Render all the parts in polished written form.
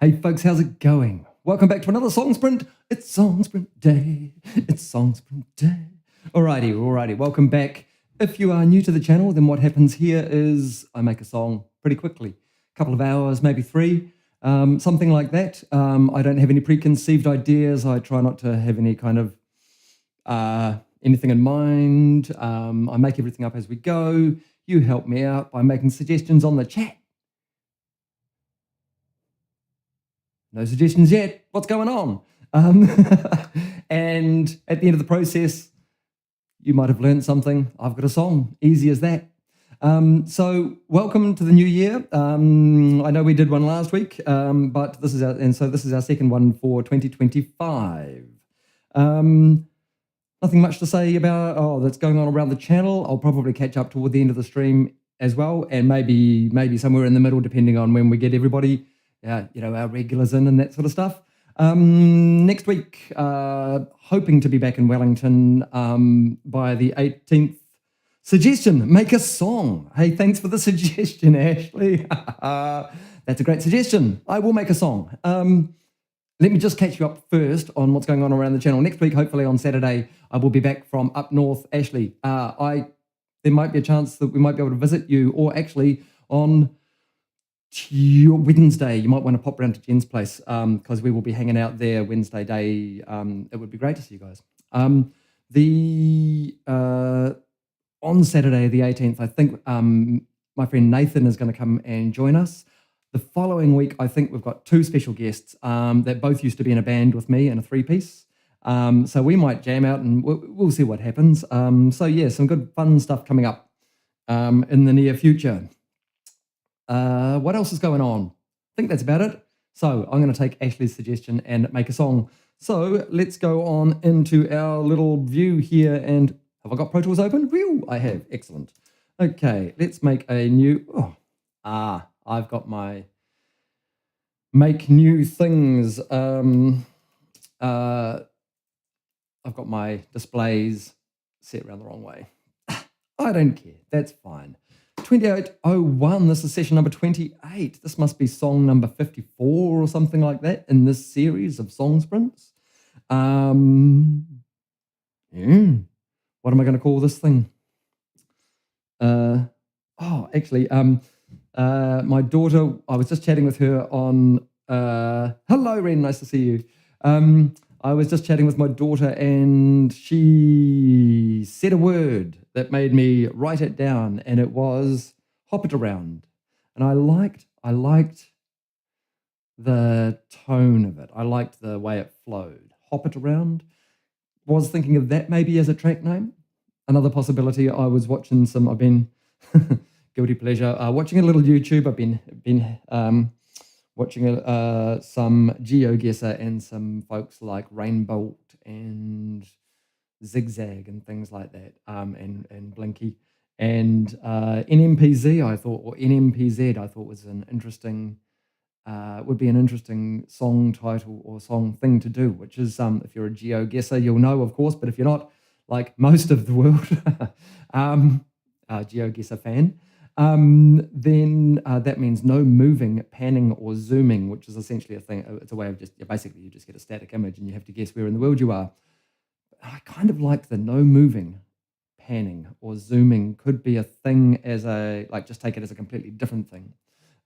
Hey folks, how's it going? Welcome back to another Song Sprint. It's Song Sprint Day. It's Song Sprint Day. Alrighty. Welcome back. If you are new to the channel, then what happens here is I make a song pretty quickly. A couple of hours, maybe three, something like that. I don't have any preconceived ideas. I try not to have any kind of anything in mind. I make everything up as we go. You help me out by making suggestions on the chat. No suggestions yet. What's going on? And at the end of the process, you might have learned something. I've got a song. Easy as that. So welcome to the new year. I know we did one last week, but this is our second one for 2025. Nothing much to say about that's going on around the channel. I'll probably catch up toward the end of the stream as well, and maybe somewhere in the middle, depending on when we get everybody. Our regulars in and that sort of stuff. Next week, hoping to be back in Wellington by the 18th. Suggestion, make a song. Hey, thanks for the suggestion, Ashley. That's a great suggestion. I will make a song. Let me just catch you up first on what's going on around the channel. Next week, hopefully on Saturday, I will be back from up north. Ashley, there might be a chance that we might be able to visit you, or actually on your Wednesday, you might want to pop around to Jen's place because we will be hanging out there Wednesday day. It would be great to see you guys. On Saturday, the 18th, I think my friend Nathan is going to come and join us. The following week, I think we've got two special guests that both used to be in a band with me in a three-piece. So we might jam out and we'll see what happens. So yeah, some good fun stuff coming up in the near future. What else is going on? I think that's about it. So I'm going to take Ashley's suggestion and make a song. So let's go on into our little view here. And have I got Pro Tools open? Whew, I have. Excellent. Okay, let's make a new. I've got my make new things. I've got my displays set around the wrong way. I don't care. That's fine. 2801, this is session number 28. This must be song number 54 or something like that in this series of song sprints. What am I going to call this thing? My daughter, I was just chatting with her on, hello Ren, nice to see you. I was just chatting with my daughter and she said a word that made me write it down, and it was hop it around. And I liked the tone of it. I liked the way it flowed. Hop it around. Was thinking of that maybe as a track name. Another possibility, I've been guilty pleasure, watching a little YouTube. I've been watching some GeoGuessr and some folks like Rainbolt and Zigzag and things like that, and Blinky and NMPZ. NMPZ I thought was an interesting, would be an interesting song title or song thing to do. Which is, if you're a GeoGuessr, you'll know, of course. But if you're not, like most of the world, GeoGuessr fan. Then that means no moving, panning, or zooming, which is essentially a thing. It's a way of basically you just get a static image and you have to guess where in the world you are. I kind of like the no moving, panning, or zooming could be a thing as a, just take it as a completely different thing.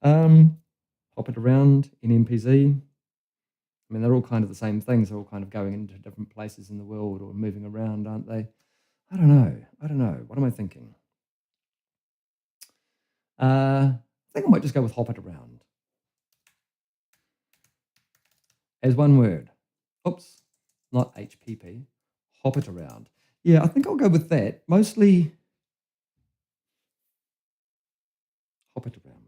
Hop it around, NMPZ. I mean, they're all kind of the same things. They're all kind of going into different places in the world or moving around, aren't they? I don't know. What am I thinking? I think I might just go with hop it around as one word. Oops, not HPP. Hop it around. Yeah, I think I'll go with that. Mostly hop it around.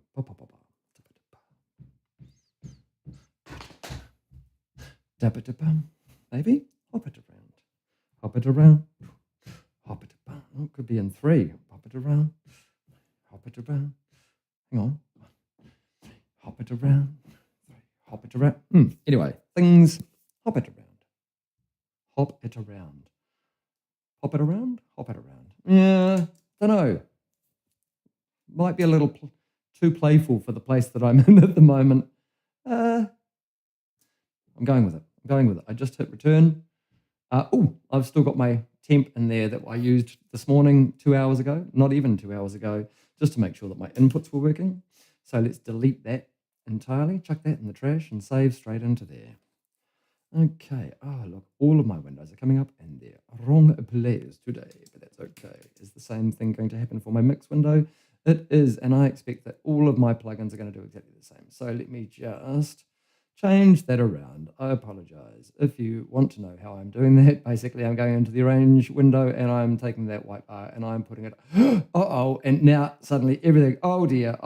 Maybe hop it around. Hop it around. Hop it around. Oh, it could be in three. Hop it around. Hop it around. Hang on. Hop it around. Hop it around. Anyway, things. Hop it around. Hop it around. Hop it around. Hop it around. Yeah, don't know. Might be a little too playful for the place that I'm in at the moment. I'm going with it. I'm going with it. I just hit return. I've still got my temp in there that I used this morning 2 hours ago, not even 2 hours ago, just to make sure that my inputs were working. So let's delete that entirely, chuck that in the trash and save straight into there. Okay, look, all of my windows are coming up and they're wrong place today, but that's okay. Is the same thing going to happen for my mix window? It is, and I expect that all of my plugins are going to do exactly the same. So let me just change that around. I apologize. If you want to know how I'm doing that, basically I'm going into the arrange window and I'm taking that white bar and I'm putting it, and now suddenly everything, oh dear,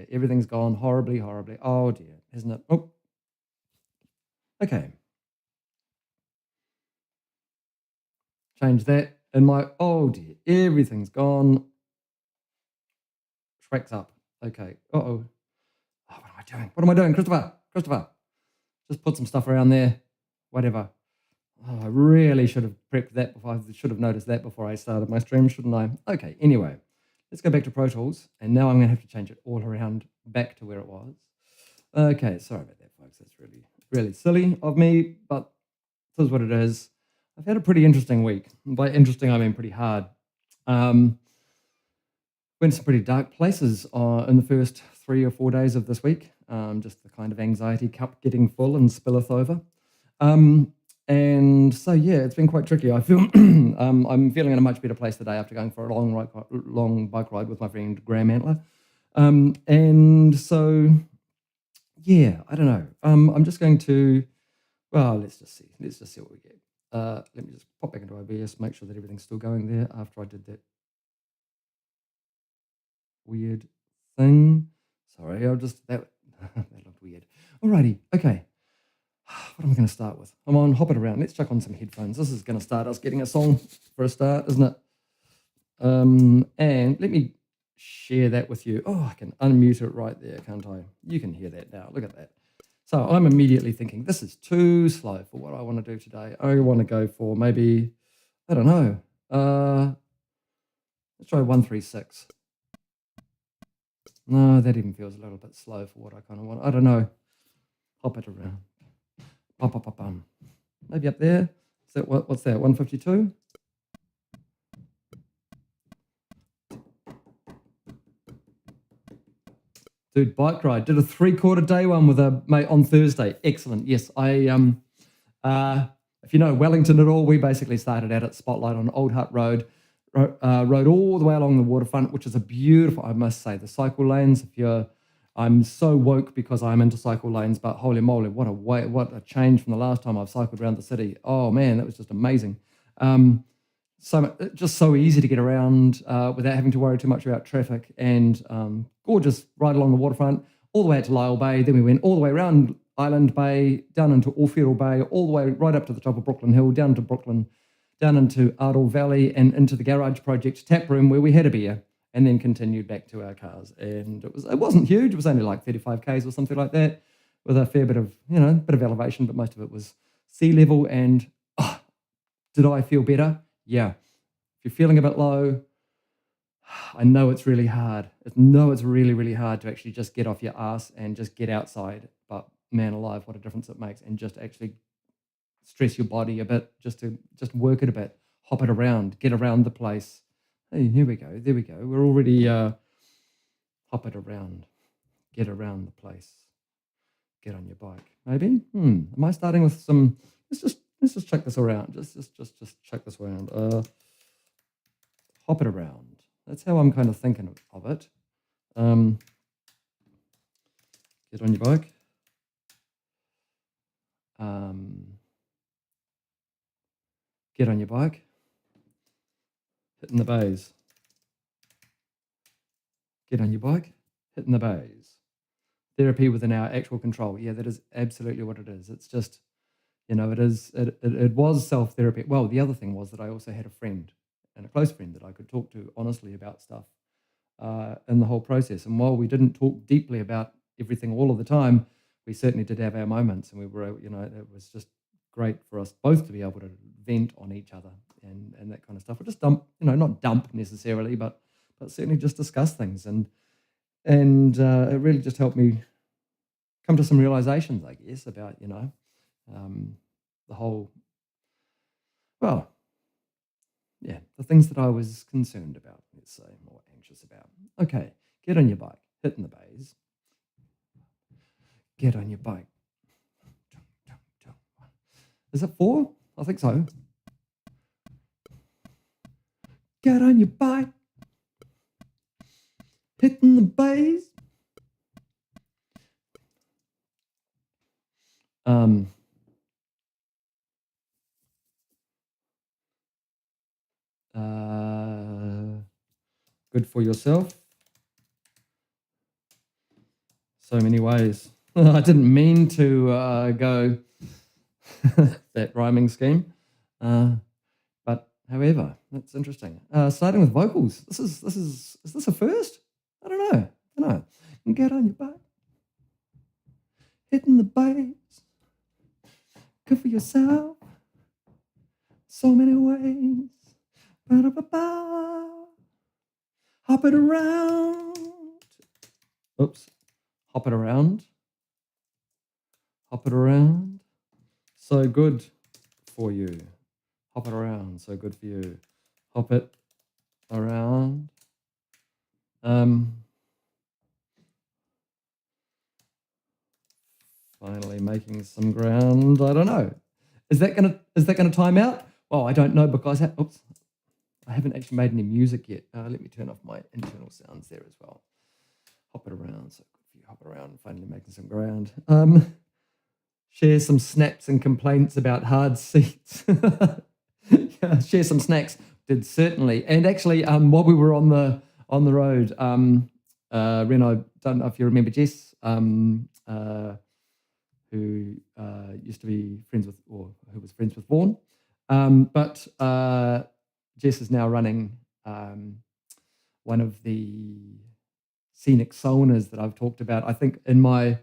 everything's gone horribly, oh dear, isn't it? Oh, okay. Change that and my, oh dear, everything's gone. Shreks up. Okay, what am I doing? What am I doing, Christopher? Just put some stuff around there, whatever. I really should have prepped that before. I should have noticed that before I started my stream, shouldn't I? Okay, anyway, let's go back to Pro Tools, and now I'm going to have to change it all around back to where it was. Okay, sorry about that, folks. That's really, really silly of me, but this is what it is. I've had a pretty interesting week. By interesting, I mean pretty hard. Went some pretty dark places in the first 3 or 4 days of this week. Just the kind of anxiety cup getting full and spilleth over. And so, yeah, it's been quite tricky. I feel I'm feeling in a much better place today after going for a long bike ride with my friend Graham Antler. And so, yeah, I don't know. I'm just going to, well, let's just see. Let's just see what we get. Let me just pop back into OBS, make sure that everything's still going there after I did that weird thing. Sorry, that looked weird. Alrighty, okay. What am I going to start with? I'm on Hop It Around. Let's chuck on some headphones. This is going to start us getting a song for a start, isn't it? And let me share that with you. Oh, I can unmute it right there, can't I? You can hear that now. Look at that. So I'm immediately thinking, this is too slow for what I want to do today. I want to go for maybe, I don't know. Let's try 136. No, that even feels a little bit slow for what I kind of want. I don't know. Hop it around. Bum. Maybe up there. Is that what's that? 152? Dude, bike ride. Did a 3/4 day one with a mate on Thursday. Excellent. Yes, if you know Wellington at all, we basically started out at Spotlight on Old Hut Road, rode all the way along the waterfront, which is a beautiful, I must say, the cycle lanes. I'm so woke because I'm into cycle lanes, but holy moly, what a change from the last time I've cycled around the city. Oh man, that was just amazing. Just so easy to get around without having to worry too much about traffic, and gorgeous right along the waterfront, all the way out to Lyell Bay. Then we went all the way around Island Bay, down into Orfordle Bay, all the way right up to the top of Brooklyn Hill, down to Brooklyn, down into Ardell Valley, and into the Garage Project tap room where we had a beer, and then continued back to our cars. And it wasn't huge. It was only like 35 k's or something like that, with a fair bit of elevation, but most of it was sea level. And did I feel better? Yeah. If you're feeling a bit low, I know it's really hard. I know it's really, really hard to actually just get off your ass and just get outside. But man alive, what a difference it makes. And just actually stress your body a bit, just work it a bit, hop it around, get around the place. Hey, here we go. There we go. We're already hop it around, get around the place, get on your bike. Maybe. Am I starting with some? Let's just check this around. Just check this around. Hop it around. That's how I'm kind of thinking of it. Get on your bike. Get on your bike. Hitting the bays. Get on your bike. Hitting the bays. Therapy within our actual control. Yeah, that is absolutely what it is. It's just, it was self-therapy. Well, the other thing was that I also had a friend, and a close friend, that I could talk to honestly about stuff in the whole process. And while we didn't talk deeply about everything all of the time, we certainly did have our moments, and we were, it was just great for us both to be able to vent on each other and that kind of stuff. Or just dump, not dump necessarily, but certainly just discuss things. And it really just helped me come to some realizations, I guess, about, the whole, well, yeah, the things that I was concerned about, let's say, more anxious about. Okay, get on your bike, hitting the bays. Get on your bike. Is it 4? I think so. Get on your bike, hitting the bays. Good for yourself. So many ways. I didn't mean to go that rhyming scheme, but however, that's interesting. Starting with vocals. Is this a first? I don't know. Get on your bike, hitting the bass. Good for yourself. So many ways. Ba-da-ba-ba. Hop it around. Oops. Hop it around. Hop it around. So good for you. Hop it around. So good for you. Hop it around. Finally making some ground. I don't know. Is that gonna time out? Well, I don't know because I haven't actually made any music yet. Let me turn off my internal sounds there as well. Hop it around. So good for you. Hop it around. Finally making some ground. Share some snaps and complaints about hard seats. Yeah, share some snacks. Did certainly. And actually, while we were on the road, Ren, I don't know if you remember Jess, who used to be friends with, or who was friends with Vaughan. But Jess is now running one of the scenic saunas that I've talked about. I think in my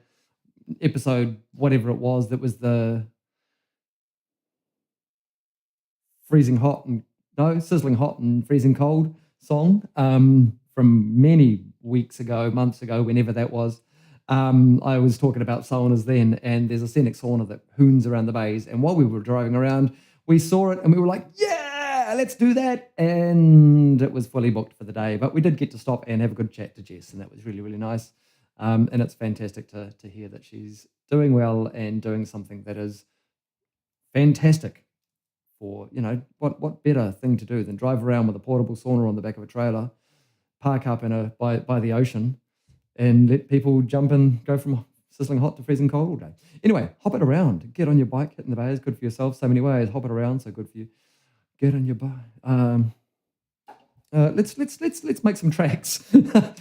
episode, whatever it was, that was the sizzling hot and freezing cold song from many weeks ago, months ago, whenever that was. I was talking about saunas then, and there's a scenic sauna that hoons around the bays. And while we were driving around, we saw it and we were like, yeah, let's do that. And it was fully booked for the day. But we did get to stop and have a good chat to Jess, and that was really, really nice. And it's fantastic to hear that she's doing well and doing something that is fantastic for, what better thing to do than drive around with a portable sauna on the back of a trailer, park up by the ocean, and let people jump and go from sizzling hot to freezing cold all day. Anyway, hop it around. Get on your bike, hitting the bays. Good for yourself. So many ways. Hop it around. So good for you. Get on your bike. Let's make some tracks. Now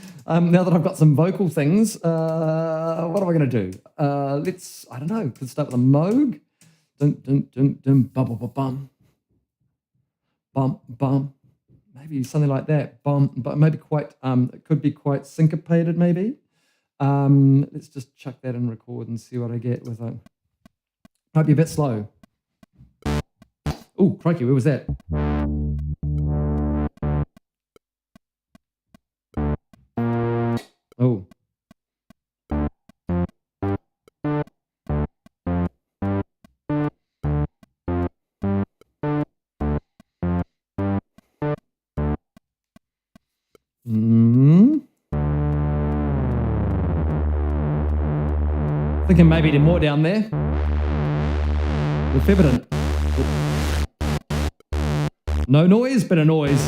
that I've got some vocal things, what am I going to do? I don't know. Let's start with a Moog. Dun dun dun dun bum bum bum bum bum. Maybe something like that. Bum, but maybe quite. It could be quite syncopated. Maybe. Let's just chuck that in record and see what I get with it. Might be a bit slow. Oh, crikey! Where was that? Oh. Thinking maybe there's more down there. The Fibident. No noise, but a noise.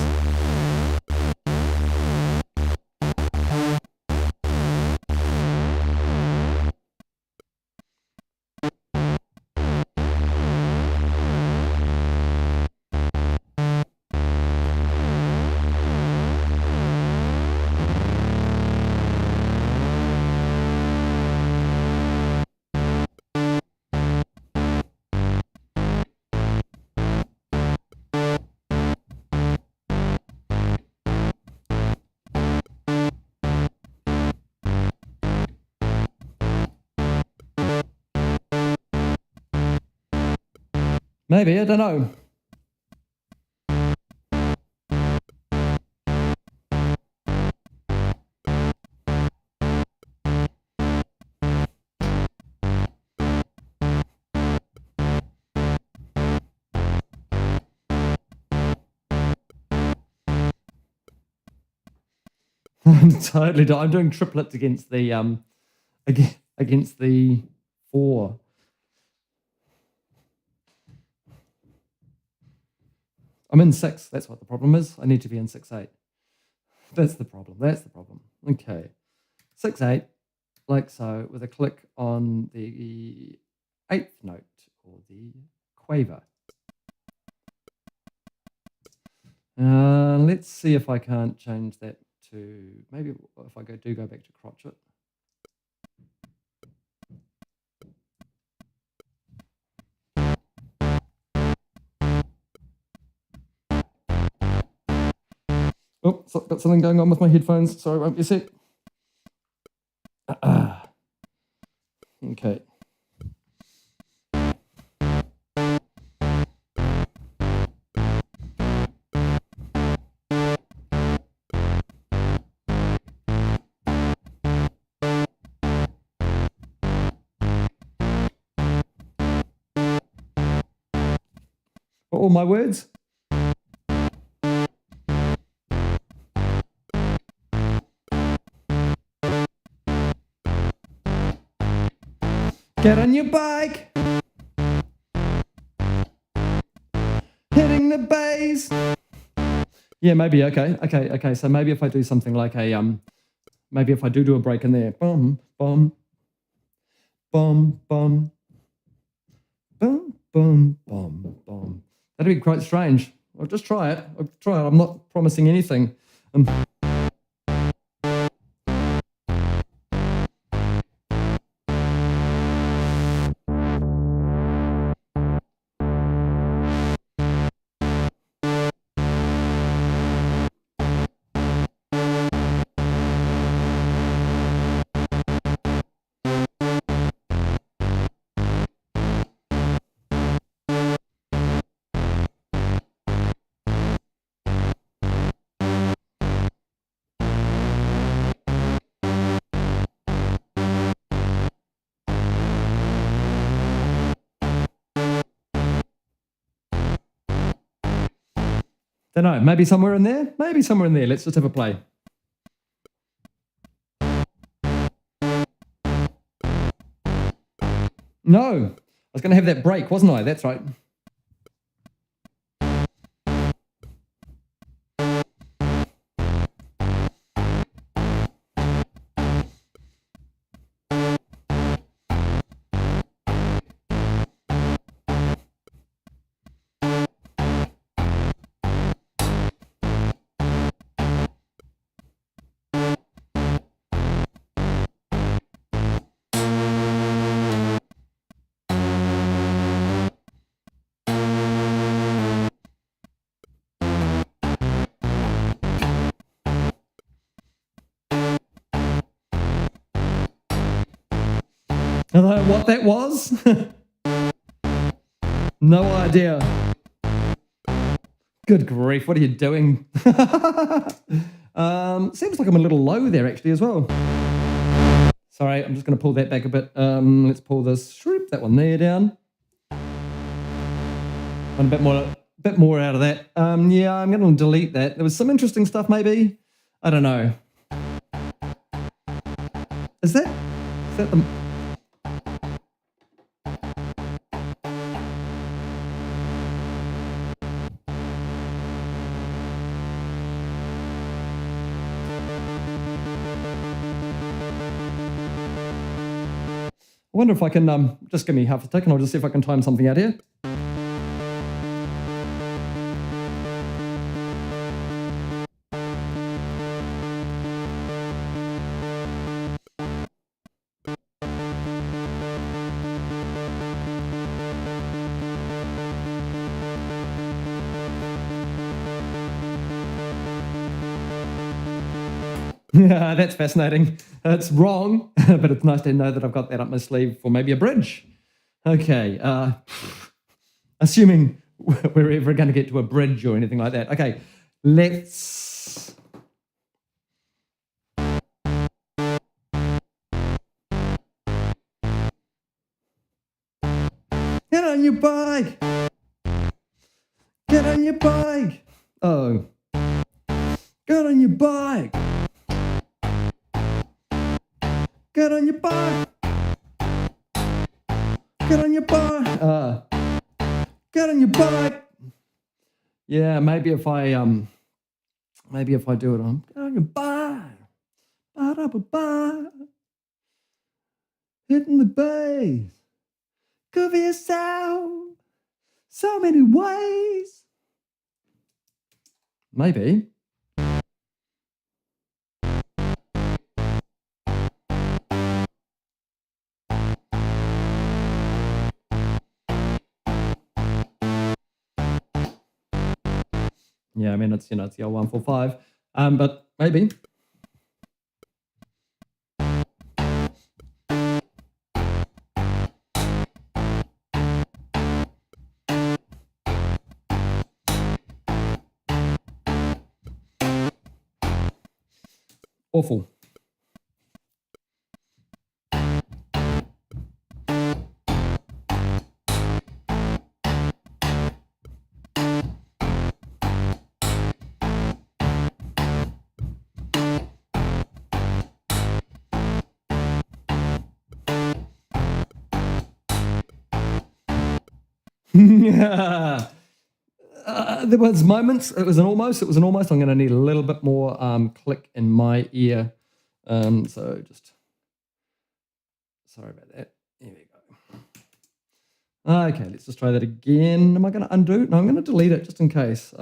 Maybe, I don't know. I'm doing triplets against the against the 4. I'm in 6. That's what the problem is. I need to be in 6/8. That's the problem. That's the problem. Okay. 6/8, like so, with a click on the 8th note or the quaver. Let's see if I can't change that to, maybe if I do go back to crotchet. Oh, got something going on with my headphones. Sorry, won't be a sec. Okay. All my words? Get on your bike, hitting the bass. Yeah, maybe. Okay. So maybe if I do something like a maybe if I do a break in there, bum bum bum bum bum bum bum bum. That'd be quite strange. I'll just try it. I'm not promising anything. Don't know, maybe somewhere in there? Maybe somewhere in there. Let's just have a play. No, I was going to have that break, wasn't I? That's right. What that was? No idea. Good grief, what are you doing? Seems like I'm a little low there actually as well. Sorry, I'm just going to pull that back a bit. Let's pull this, that one there down. And a bit more out of that. Yeah, I'm going to delete that. There was some interesting stuff maybe. I don't know. Is that the... I wonder if I can, just give me half a second, I'll just see if I can time something out here. Yeah, that's fascinating. It's wrong, but it's nice to know that I've got that up my sleeve for maybe a bridge. Okay, assuming we're ever going to get to a bridge or anything like that. Okay, let's... Get on your bike! Get on your bike! Oh. Get on your bike! Get on your bike. Get on your bike. Get on your bike. Yeah, maybe if I do it on get on your bike. Ba-da-ba-ba. Hitting the bass. Cover yourself. So many ways. Maybe. Yeah, I mean, it's the old 145. But maybe. Awful. Yeah. There was moments. It was an almost. I'm going to need a little bit more click in my ear. So just sorry about that. Here we go. Okay, let's just try that again. Am I going to undo? No, I'm going to delete it just in case.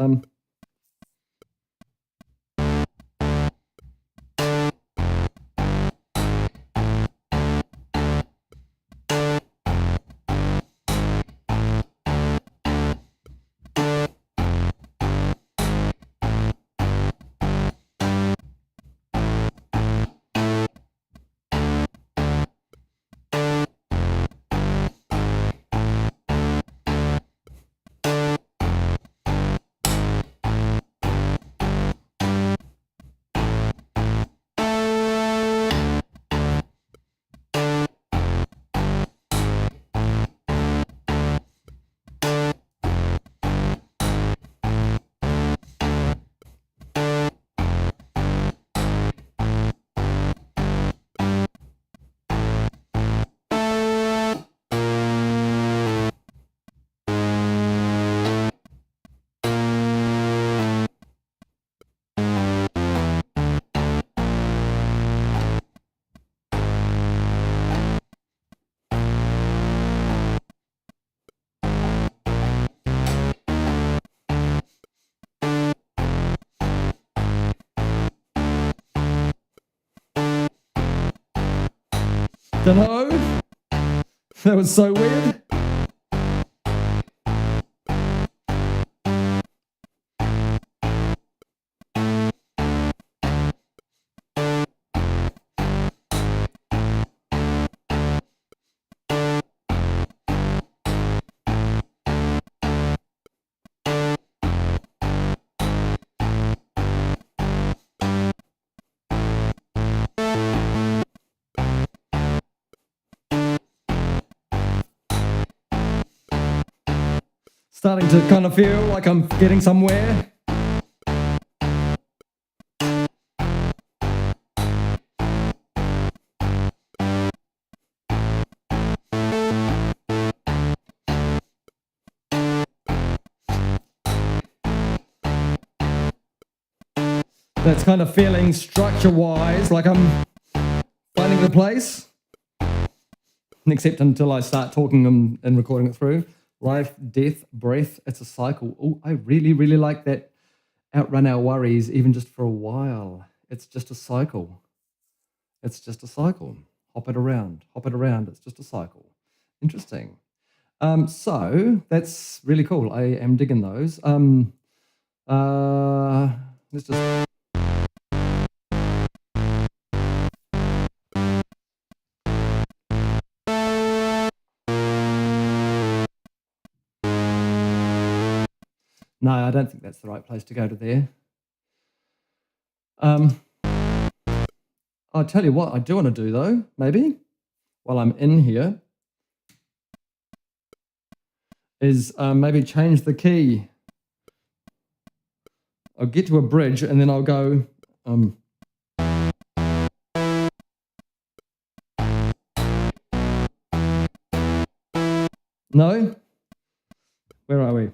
Don't know. That was so weird. Starting to kind of feel like I'm getting somewhere. That's kind of feeling structure-wise like I'm finding the place. Except until I start talking and recording it through. Life, death, breath, it's a cycle. Oh, I really, really like that. Outrun our worries, even just for a while. It's just a cycle. It's just a cycle. Hop it around, it's just a cycle. Interesting. So that's really cool. I am digging those. Let's just... No, I don't think that's the right place to go to there. I'll tell you what I do want to do though, maybe, while I'm in here, is maybe change the key. I'll get to a bridge and then I'll go... No? Where are we?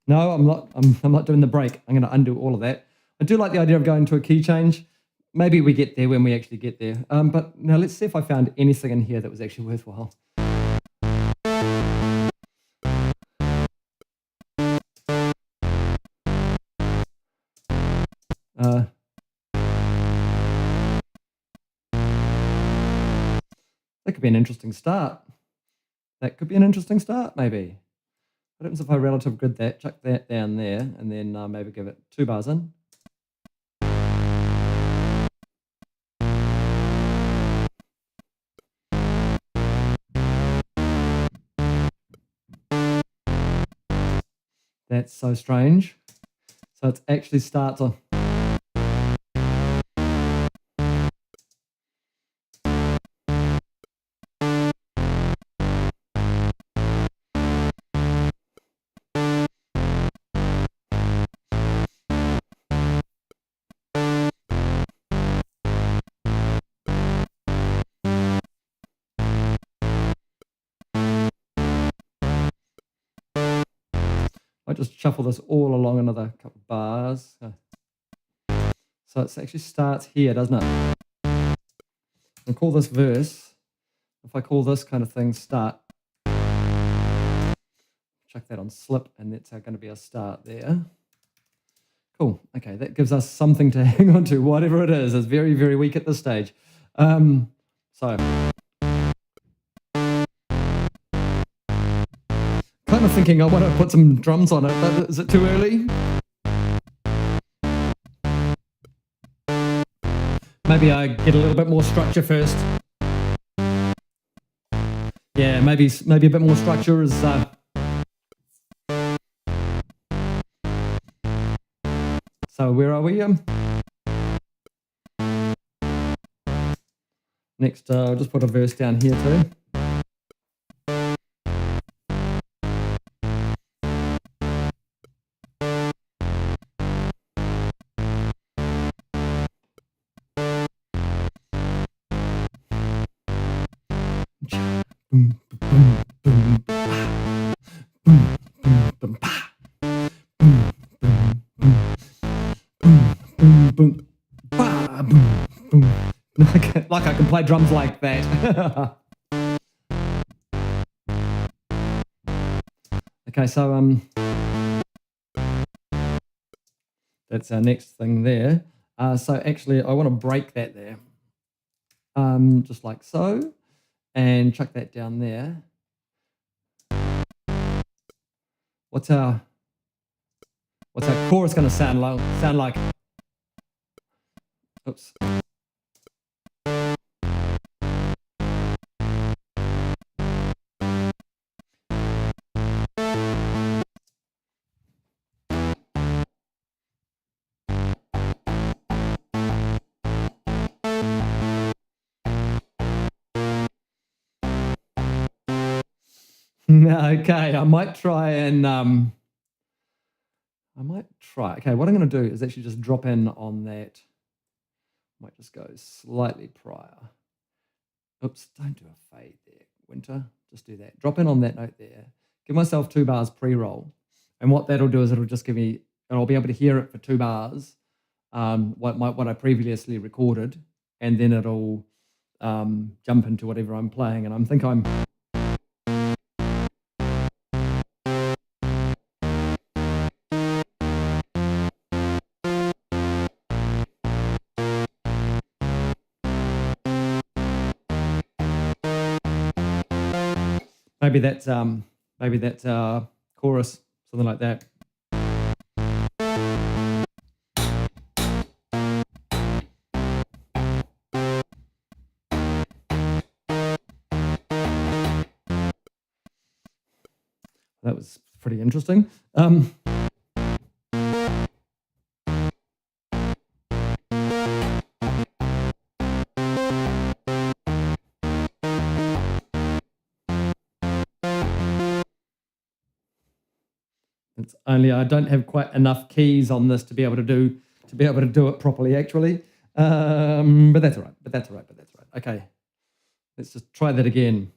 No, I'm not. I'm not doing the break. I'm going to undo all of that. I do like the idea of going to a key change. Maybe we get there when we actually get there. But now let's see if I found anything in here that was actually worthwhile. That could be an interesting start. That could be an interesting start, maybe. What happens if I relative grid that, chuck that down there, and then maybe give it 2 bars in? That's so strange. So it actually starts on. I just shuffle this all along another couple of bars. So it actually starts here, doesn't it? And call this verse. If I call this kind of thing start, chuck that on slip, and that's going to be a start there. Cool. Okay, that gives us something to hang on to, whatever it is. It's very, very weak at this stage. So kind of thinking I want to put some drums on it, but is it too early? Maybe I get a little bit more structure first. Yeah, maybe a bit more structure is. So where are we? Next, I'll just put a verse down here too. Like I can play drums like that. Okay, so that's our next thing there. So actually, I want to break that there, just like so, and chuck that down there. What's our chorus going to sound like? Oops. Okay, I might try and okay, what I'm going to do is actually just drop in on that. Might just go slightly prior. Oops, don't do a fade there, Winter. Just do that. Drop in on that note there. Give myself 2 bars pre-roll. And what that'll do is it'll just give me, and I'll be able to hear it for 2 bars, what I previously recorded, and then it'll jump into whatever I'm playing. And I think I'm. Maybe that's chorus, something like that. That was pretty interesting. It's only I don't have quite enough keys on this to be able to do it properly, actually. But that's all right. Okay, let's just try that again.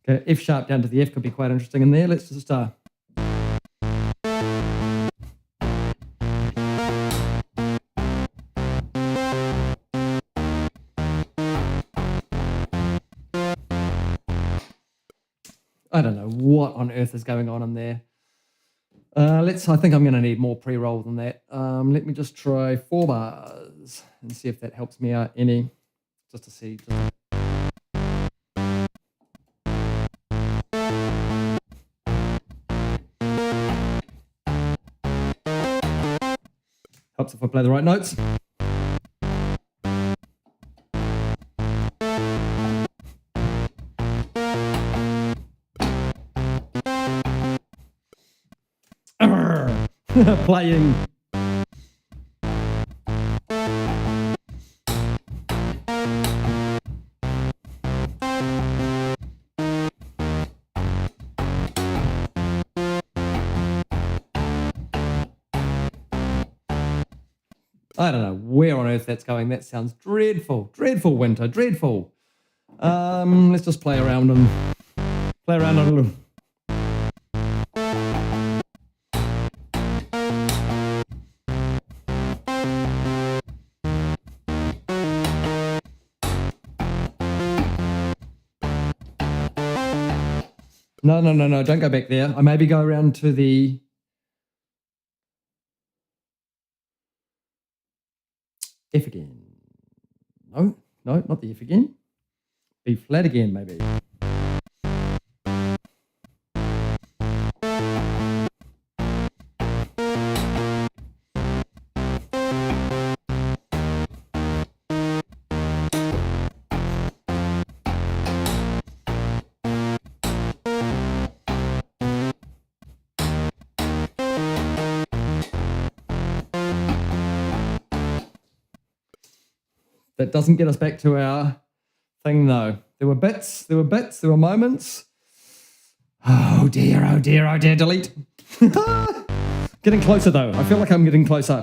Okay, F sharp down to the F could be quite interesting in there. Let's just I don't know what on earth is going on in there. I think I'm going to need more pre-roll than that. Let me just try 4 bars and see if that helps me out any, just to see. Helps if I play the right notes. Playing. I don't know where on earth that's going. That sounds dreadful. Dreadful, Winter. Dreadful. Let's just play around a little. No. Don't go back there. I maybe go around to the F again. No, not the F again. B flat again, maybe. That doesn't get us back to our thing, though. There were bits, there were moments. Oh dear, delete. Getting closer, though. I feel like I'm getting closer.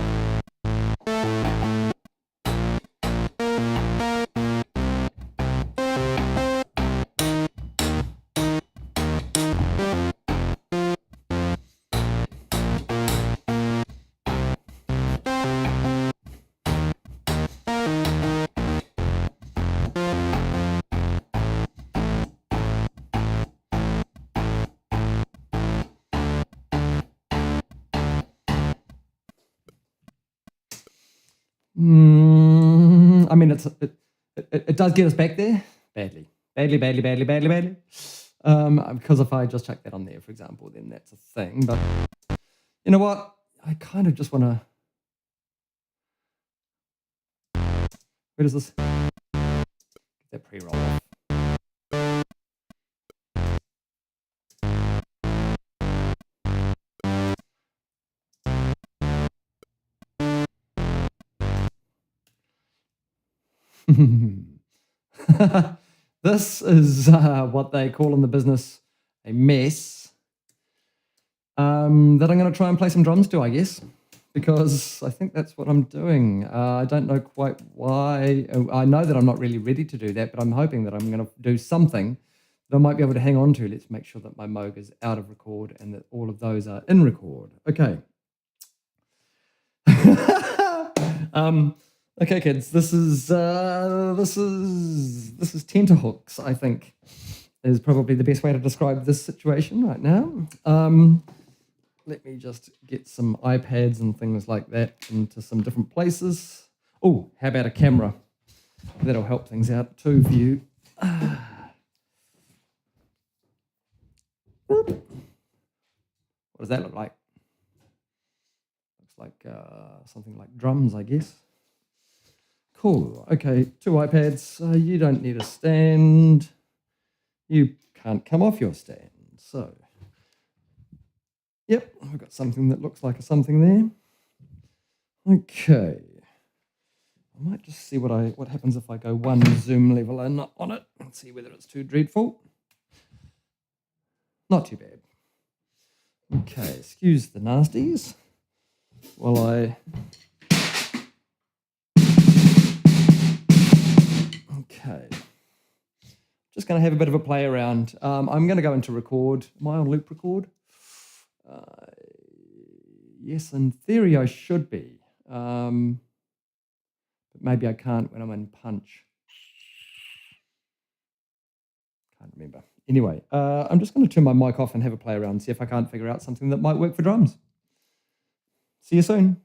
I mean, it does get us back there badly. Because if I just chuck that on there, for example, then that's a thing. But you know what? I kind of just want to. Where does this? Get that pre-roll off. This is what they call in the business a mess that I'm going to try and play some drums to, I guess, because I think that's what I'm doing. I don't know quite why. I know that I'm not really ready to do that, but I'm hoping that I'm going to do something that I might be able to hang on to. Let's make sure that my Moog is out of record and that all of those are in record. Okay. Okay, kids. This is tenterhooks, I think, is probably the best way to describe this situation right now. Let me just get some iPads and things like that into some different places. Oh, how about a camera? That'll help things out too for you. What does that look like? Looks like something like drums, I guess. Cool. Okay, 2 iPads. You don't need a stand. You can't come off your stand. So, yep, we've got something that looks like a something there. Okay. I might just see what happens if I go one zoom level and not on it and see whether it's too dreadful. Not too bad. Okay, excuse the nasties while I... Okay. Just going to have a bit of a play around. I'm going to go into record. Am I on loop record? Yes, in theory I should be. But maybe I can't when I'm in Punch. Can't remember. Anyway, I'm just going to turn my mic off and have a play around, see if I can't figure out something that might work for drums. See you soon.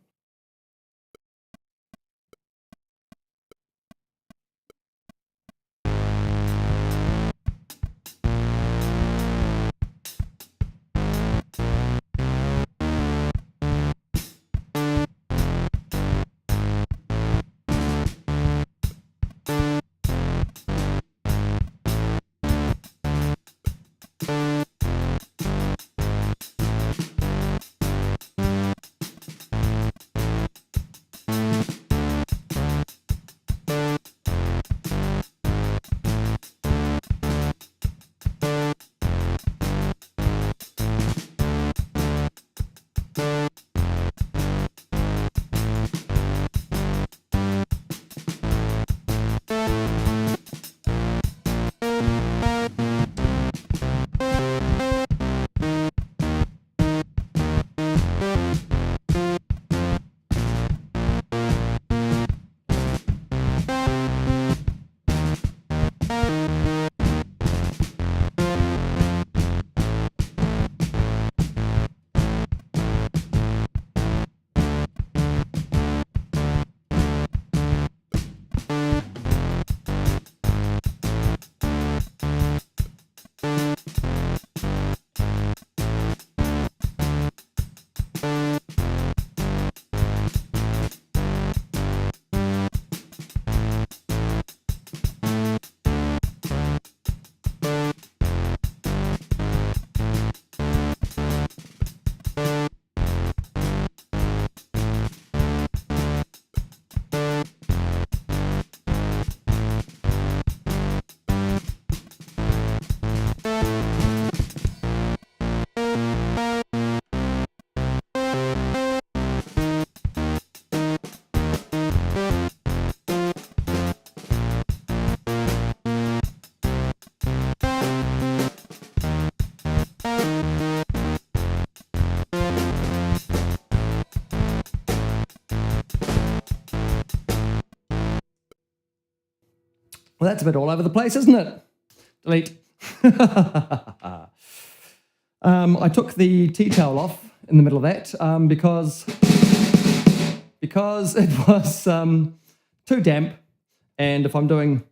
Well, that's a bit all over the place, isn't it? Delete. I took the tea towel off in the middle of that because it was too damp, and if I'm doing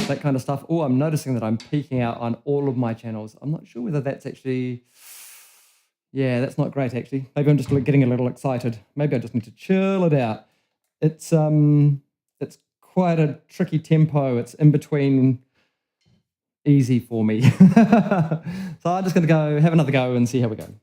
that kind of stuff, oh, I'm noticing that I'm peaking out on all of my channels. I'm not sure whether that's actually, yeah, that's not great actually. Maybe I'm just getting a little excited. Maybe I just need to chill it out. It's quite a tricky tempo. It's in between easy for me. So I'm just going to go have another go and see how we go.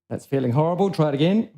That's feeling horrible. Try it again.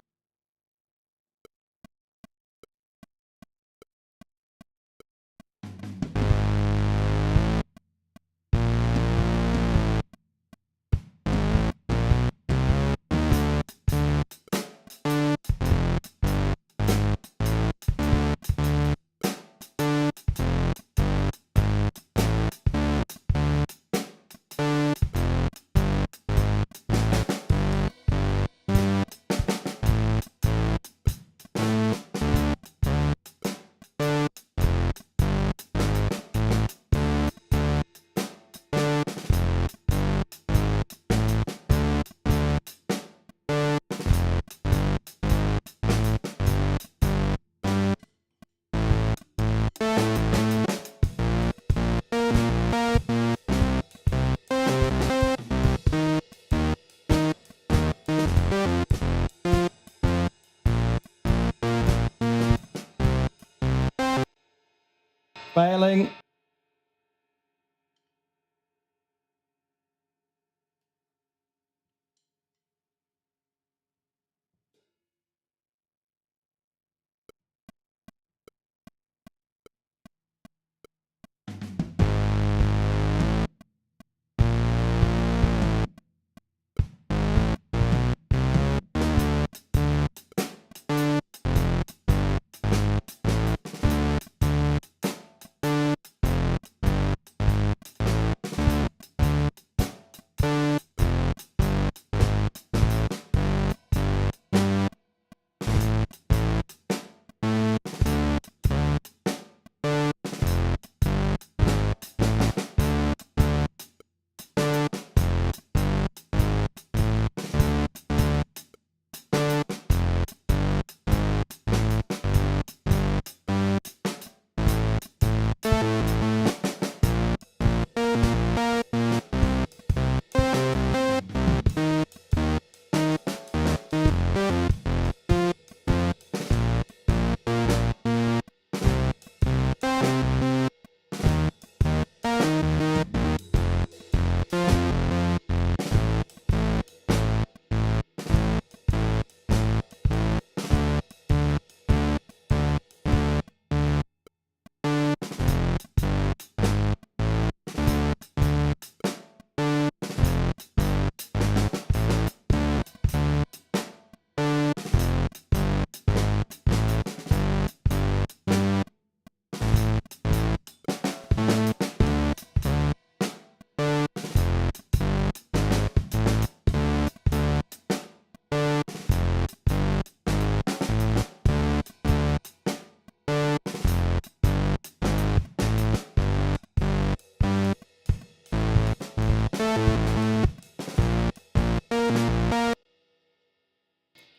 Failing.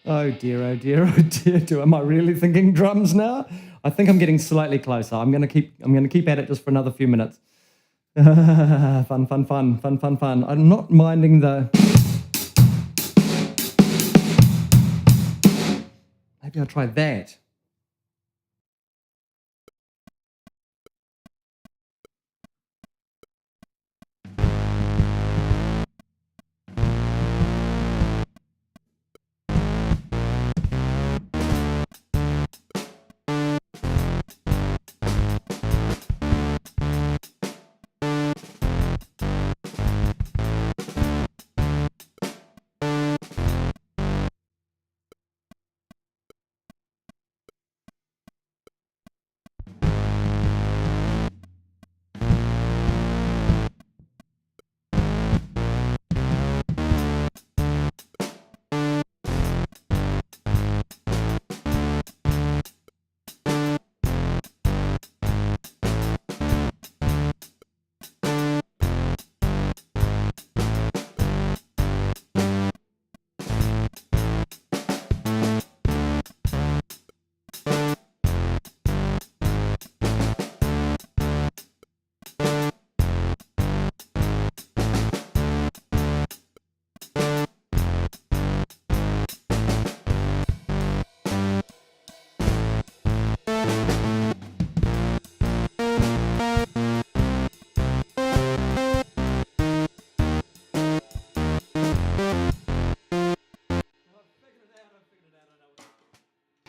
Oh dear, oh dear, oh dear. Am I really thinking drums now? I think I'm getting slightly closer. I'm gonna keep at it just for another few minutes. Fun, fun, fun, fun, fun, fun. I'm not minding the. Maybe I'll try that.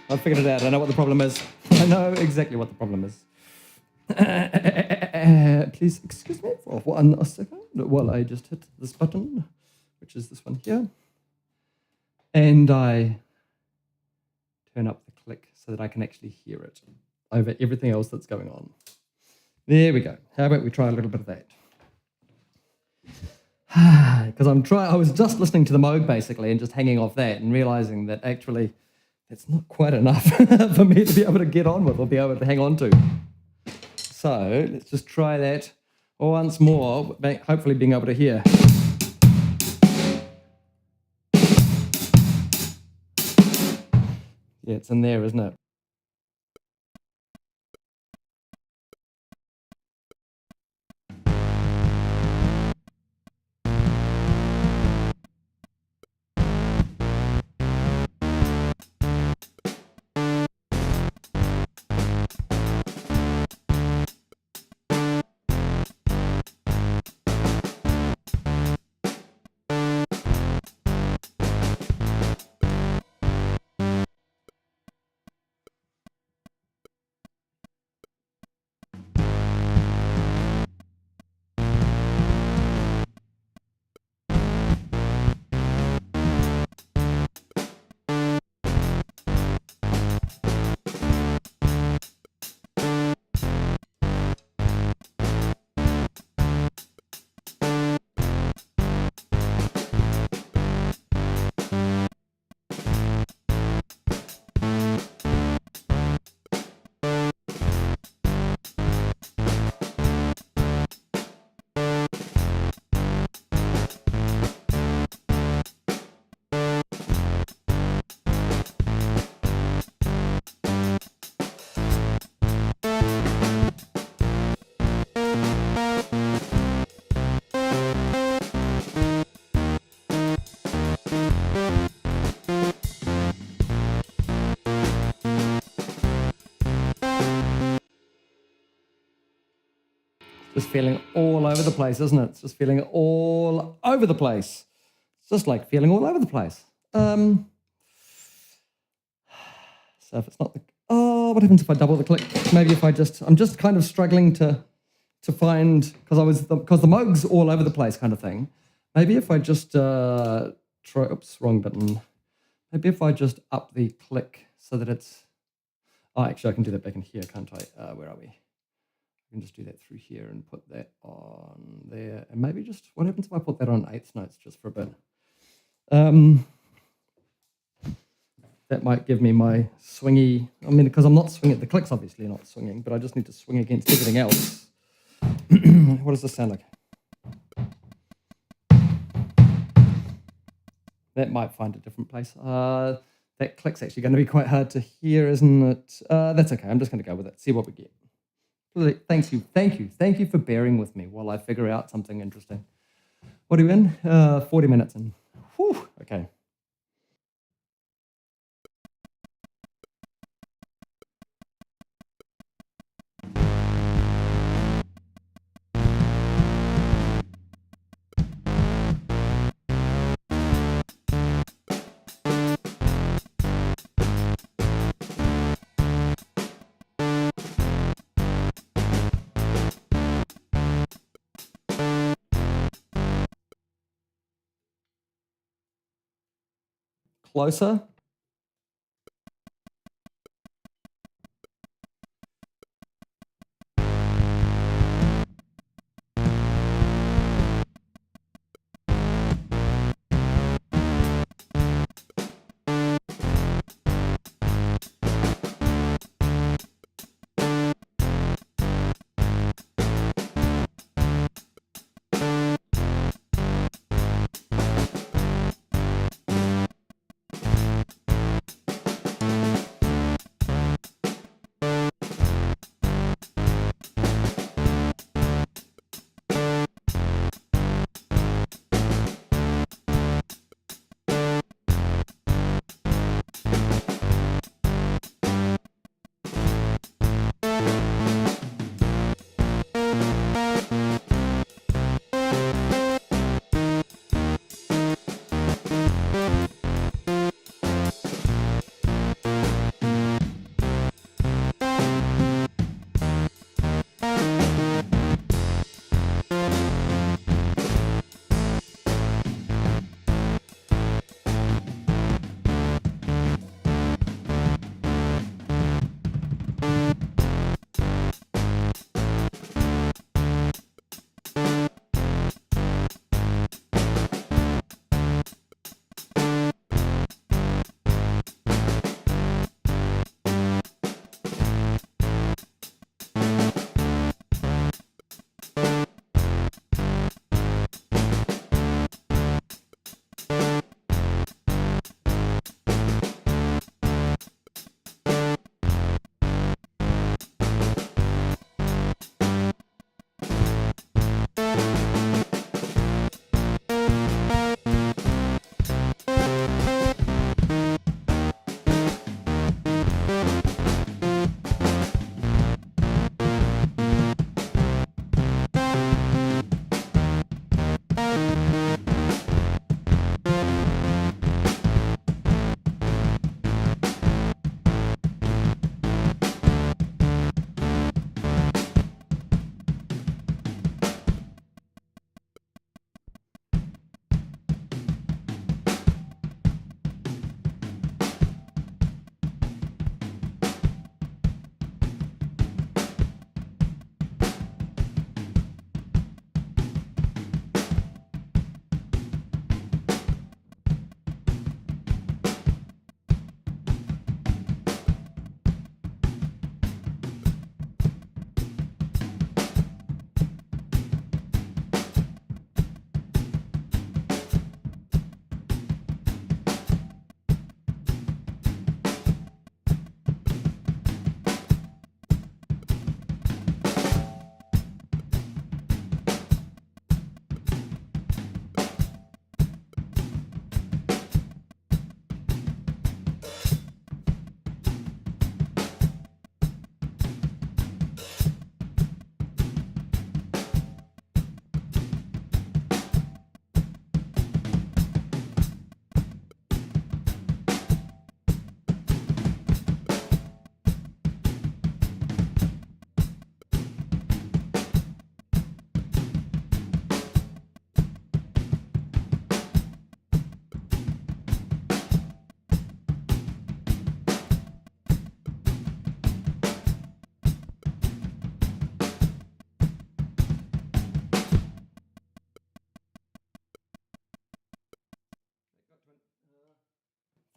I figured it out. I know what the problem is. I know exactly what the problem is. Please excuse me for 1 second while I just hit this button, which is this one here. And I turn up the click so that I can actually hear it over everything else that's going on. There we go. How about we try a little bit of that? Because I was just listening to the Moog basically and just hanging off that and realizing that actually it's not quite enough for me to be able to get on with or be able to hang on to. So let's just try that once more, hopefully being able to hear. Yeah, it's in there, isn't it? Just feeling all over the place, isn't it? It's just feeling all over the place. It's just like feeling all over the place. So if it's not the, oh, what happens if I double the click? Maybe if I'm just kind of struggling to find, because the Moog's all over the place kind of thing. Maybe if I just oops, wrong button. Maybe if I just up the click so that it's, oh, actually I can do that back in here, can't I? Where are we? I can just do that through here and put that on there. And maybe just, what happens if I put that on eighth notes just for a bit? That might give me my swingy, I mean, because I'm not swinging, the click's obviously not swinging, but I just need to swing against everything else. What does this sound like? That might find a different place. That click's actually going to be quite hard to hear, isn't it? That's okay, I'm just going to go with it, see what we get. Thank you for bearing with me while I figure out something interesting. What are we in? 40 minutes in. Whew, okay. Closer.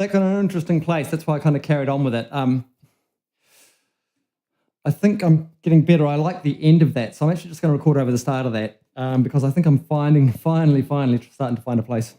that got an interesting place. That's why I kind of carried on with it. I think I'm getting better. I like the end of that. So I'm actually just going to record over the start of that because I think I'm finally starting to find a place.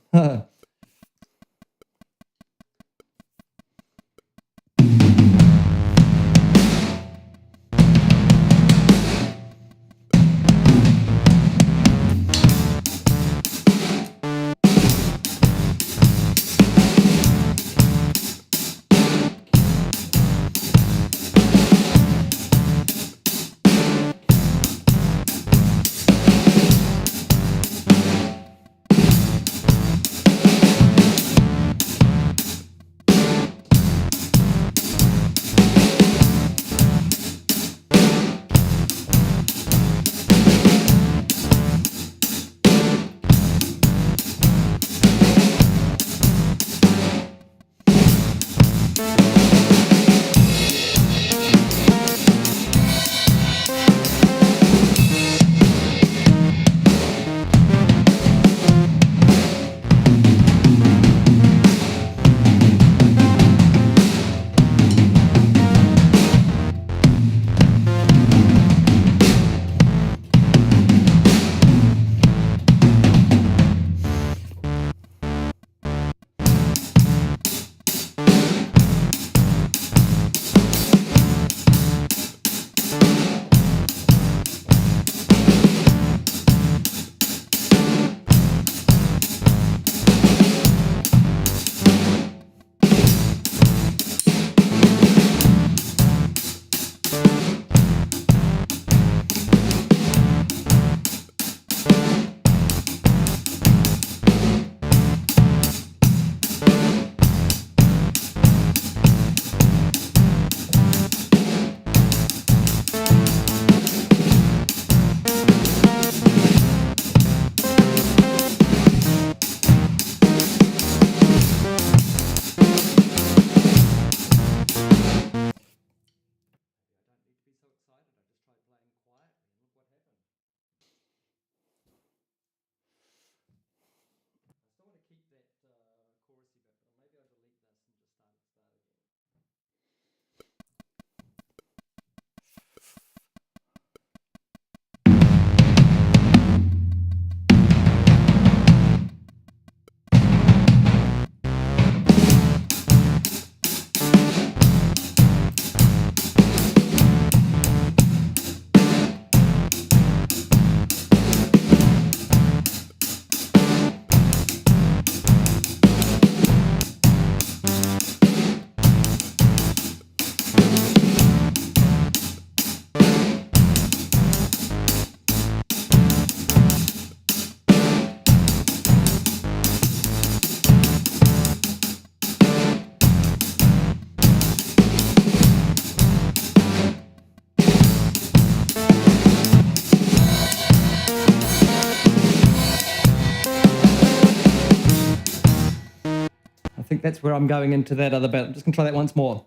I think that's where I'm going into that other bit. I'm just going to try that once more.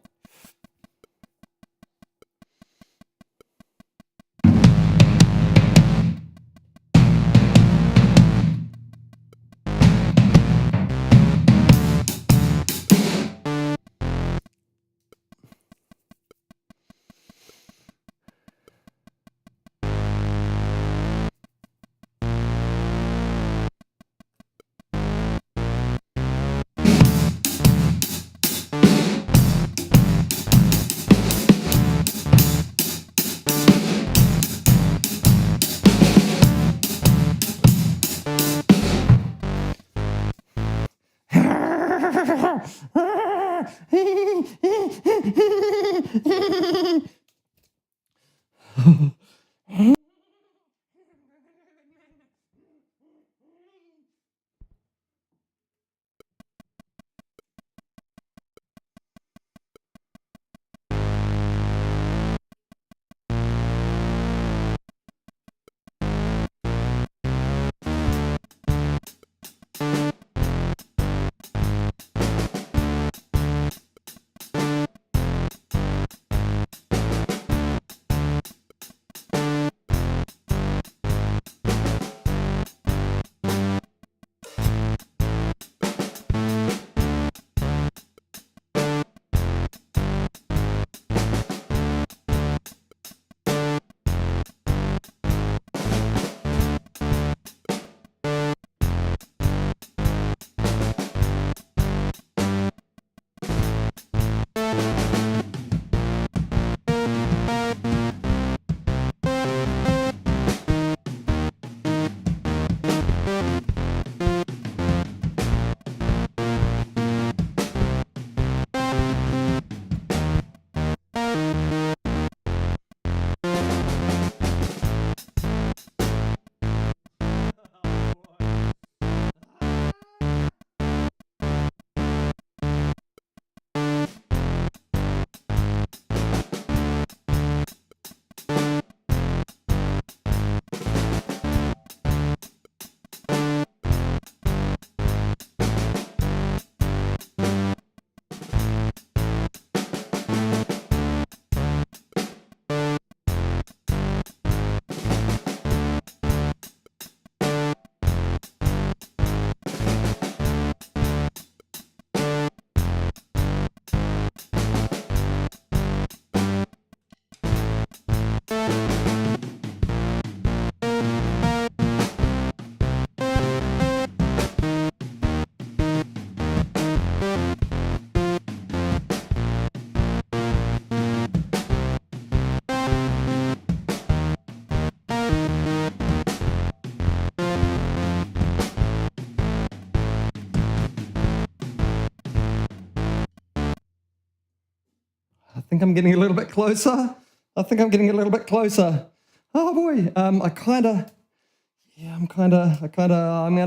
I think I'm getting a little bit closer. I think I'm getting a little bit closer. Oh boy, I'm gonna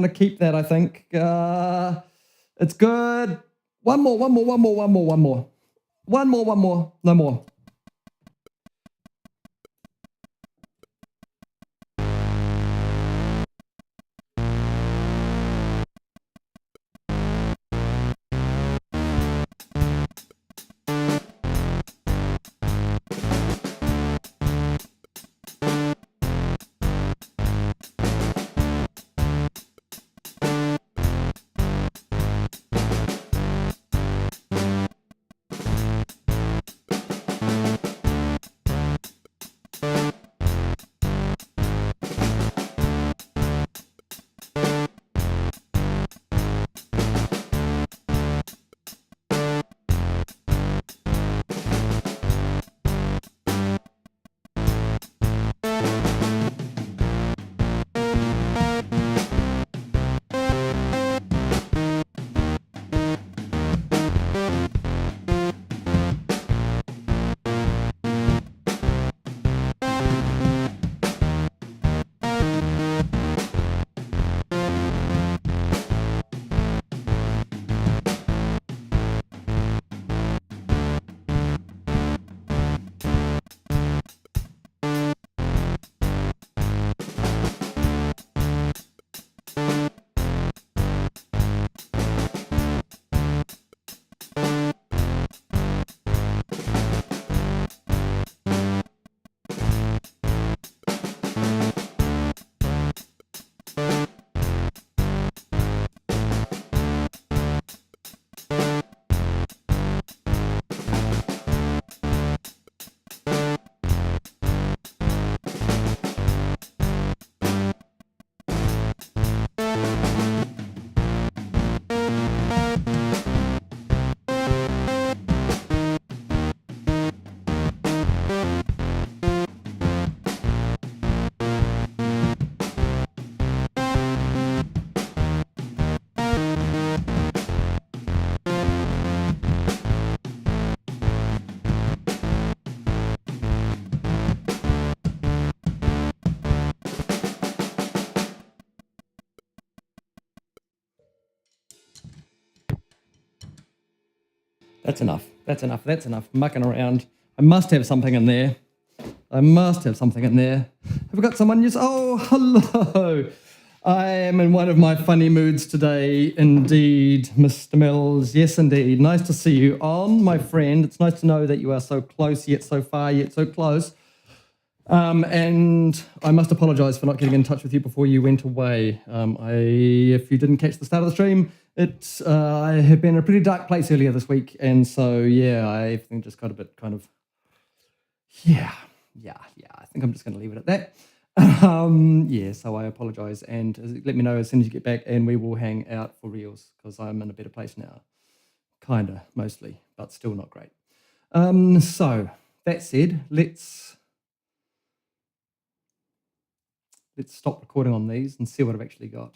keep that. I think it's good. One more. No more. That's enough. That's enough. That's enough. Mucking around. I must have something in there. Have we got someone? Yes. Oh, hello. I am in one of my funny moods today, indeed, Mr. Mills. Yes, indeed. Nice to see you on, my friend. It's nice to know that you are so close, yet so far, yet so close. And I must apologise for not getting in touch with you before you went away. If you didn't catch the start of the stream, I have been in a pretty dark place earlier this week, and so yeah, I think just got a bit kind of yeah. I think I'm just going to leave it at that. So I apologise, and let me know as soon as you get back, and we will hang out for reals because I'm in a better place now, kinda, mostly, but still not great. So that said, let's stop recording on these and see what I've actually got.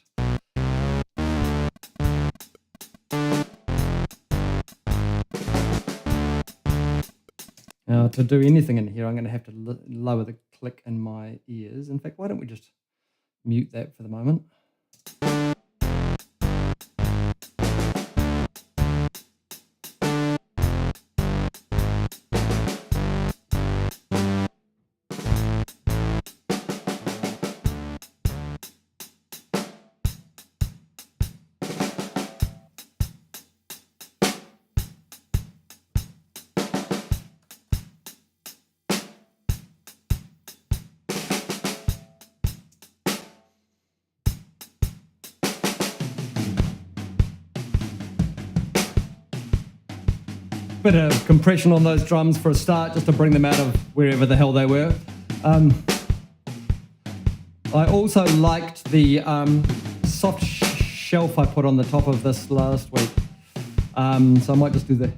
Now, to do anything in here, I'm going to have to lower the click in my ears. In fact, why don't we just mute that for the moment? Bit of compression on those drums for a start, just to bring them out of wherever the hell they were. I also liked the soft shelf I put on the top of this last week. So I might just do the...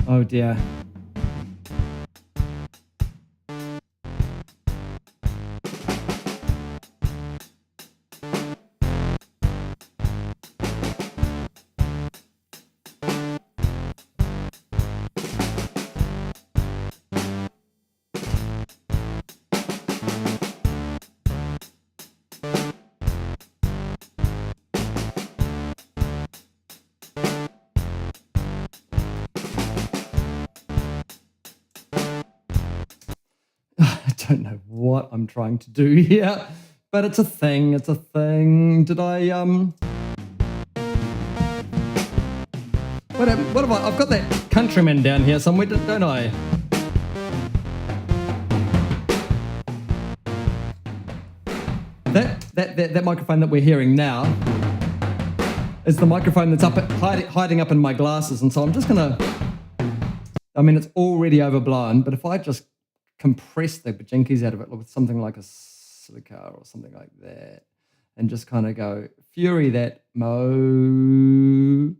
Oh dear. I don't know what I'm trying to do here, but it's a thing. It's a thing. Did I What have I? I've got that Countryman down here somewhere, don't I? That microphone that we're hearing now is the microphone that's hiding up in my glasses, and so I'm just gonna. I mean, it's already overblown, but if I just compress the bajinkies out of it with something like a silica or something like that, and just kind of go fury that mo.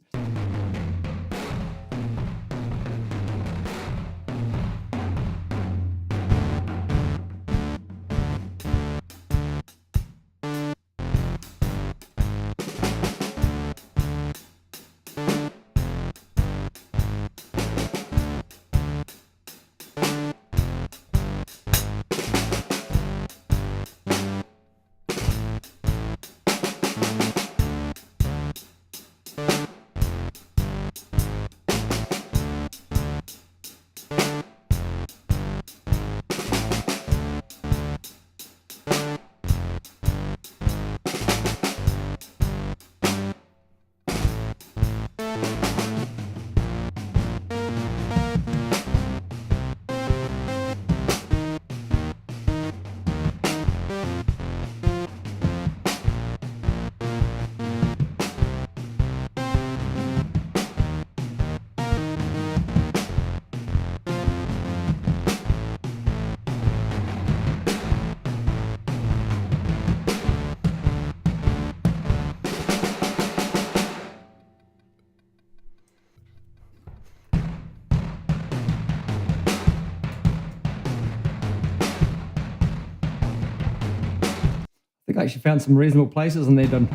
I think I actually found some reasonable places in there, done.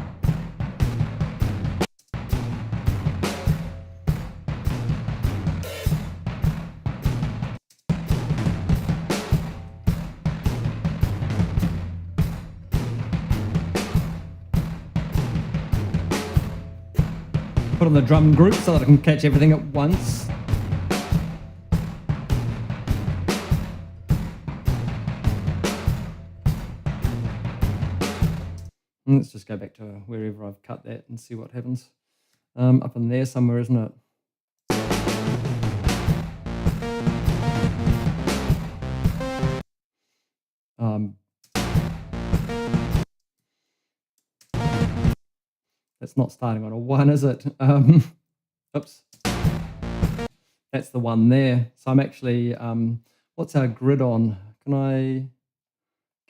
Put on the drum group so that I can catch everything at once. And let's just go back to wherever I've cut that and see what happens. Up in there somewhere, isn't it? That's not starting on a 1, is it? Oops. That's the one there. So I'm actually, what's our grid on? Can I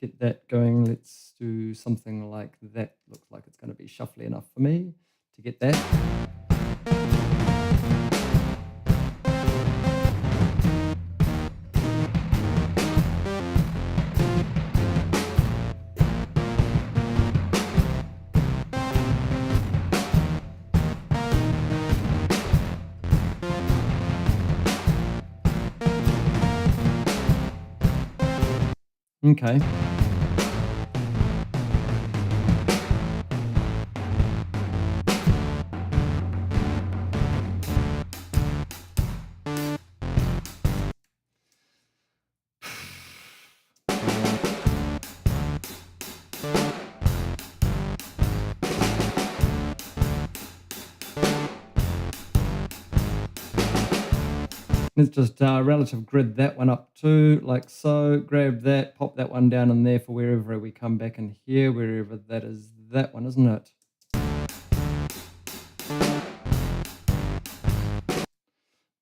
get that going? Let's do something like that. Looks like it's going to be shuffly enough for me to get that. Okay. Let's just relative grid that one up too, like so. Grab that, pop that one down in there for wherever we come back in here, wherever that is, that one, isn't it?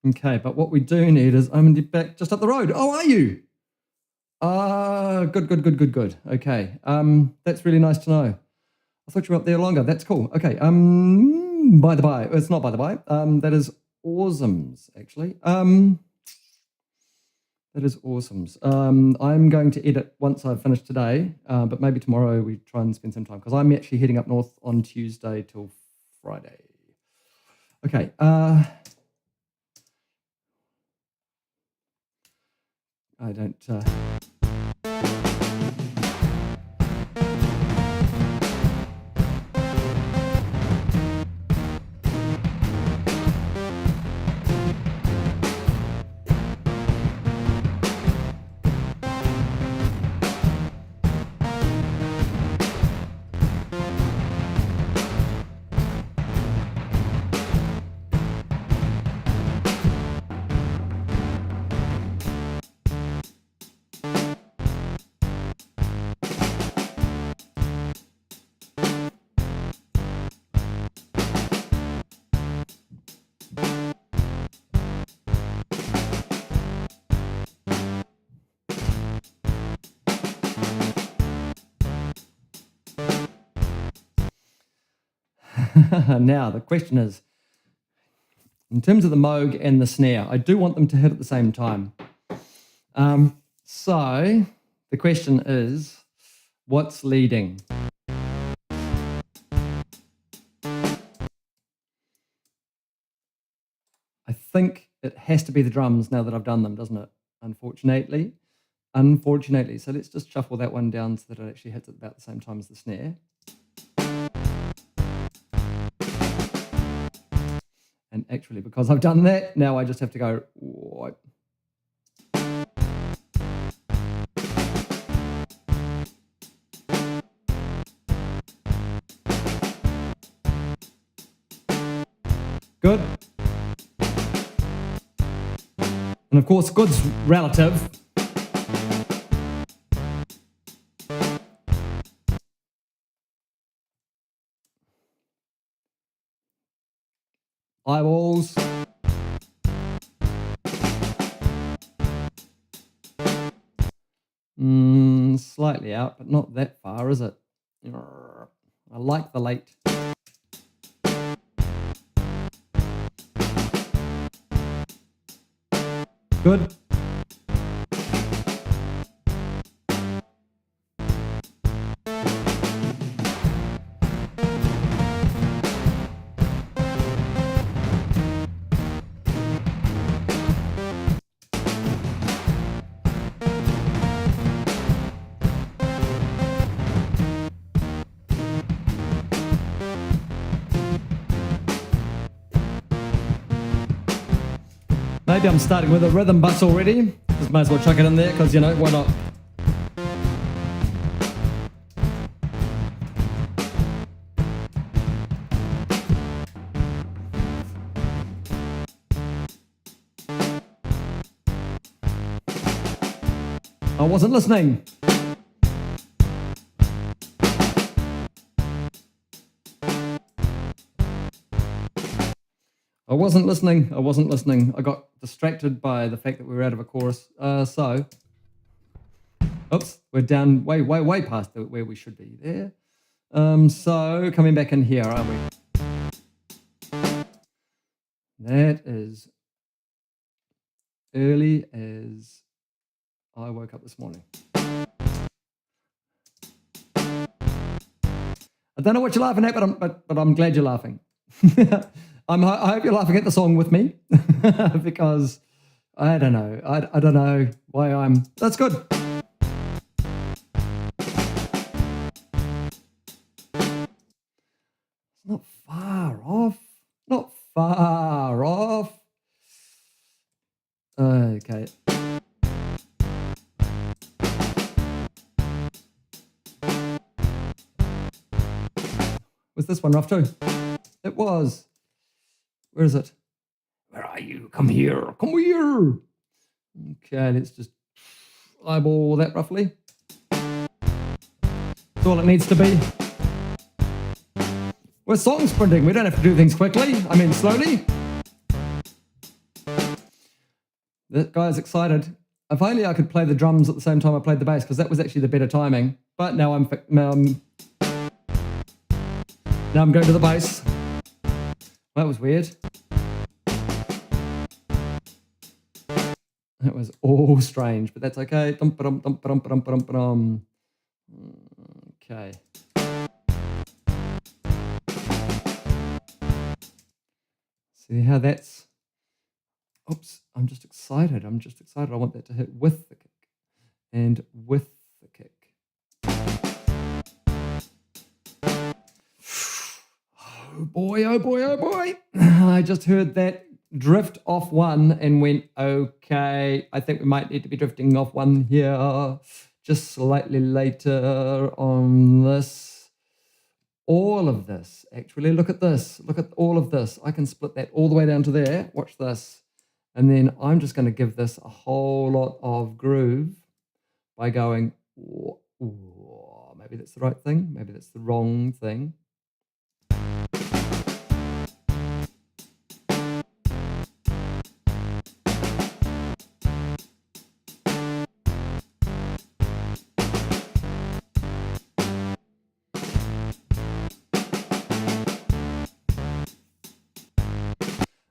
Okay, but what we do need is, I'm back just up the road. Oh, are you? Good. Okay, that's really nice to know. I thought you were up there longer. That's cool. Okay, by the by, it's not by the by. That is awesomes, actually. That is awesomes. I'm going to edit once I've finished today, but maybe tomorrow we try and spend some time, because I'm actually heading up north on Tuesday till Friday. Okay. I don't... Now, the question is, in terms of the Moog and the snare, I do want them to hit at the same time. So the question is, what's leading? I think it has to be the drums now that I've done them, doesn't it? Unfortunately. So let's just shuffle that one down so that it actually hits at about the same time as the snare. And actually, because I've done that, now I just have to go wipe. Good. And of course, good's relative. Eyeballs. Slightly out, but not that far, is it? I like the late. Good. Maybe I'm starting with a rhythm bus already. Just might as well chuck it in there, because, you know, why not? I wasn't listening. I wasn't listening. I got distracted by the fact that we were out of a chorus. So, oops, we're down way past where we should be there. So, coming back in here, aren't we? That is early as I woke up this morning. I don't know what you're laughing at, but I'm glad you're laughing. I hope you're laughing at the song with me because I don't know. I don't know why I'm. That's good. Not far off. Not far off. Okay. Was this one rough too? It was. Where is it? Where are you? Come here. Come here. Okay, let's just eyeball that roughly. That's all it needs to be. We're song sprinting. We don't have to do things quickly. I mean, slowly. That guy's excited. If only I could play the drums at the same time I played the bass, because that was actually the better timing. But now I'm going to the bass. That was weird. That was all strange, but that's okay. Okay. See how that's... Oops, I'm just excited. I want that to hit with the kick. And with the kick. Oh boy, oh boy, oh boy. I just heard that drift off one and went, okay, I think we might need to be drifting off one here. Just slightly later on this. All of this, actually, look at this. Look at all of this. I can split that all the way down to there. Watch this. And then I'm just going to give this a whole lot of groove by going, maybe that's the right thing. Maybe that's the wrong thing.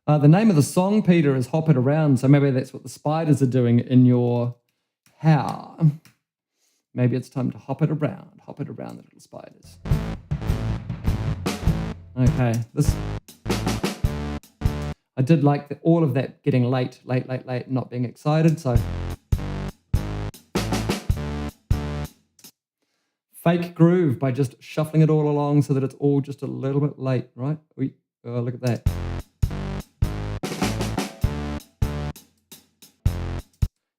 The name of the song, Peter, is Hop It Around. So maybe that's what the spiders are doing in your hair. Maybe it's time to hop it around, the little spiders. Okay, this... I did like all of that getting late, not being excited, so... Fake groove by just shuffling it all along so that it's all just a little bit late, right? Oh, look at that.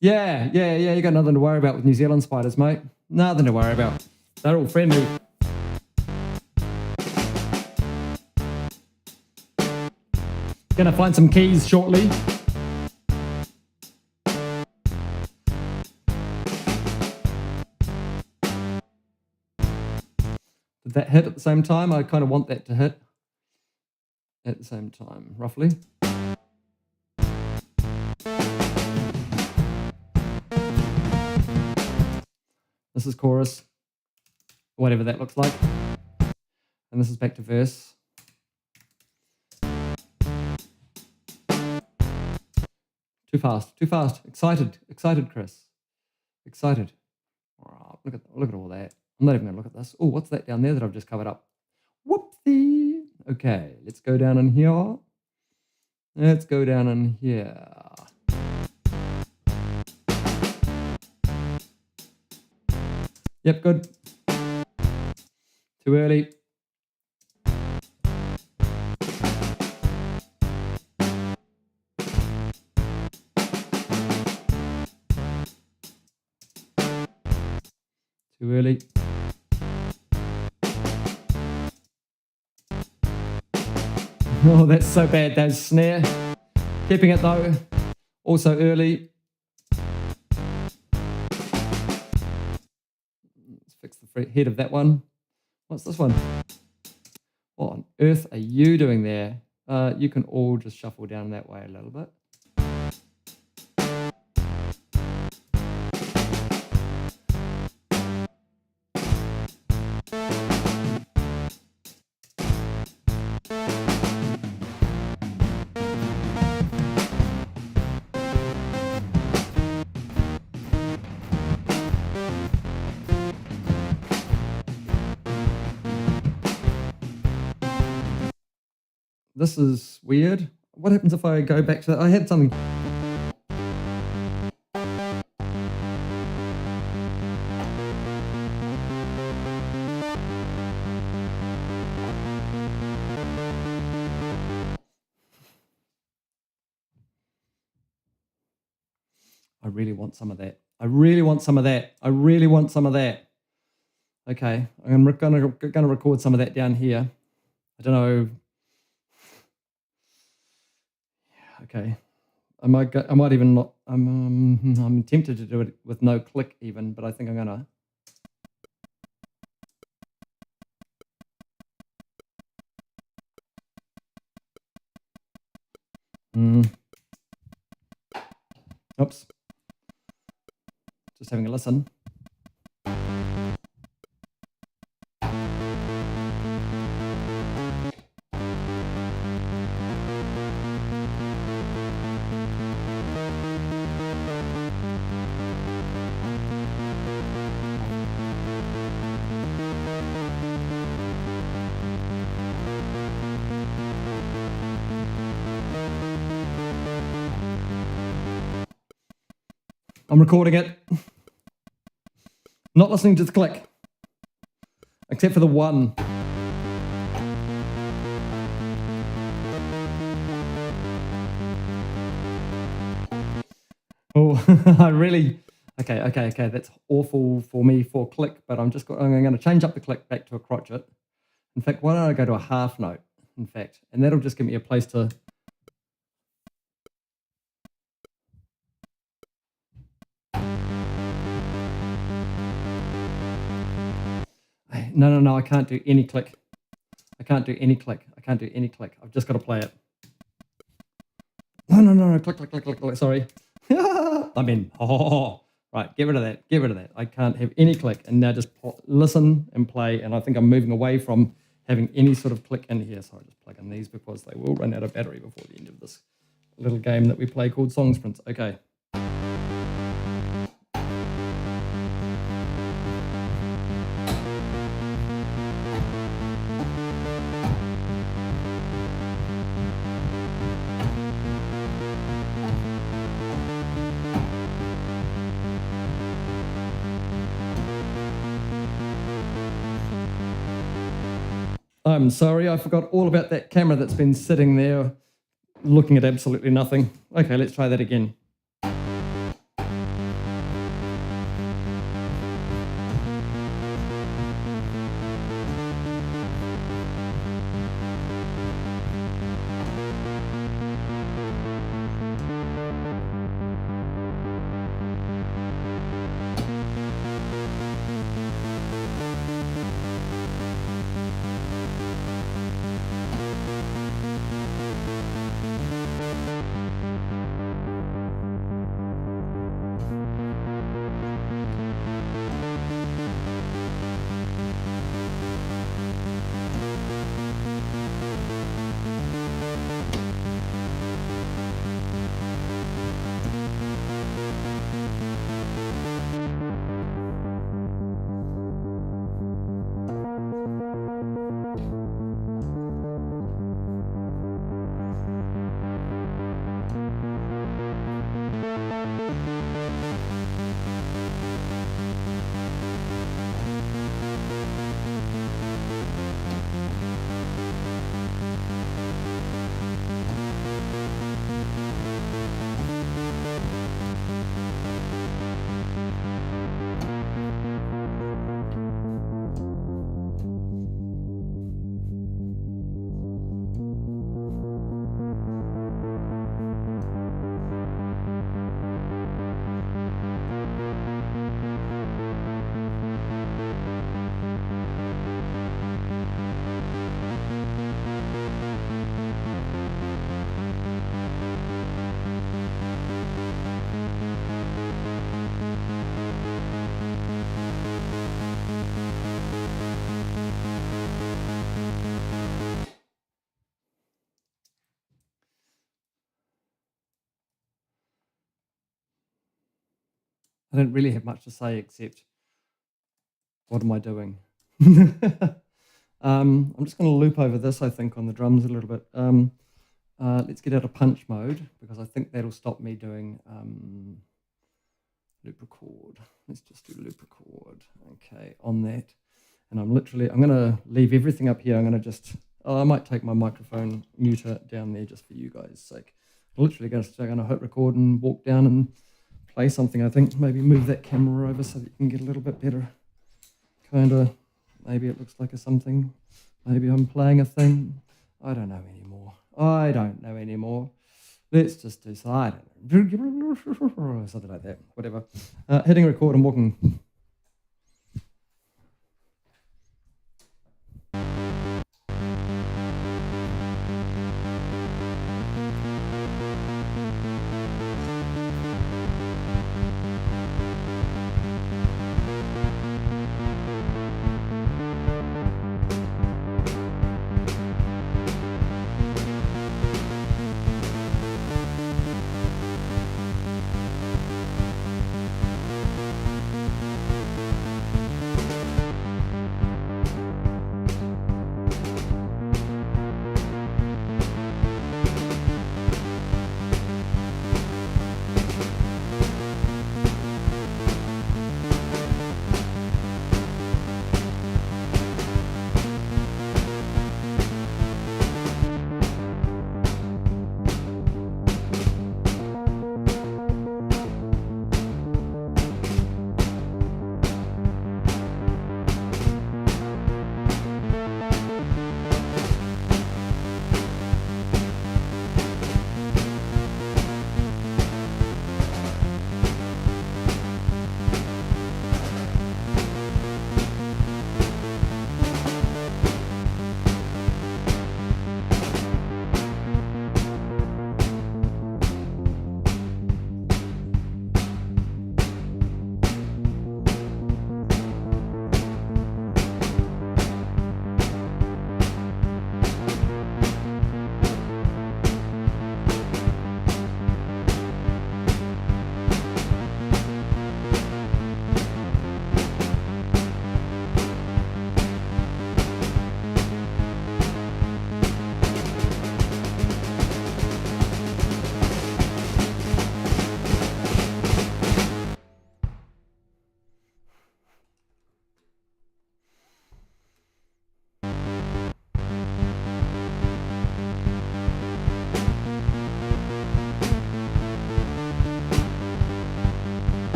Yeah, you got nothing to worry about with New Zealand spiders, mate. Nothing to worry about. They're all friendly. Gonna find some keys shortly. Did that hit at the same time? I kind of want that to hit at the same time, roughly. This is chorus, whatever that looks like. And this is back to verse. Too fast. Excited, Chris. Excited. Oh, look at all that. I'm not even going to look at this. Oh, what's that down there that I've just covered up? Whoopsie. Okay, let's go down in here. Let's go down in here. Yep, good. Too early. Too early. Oh, that's so bad, that snare. Keeping it though. Also early. Let's fix the head of that one. What's this one? What on earth are you doing there? You can all just shuffle down that way a little bit. This is weird. What happens if I go back to... I had something... I really want some of that. I really want some of that. I really want some of that. Okay, I'm gonna record some of that down here. I don't know. Okay, I might even not. I'm tempted to do it with no click even, but I think I'm gonna. Oops. Just having a listen. I'm recording it. Not listening to the click. Except for the one. Oh, I really... Okay. That's awful for me for click, but I'm going to change up the click back to a crotchet. In fact, why don't I go to a half note, in fact, and that'll just give me a place to... No, I can't do any click. I can't do any click. I've just got to play it. No, click, sorry. I'm in. Right, get rid of that. I can't have any click, and now just listen and play, and I think I'm moving away from having any sort of click in here, so I'll just plug in these because they will run out of battery before the end of this little game that we play called Song Sprints. Okay. I'm sorry, I forgot all about that camera that's been sitting there looking at absolutely nothing. Okay, let's try that again. I don't really have much to say except, what am I doing? I'm just going to loop over this, I think, on the drums a little bit. Let's get out of punch mode because I think that'll stop me doing loop record. Let's just do loop record. Okay, on that. And I'm going to leave everything up here. I'm going to I might take my microphone muter down there just for you guys' sake. I'm literally going to hit record and walk down and play something, I think. Maybe move that camera over so that you can get a little bit better. Maybe it looks like something. Maybe I'm playing a thing. I don't know anymore. Let's just do something like that. Whatever. Hitting record and walking.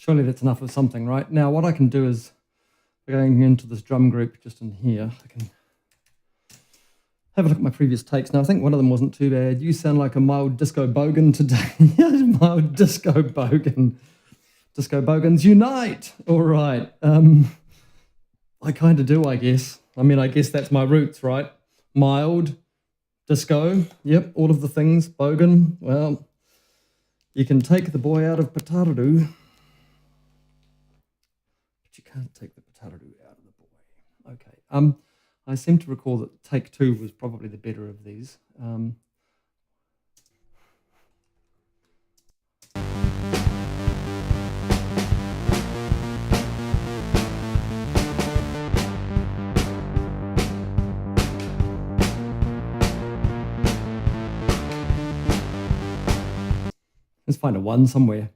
Surely that's enough of something, right? Now what I can do is, going into this drum group just in here, I can have a look at my previous takes. Now I think one of them wasn't too bad. You sound like a mild disco bogan today. Mild disco bogan. Disco bogans unite! All right. I kind of do, I guess. I mean, I guess that's my roots, right? Mild, disco, yep, all of the things. Bogan, well, you can take the boy out of Pataruru, but you can't take the Pataruru out of the boy. Okay. I seem to recall that take 2 was probably the better of these. Let's find a 1 somewhere.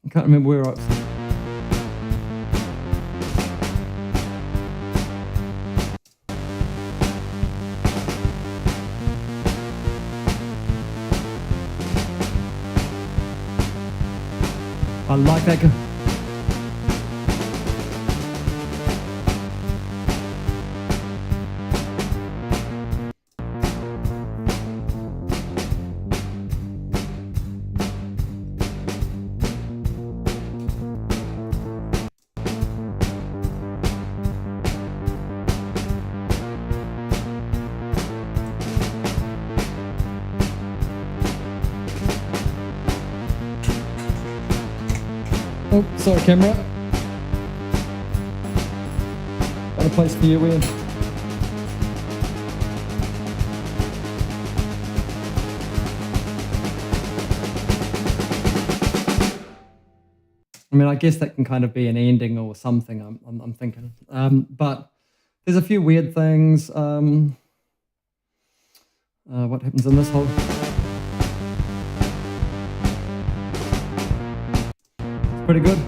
I can't remember where I was. I like that. Oh, sorry, camera. Got a place for you, Ian. I mean, I guess that can kind of be an ending or something. I'm thinking, but there's a few weird things. What happens in this whole? Pretty good.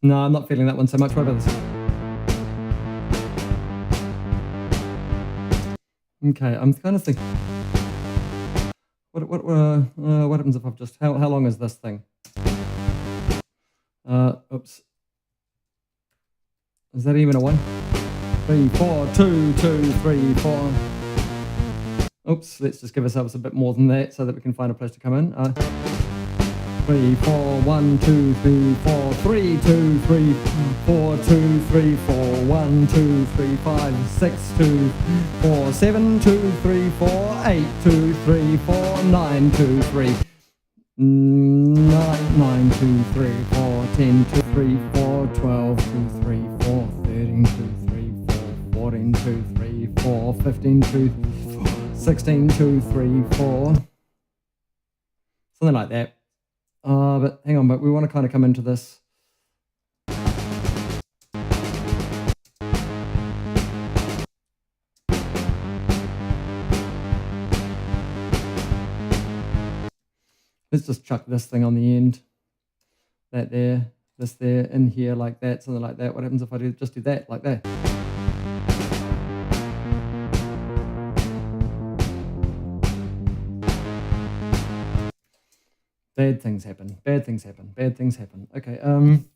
No, I'm not feeling that one so much. What about this? Okay, I'm kind of thinking. What happens if I've just? How long is this thing? Oops. Is that even a 1? 3, 4, 2, 2, 3, 4. Oops, let's just give ourselves a bit more than that so that we can find a place to come in. 3, 4, 1, 2, 3, 4, 3, 2, 3, 4, 2, 3, 4, 1, 2, 3, 5, 6, 2, 4, 7, 2, 3, 4, 8, 2, 3, 4, 9, 2, 3. 9, 2, 3, 4, 10, 2, 3, 4, 12, 2, 3, 4, 13, 2, 3, 4, 14, 2, 3, 4, 15, 2, 16, 2, 3, 4. Something like that. But hang on, but we want to kind of come into this. Let's just chuck this thing on the end. That there, this there, in here like that, something like that. What happens if I just do that, like that? Bad things happen, bad things happen, bad things happen. Okay,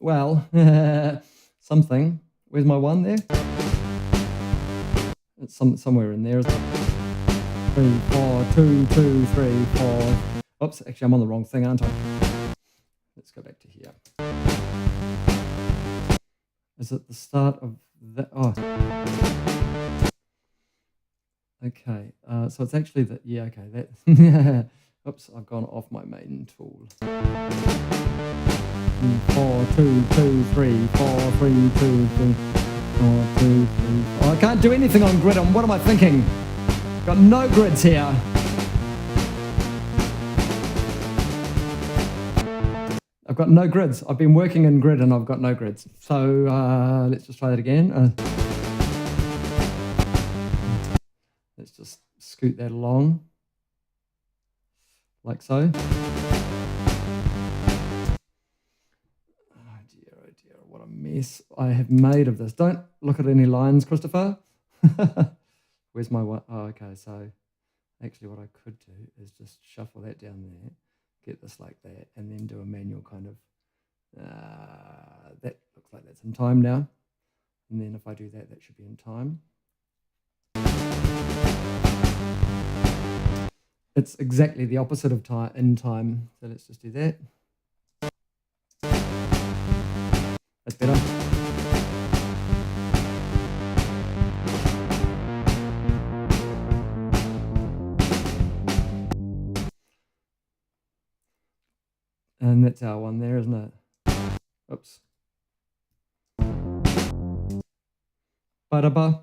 well, something. Where's my 1 there? It's somewhere in there, isn't it? 3, 4, 2, 2, 3, 4. Oops, actually I'm on the wrong thing, aren't I? Let's go back to here. Is it the start of that? Oh. Okay, so it's actually the, yeah, okay, that, oops, I've gone off my main tool. 4, 2, 2, 3, 4, 3, 2, 3, 4, 2, 3. Oh, I can't do anything on grid. What am I thinking? Got no grids here. I've got no grids. I've been working in grid and I've got no grids. So let's just try that again. Let's just scoot that along like so. Oh dear, what a mess I have made of this. Don't look at any lines, Christopher. Where's my one? Oh, okay, so actually what I could do is just shuffle that down there, get this like that, and then do a manual kind of, that looks like that's in time now. And then if I do that, that should be in time. It's exactly the opposite of in time. So let's just do that. That's better. And that's our one there, isn't it? Oops. Ba-da-ba.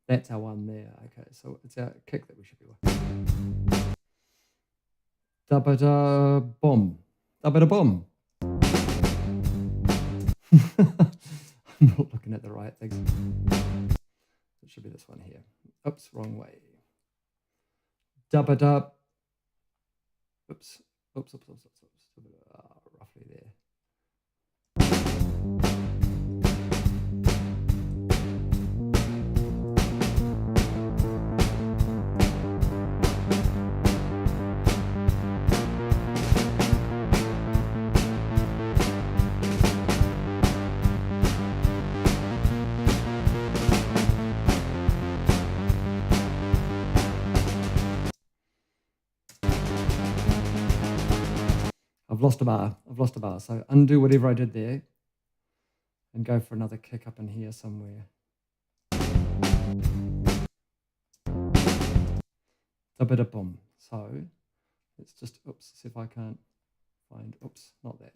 That's our one there. Okay, so it's our kick that we should be with. Da-ba-da-bom. Da-ba-da-bom. I'm not looking at the right things. It should be this one here. Oops, wrong way. Da-ba-da. Oops. Roughly there. I've lost a bar. So undo whatever I did there and go for another kick up in here somewhere. Da-ba-da-bum. So let's just, oops, see if I can't find, oops, not that.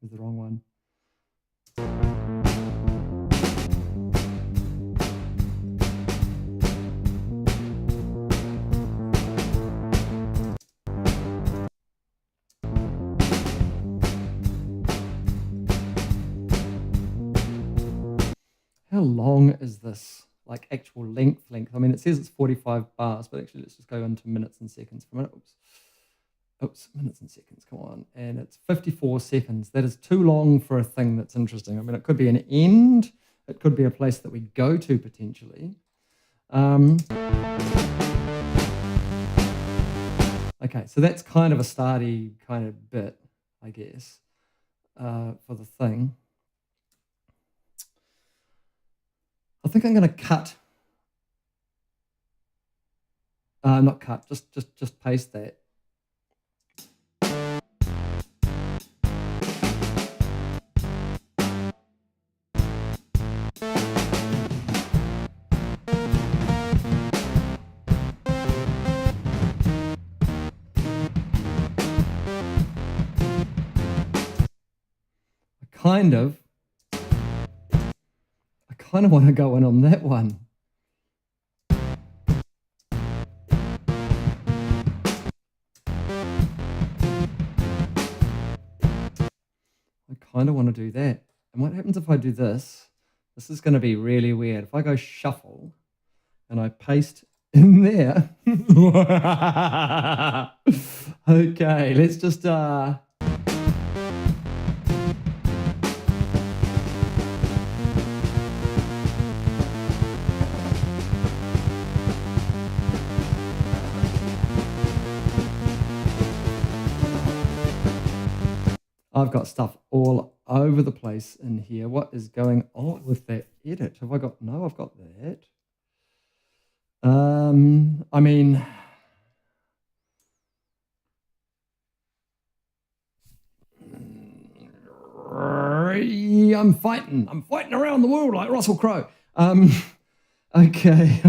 Is the wrong one. How long is this? Like actual length? I mean, it says it's 45 bars, but actually let's just go into minutes and seconds for a minute. Oops, minutes and seconds, come on. And it's 54 seconds. That is too long for a thing that's interesting. I mean, it could be an end. It could be a place that we go to potentially. Okay, so that's kind of a starty kind of bit, I guess, for the thing. I think I'm going to cut. Not cut, just paste that. I kind of want to go in on that one. I kind of want to do that. And what happens if I do this? This is going to be really weird. If I go shuffle and I paste in there. Okay, let's just I've got stuff all over the place in here. What is going on with that edit? Have I got, no, I've got that. I mean, I'm fighting around the world like Russell Crowe. Okay,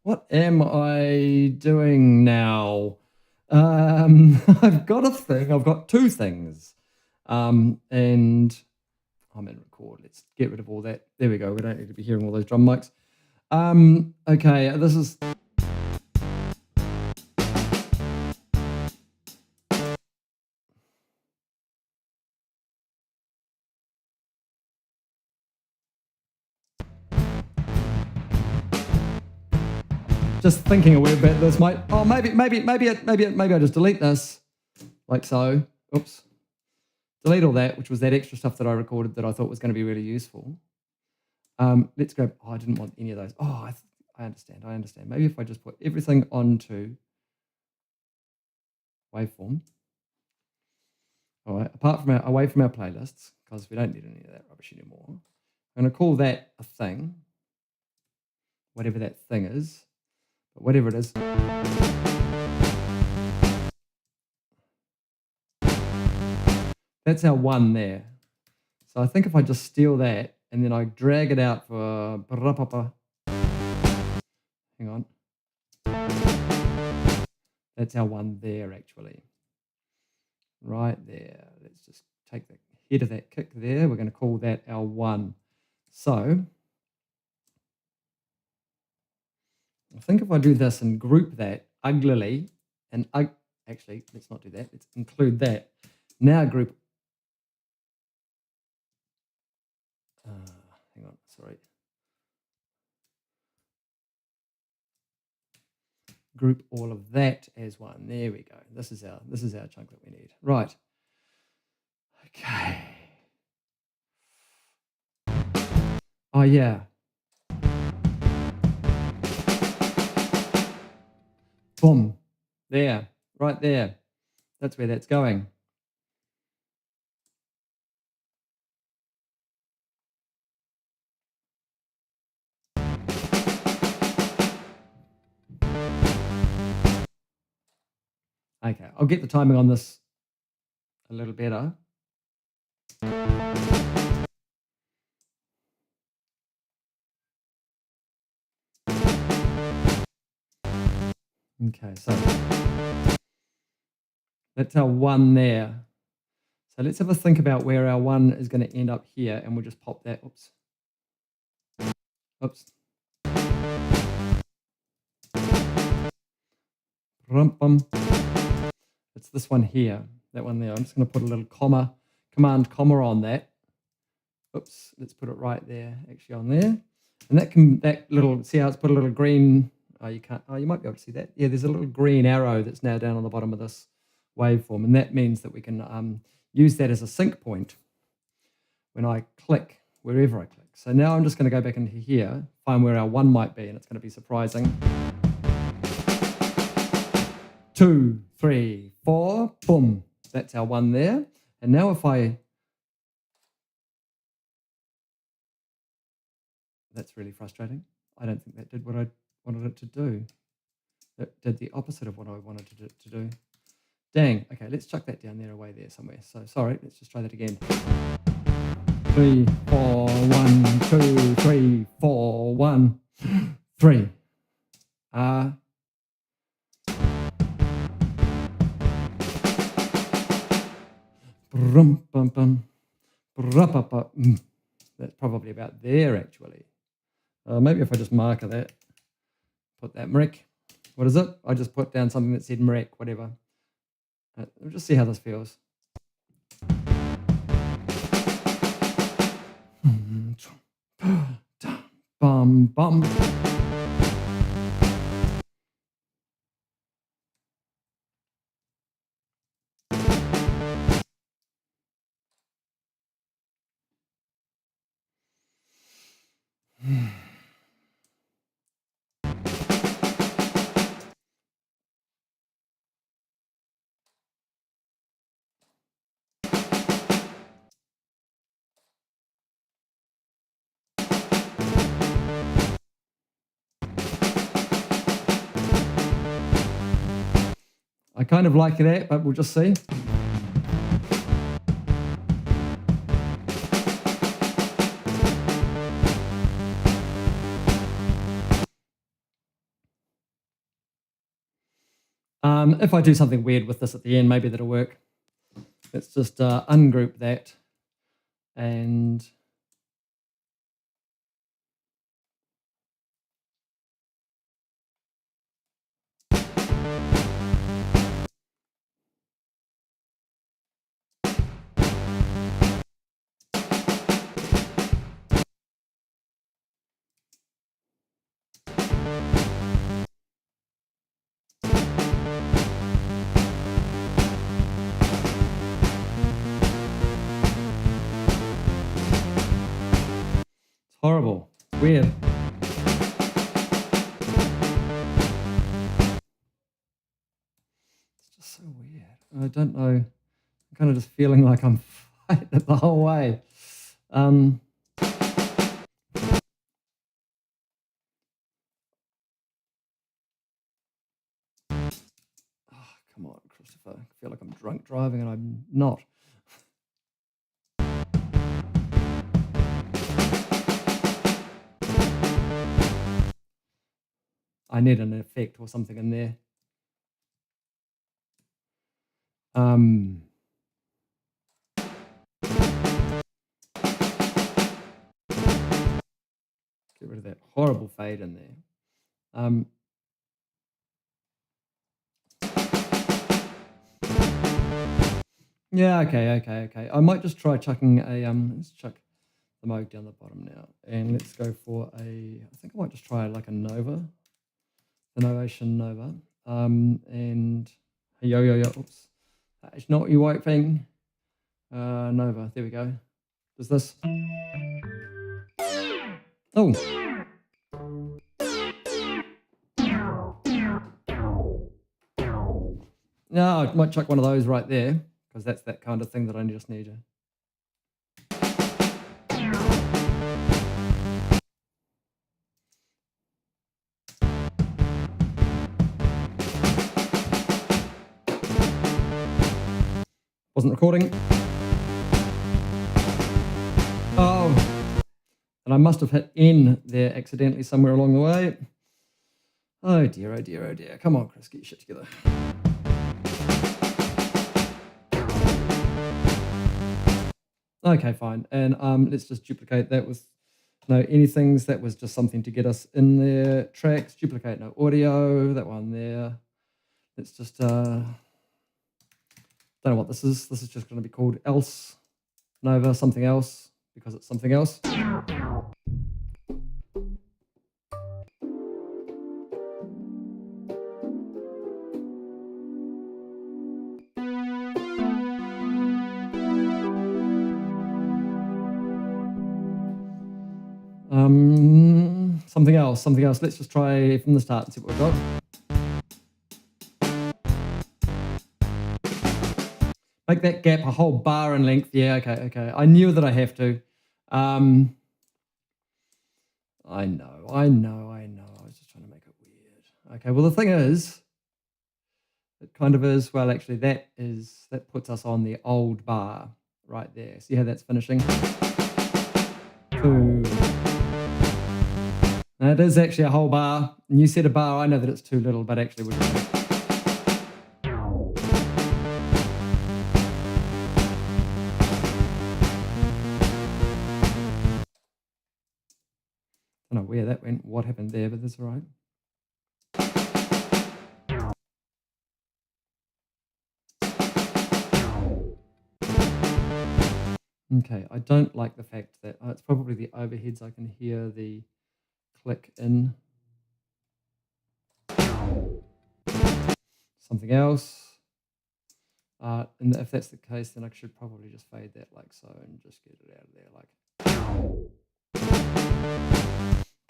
what am I doing now? I've got a thing, I've got two things. And I'm in record. Let's get rid of all that. There we go. We don't need to be hearing all those drum mics. Okay, this is... Just thinking a wee bit, this might... Oh, maybe I just delete this, like so. Oops. Delete all that, which was that extra stuff that I recorded that I thought was going to be really useful. Let's grab... Oh, I didn't want any of those. Oh, I understand. Maybe if I just put everything onto waveform. All right, away from our playlists, because we don't need any of that rubbish anymore. I'm going to call that a thing, whatever that thing is. But whatever it is. That's our one there. So I think if I just steal that and then I drag it out for... Hang on. That's our one there, actually. Right there. Let's just take the head of that kick there. We're going to call that our one. So I think if I do this and group that uglily, and actually, let's not do that. Let's include that. Now group... hang on, sorry. Group all of that as one. There we go. This is our chunk that we need. Right. Okay. Oh yeah. Boom. There. Right there. That's where that's going. Okay, I'll get the timing on this a little better. Okay, so that's our one there. So let's have a think about where our one is going to end up here, and we'll just pop that. Oops. Oops. It's this one here, that one there. I'm just going to put a little comma, command comma on that. Oops, let's put it right there, actually on there. And that little, see how it's put a little green, you might be able to see that. Yeah, there's a little green arrow that's now down on the bottom of this waveform, and that means that we can use that as a sync point when I click, wherever I click. So now I'm just going to go back into here, find where our one might be, and it's going to be surprising. 2, 3, 4, boom. That's our one there. And now if that's really frustrating. I don't think that did what I wanted it to do. That did the opposite of what I wanted to do. Dang. Okay, let's chuck that down there, away there somewhere. So sorry, let's just try that again. 3, 4, 1, 2, 3, 4, 1, 3. That's probably about there, actually. Maybe if I just marker that, put that Mrek. What is it? I just put down something that said Mrek, whatever. We'll just see how this feels. Bum, bum. I kind of like that, but we'll just see. If I do something weird with this at the end, maybe that'll work. Let's just ungroup that and horrible. Weird. It's just so weird. I don't know. I'm kind of just feeling like I'm fighting it the whole way. Oh, come on, Christopher. I feel like I'm drunk driving and I'm not. I need an effect or something in there. Get rid of that horrible fade in there. Yeah, okay. I might just try chucking a let's chuck the Moog down the bottom now, and let's go for a. I think I might just try like a Nova, the Novation Nova, and a yo. Oops, it's not your white thing. Nova. There we go. Does this? Oh. No, I might chuck one of those right there because that's that kind of thing that I just need to. Wasn't recording. Oh, and I must have hit N there accidentally somewhere along the way. Oh dear. Come on, Chris, get your shit together. Okay, fine. And let's just duplicate that with no anythings. That was just something to get us in there. Tracks, duplicate no audio, that one there. Let's just, don't know what this is. This is just going to be called else Nova something else because it's something else. Something else. Let's just try from the start and see what we've got. Make that gap a whole bar in length. Yeah, okay. I knew that I have to. I know. I was just trying to make it weird. Okay, well, the thing is, it kind of is, well, actually, that puts us on the old bar right there. See how that's finishing? Two. Now, it is actually a whole bar. And you said a bar, I know that it's too little, but actually we're just I don't know where that went, what happened there, but that's all right. Okay, I don't like the fact that it's probably the overheads. I can hear the click in. Something else. And if that's the case, then I should probably just fade that like so and just get it out of there like.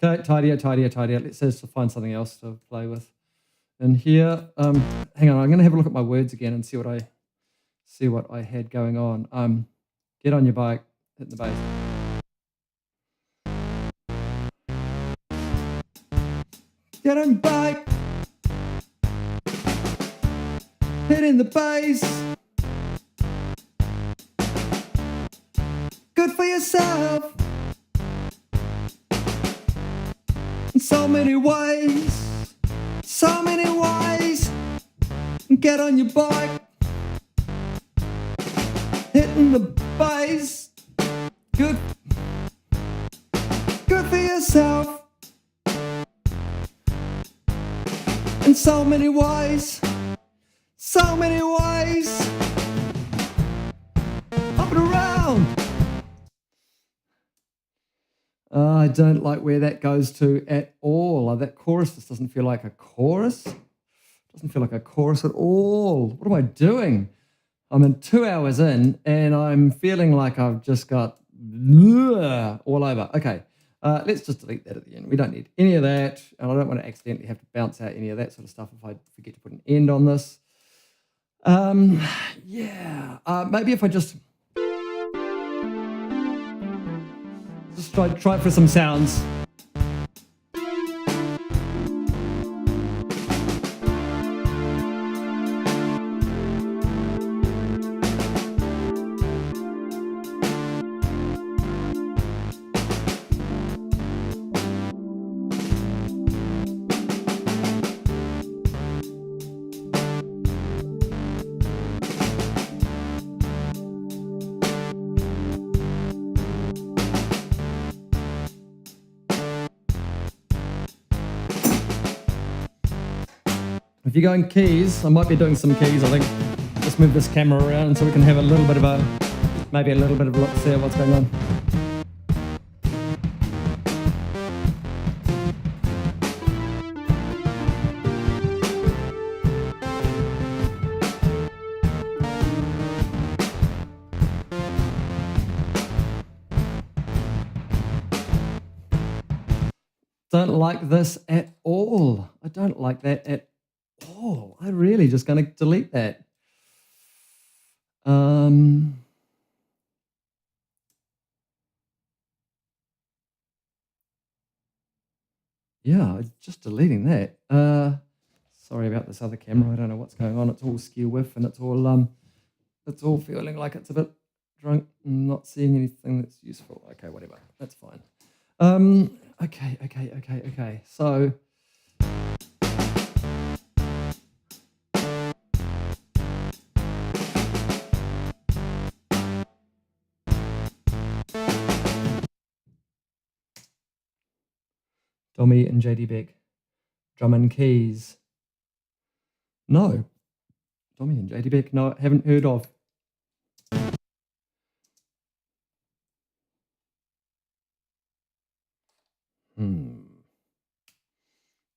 Okay, tidier. Let's just find something else to play with. And here, hang on, I'm going to have a look at my words again and see what I had going on. Get on your bike, hit the bass. Get on your bike, hitting the bass. Good for yourself in so many ways. Get on your bike, The bass. Good. Good for yourself. In so many ways. So many ways. Up and around. I don't like where that goes to at all. That chorus just doesn't feel like a chorus. Doesn't feel like a chorus at all. What am I doing? I'm in 2 hours in and I'm feeling like I've just got all over. Okay, let's just delete that at the end. We don't need any of that. And I don't want to accidentally have to bounce out any of that sort of stuff if I forget to put an end on this. Maybe if I just try for some sounds. If you're going keys, I might be doing some keys, I think. Just move this camera around so we can have a little bit of a look, see what's going on. Don't like this at all. I don't like that at all. I'm really just going to delete that. Yeah, just deleting that. Sorry about this other camera. I don't know what's going on. It's all skew with and it's all feeling like it's a bit drunk and not seeing anything that's useful. Okay, whatever. That's fine. Okay. So Dommy and JD Beck, drum and keys. No. Dommy and JD Beck, no, haven't heard of.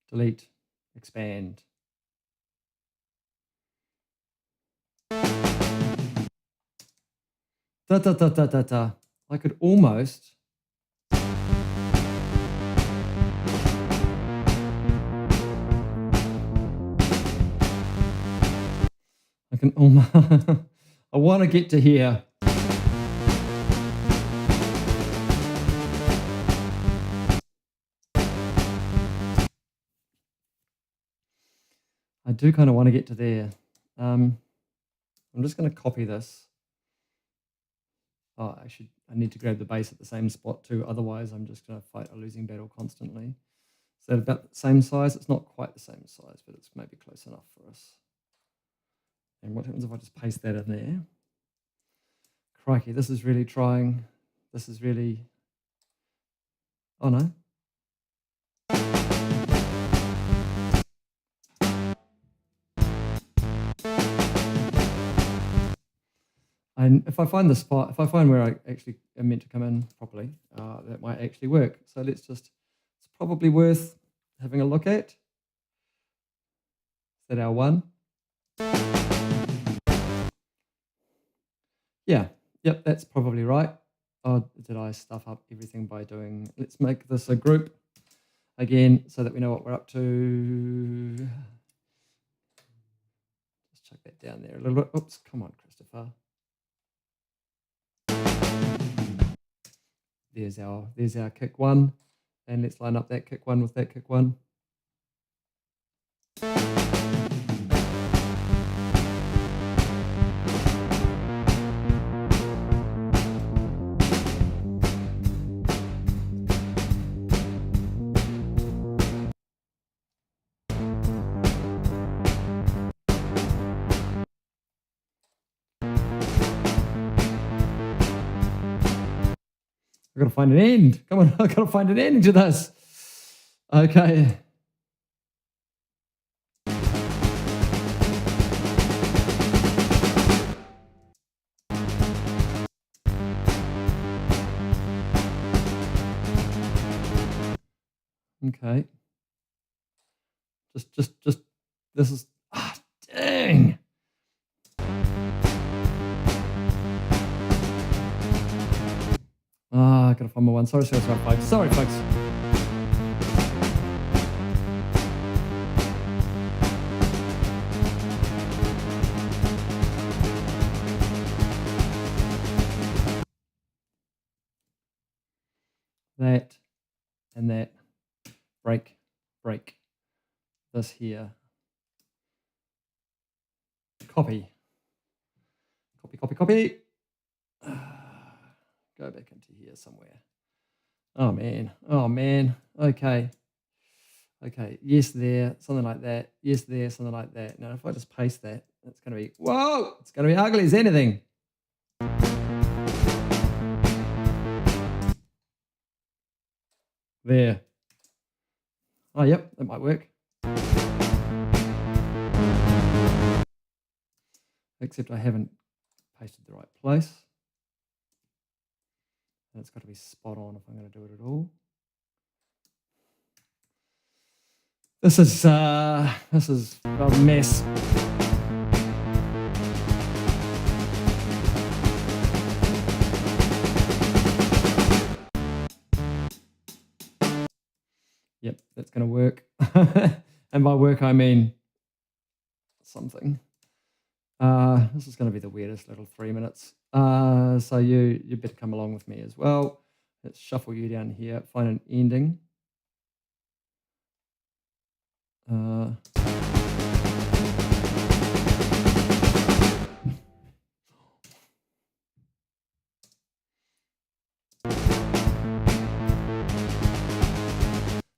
Delete, expand. I could almost. I want to get to here. I do kind of want to get to there. I'm just going to copy this. Oh, I need to grab the bass at the same spot too. Otherwise, I'm just going to fight a losing battle constantly. Is that about the same size? It's not quite the same size, but it's maybe close enough for us. And what happens if I just paste that in there? Crikey, this is really trying. This is really... Oh, no. And if I find the spot, if I find where I actually am meant to come in properly, that might actually work. So it's probably worth having a look at. Is that our one? Yeah, yep, that's probably right. Oh, did I stuff up everything by doing... Let's make this a group again so that we know what we're up to. Just chuck that down there a little bit. Oops, come on, Christopher. There's our kick one. And let's line up that kick one with that kick one. I've got to find an end. Come on, I've got to find an end to this. Okay. Okay. Just, this is, dang. I gotta find my one. Sorry, folks. Sorry, folks. That and that. Break. This here. Copy. Go back into here somewhere. Oh man. Okay. Yes, there. Something like that. Yes, there. Something like that. Now, if I just paste that, it's going to be, whoa! It's going to be ugly as anything. There. Oh, yep. That might work. Except I haven't pasted the right place. And it's got to be spot on if I'm going to do it at all. This is a mess. Yep, that's going to work. And by work, I mean something. This is going to be the weirdest little 3 minutes. So you better come along with me as well. Let's shuffle you down here, find an ending.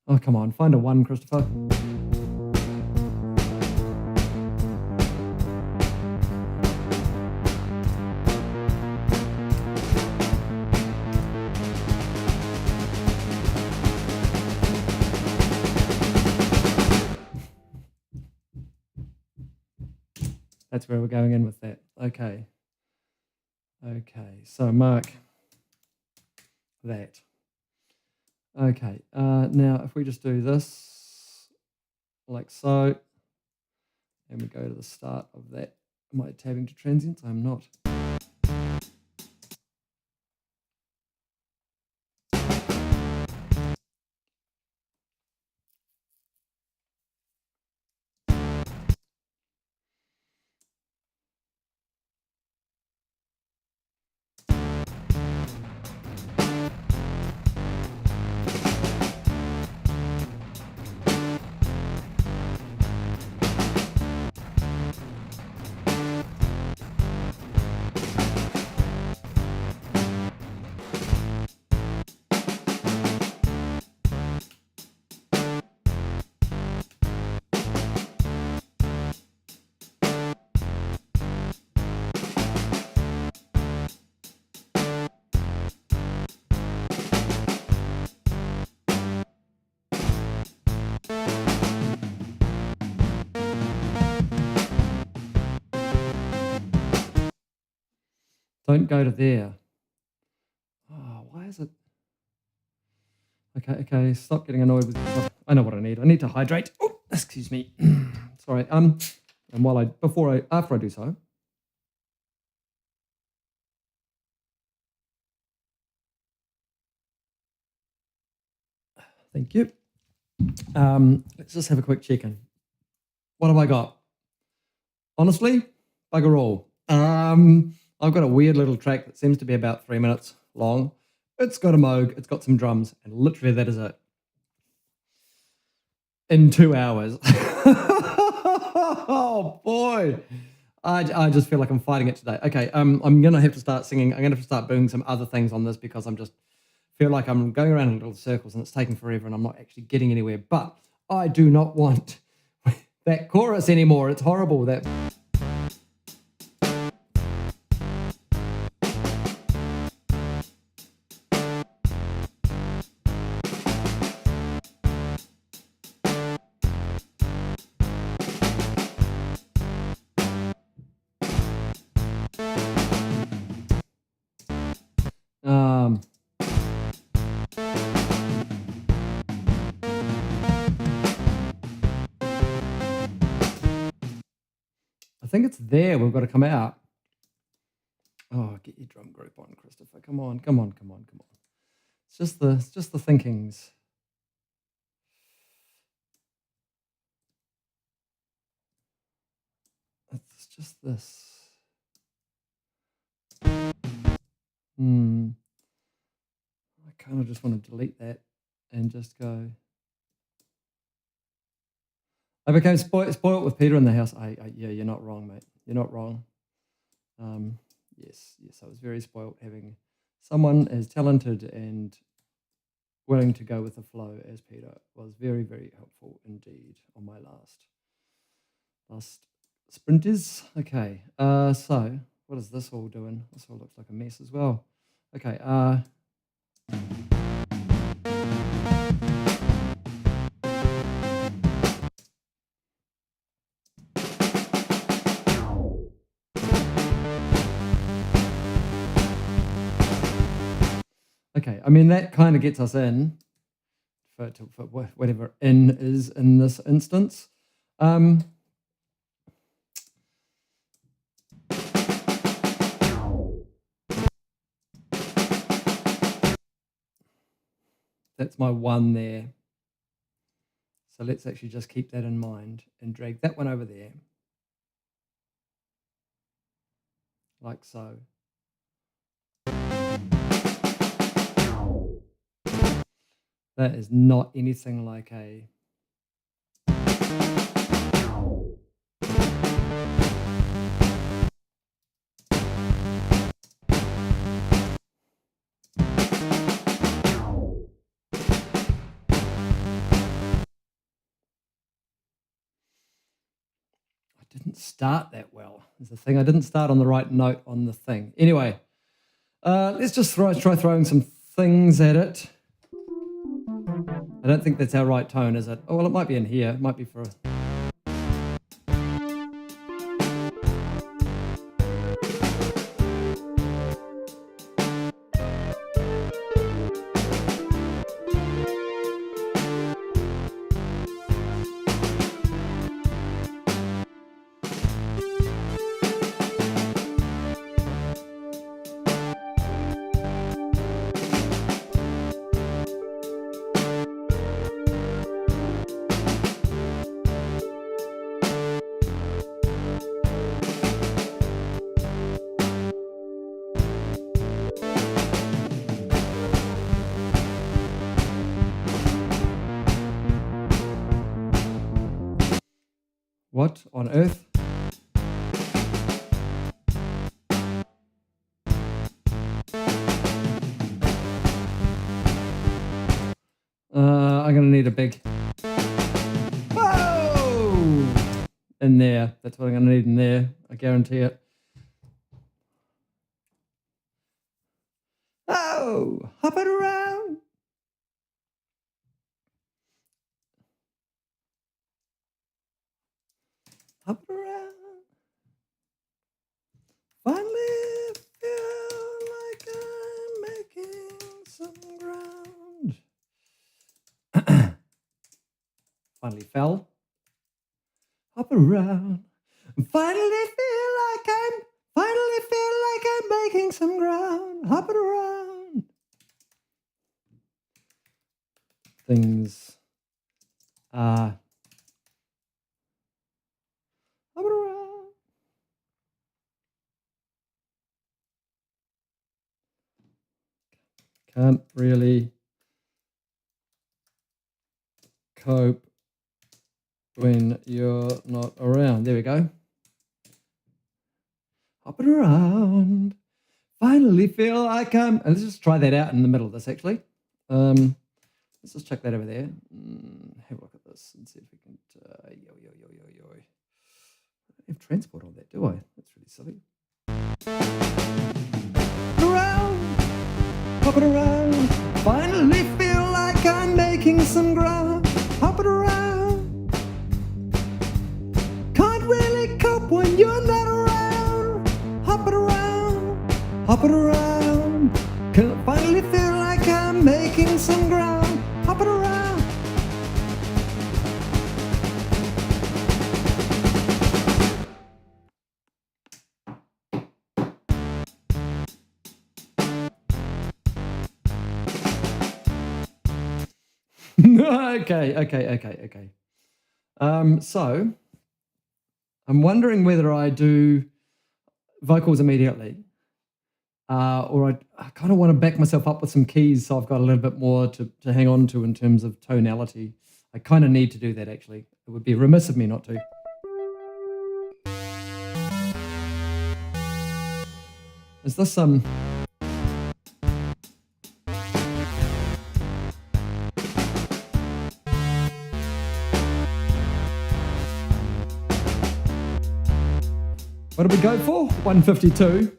Oh, come on, find a 1, Christopher. That's where we're going in with that. Okay, so mark that. Okay, now if we just do this like so, and we go to the start of that. Am I tabbing to transients? I'm not. Don't go to there. Oh, why is it? Okay, stop getting annoyed with stuff. I know what I need. I need to hydrate. Oh, excuse me. Sorry. And after I do so. Thank you. Let's just have a quick check-in. What have I got? Honestly, bugger all. I've got a weird little track that seems to be about 3 minutes long. It's got a Moog, it's got some drums, and literally that is it. In 2 hours. Oh boy. I just feel like I'm fighting it today. Okay, I'm gonna have to start singing. I'm gonna have to start doing some other things on this because I'm just feel like I'm going around in little circles and it's taking forever and I'm not actually getting anywhere. But I do not want that chorus anymore. It's horrible. That think it's there. We've got to come out. Oh, get your drum group on, Christopher. Come on. It's just the thinkings. It's just this. I kind of just want to delete that and just go. I became spoiled with Peter in the house. Yeah, you're not wrong, mate. You're not wrong. Yes, I was very spoiled having someone as talented and willing to go with the flow as Peter was very, very helpful indeed on my last sprinters. Okay, so what is this all doing? This all looks like a mess as well. Okay, okay, I mean, that kind of gets us in for whatever in is in this instance. That's my one there. So let's actually just keep that in mind and drag that one over there. Like so. That is not anything like a... Didn't start that well is the thing. I didn't start on the right note on the thing. Anyway, let's just try throwing some things at it. I don't think that's our right tone, is it? Oh, well, it might be in here. It might be for... What on earth? I'm going to need a big... Whoa! In there. That's what I'm going to need in there. I guarantee it. Oh! Hop it around! Hop it around. Finally feel like I'm making some ground. Finally fell. Hop around. Finally feel like I'm making some ground. Hop it around. Things are... Hop it around. Can't really cope when you're not around. There we go. Hop it around. Finally feel like I'm... And let's just try that out in the middle of this, actually. Let's just check that over there. Have a look at this and see if we can... I don't have transport on that, do I? That's really silly. Around. Hop it around. Finally feel like I'm making some ground. Hop it around. Can't really cope when you're not around. Hop it around. Hop it around. Can finally feel like I'm making some ground. Hop it around. Okay. So I'm wondering whether I do vocals immediately, or I kind of want to back myself up with some keys so I've got a little bit more to hang on to in terms of tonality. I kind of need to do that, actually. It would be remiss of me not to. Is this what did we go for? 152.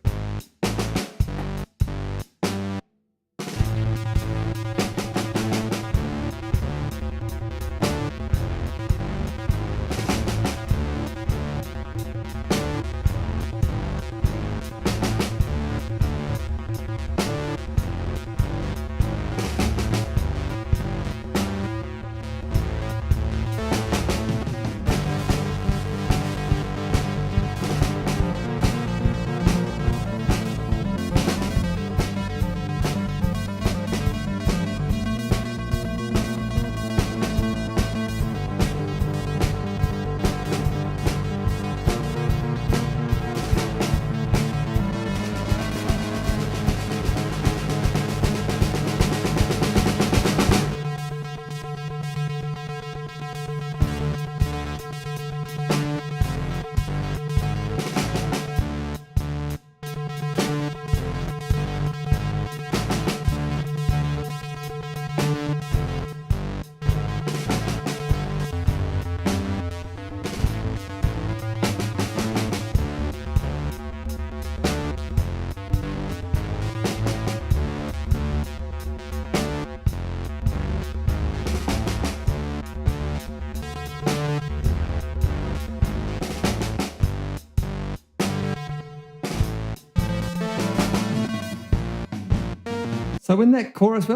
So when I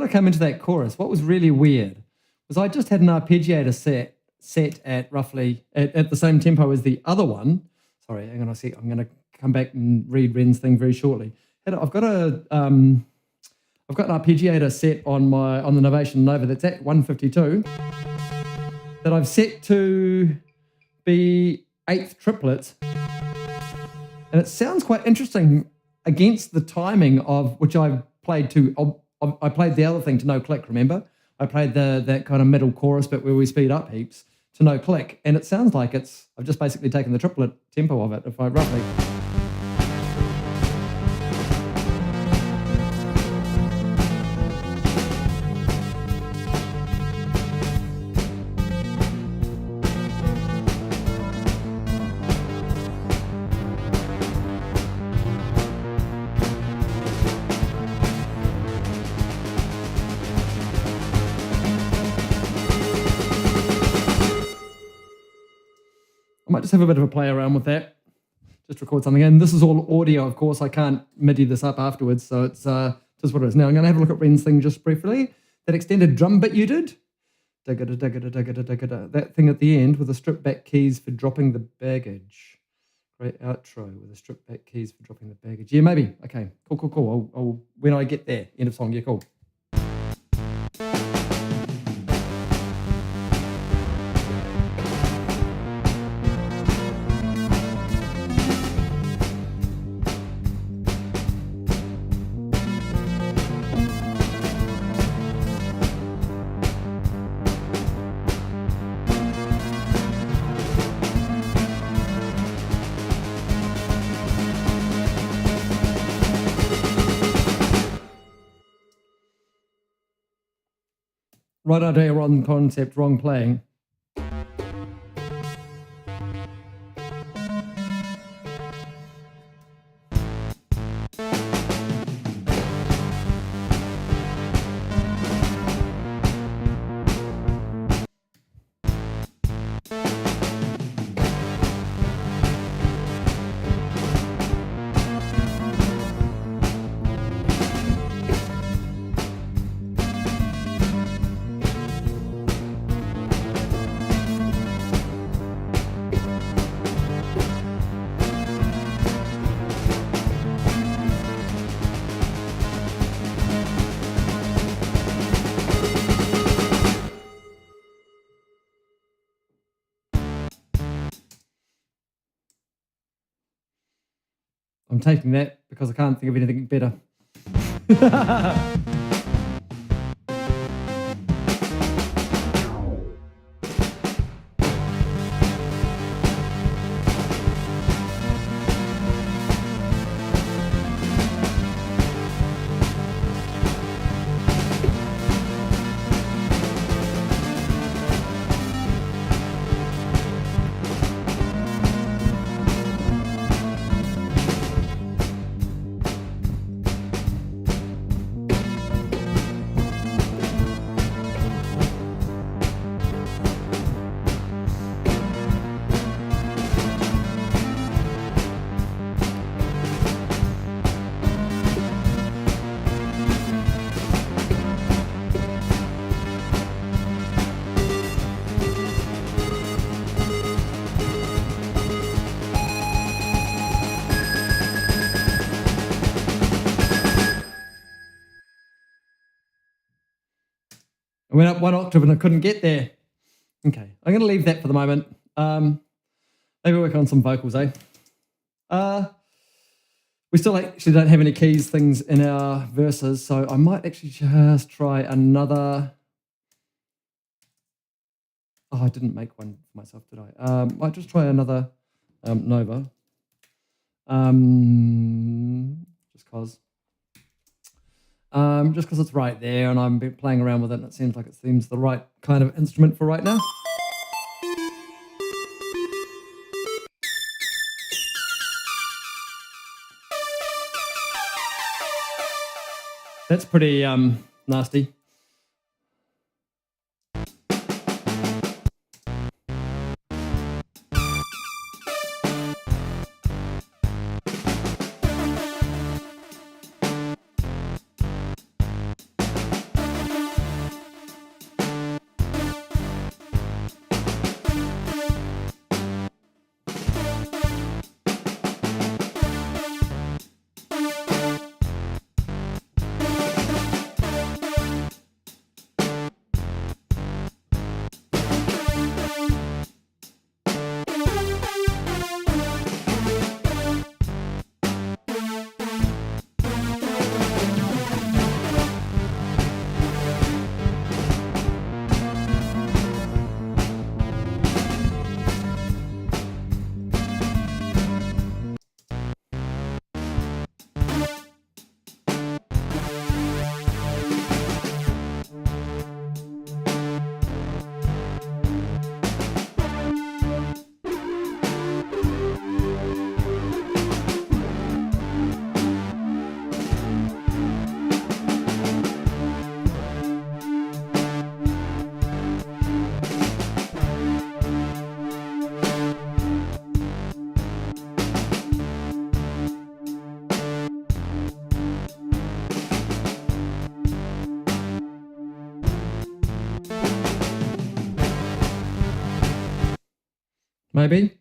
came into that chorus, what was really weird was I just had an arpeggiator set at roughly at the same tempo as the other one. Sorry, hang on a sec. I'm going to come back and read Ren's thing very shortly. I've got an arpeggiator set on the Novation Nova that's at 152 that I've set to be eighth triplets, and it sounds quite interesting against the timing of which I played to. I played the other thing to no click. Remember, I played that kind of middle chorus bit where we speed up heaps to no click, and it sounds like I've just basically taken the triplet tempo of it. If I roughly. I might just have a bit of a play around with that. Just record something. And this is all audio, of course. I can't MIDI this up afterwards, so it's just what it is. Now I'm going to have a look at Ren's thing just briefly. That extended drum bit you did. That thing at the end with the stripped back keys for dropping the baggage. Great outro with the stripped back keys for dropping the baggage. Yeah, maybe. Okay, cool. I'll when I get there, end of song. Yeah, cool. Right idea, wrong concept, wrong playing. I'm taking that because I can't think of anything better. I went up one octave and I couldn't get there. Okay, I'm going to leave that for the moment. Maybe work on some vocals, eh? We still actually don't have any keys things in our verses, so I might actually just try another. Oh, I didn't make one for myself, did I? Might just try another Nova. Just because. Just because it's right there and I'm playing around with it and it seems the right kind of instrument for right now. That's pretty nasty. Maybe.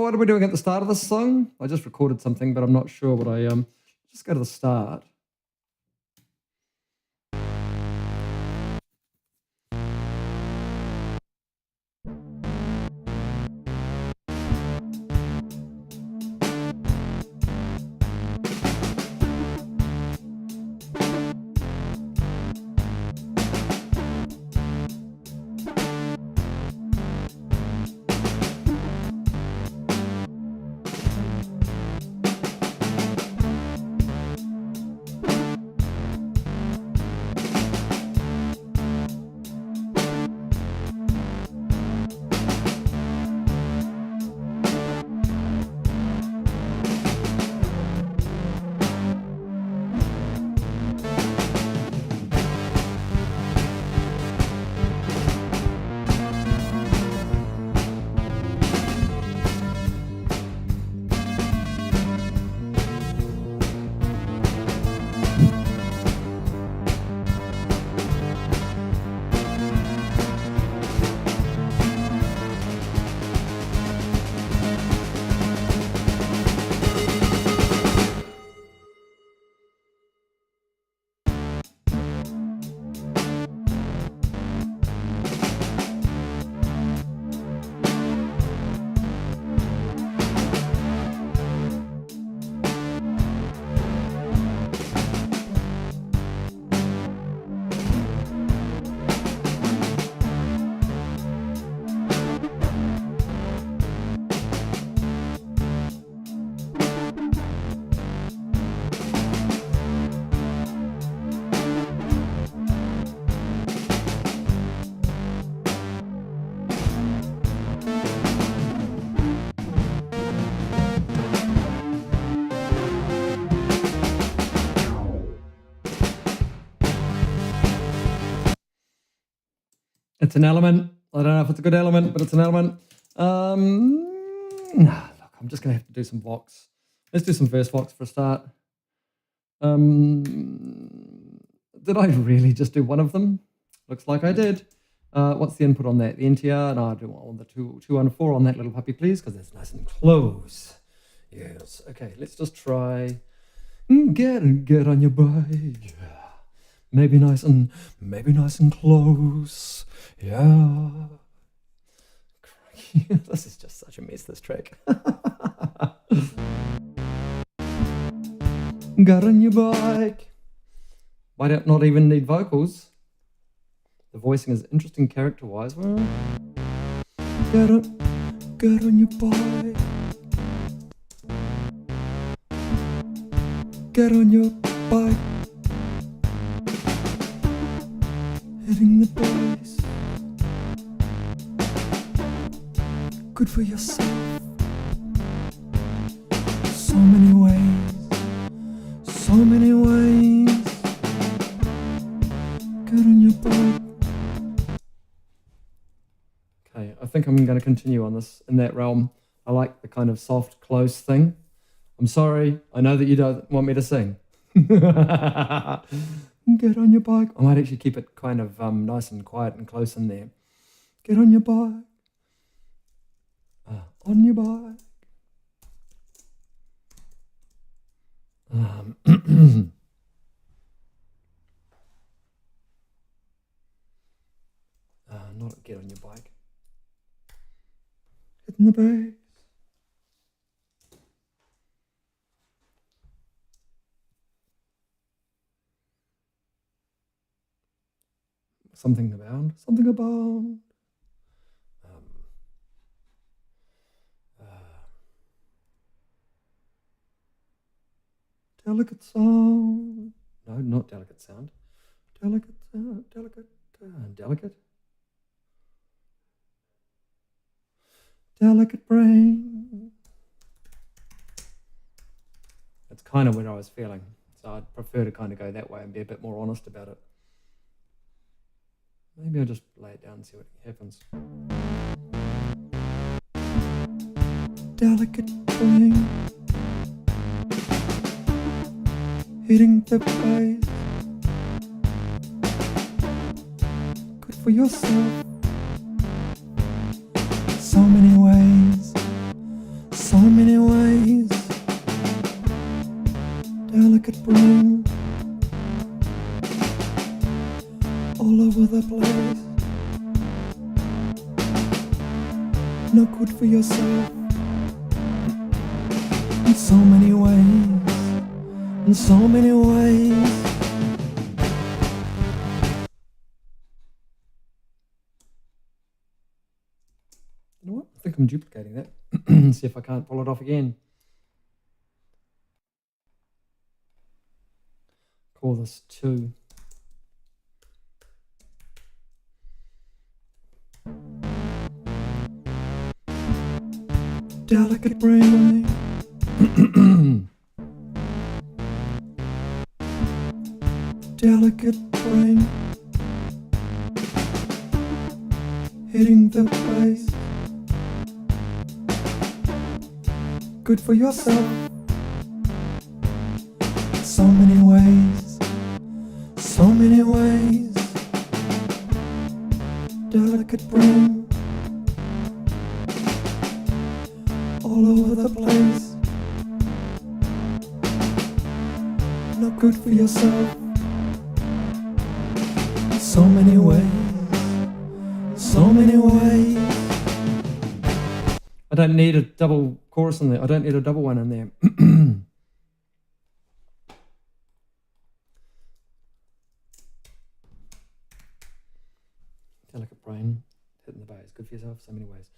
What are we doing at the start of this song? I just recorded something, but I'm not sure what I just go to the start. It's an element. I don't know if it's a good element, but it's an element. Look, I'm just going to have to do some vox. Let's do some verse vox for a start. Did I really just do one of them? Looks like I did. What's the input on that? The NTR? No, I do want the 214 on that little puppy, please, because it's nice and close. Yes. Okay, let's just try. Get on your bike. Maybe nice and close. Yeah. This is just such a mess, this track. Get on your bike. Might not even need vocals. The voicing is interesting character-wise. Well, get on your bike. Get on your bike. Hitting the base. Good for yourself. So many ways. So many ways. Get on your bike. Okay, I think I'm going to continue on this in that realm. I like the kind of soft, close thing. I'm sorry, I know that you don't want me to sing. Get on your bike. I might actually keep it kind of nice and quiet and close in there. Get on your bike. On your bike. Not get on your bike. Hitting the bass. Something abound. Something abound. Delicate sound. No, not delicate sound. Delicate sound. Delicate. Delicate. Delicate brain. That's kind of what I was feeling. So I'd prefer to kind of go that way and be a bit more honest about it. Maybe I'll just lay it down and see what happens. Delicate brain. Hitting the bass. Good for yourself. So many ways. So many ways. Delicate brain. All over the place. Not good for yourself. In so many ways. In so many ways. You know what? I think I'm duplicating that. See if I can't pull it off again. Call this 2. Delicate brain. Delicate brain. Hitting the bass. Good for yourself. So many ways. So many ways. Delicate brain. All over the place. Not good for yourself. So many ways. So many ways. I don't need a double chorus in there. I don't need a double one in there. Delicate brain. Hitting the bass. Good for yourself. So many ways.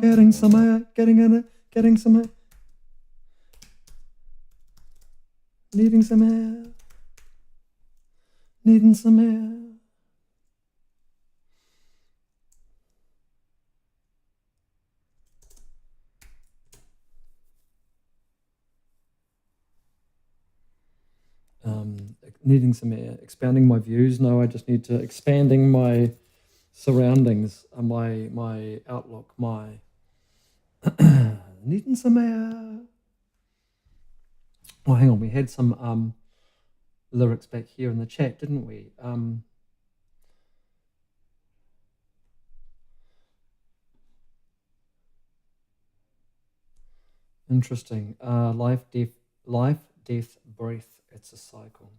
Getting some air, getting some air. Needing some air. Needing some air. Needing some air, expanding my views. No, I just need to expanding my surroundings, my outlook, my needing some air. Oh, hang on, we had some lyrics back here in the chat, didn't we? Interesting. Life, death, breath. It's a cycle.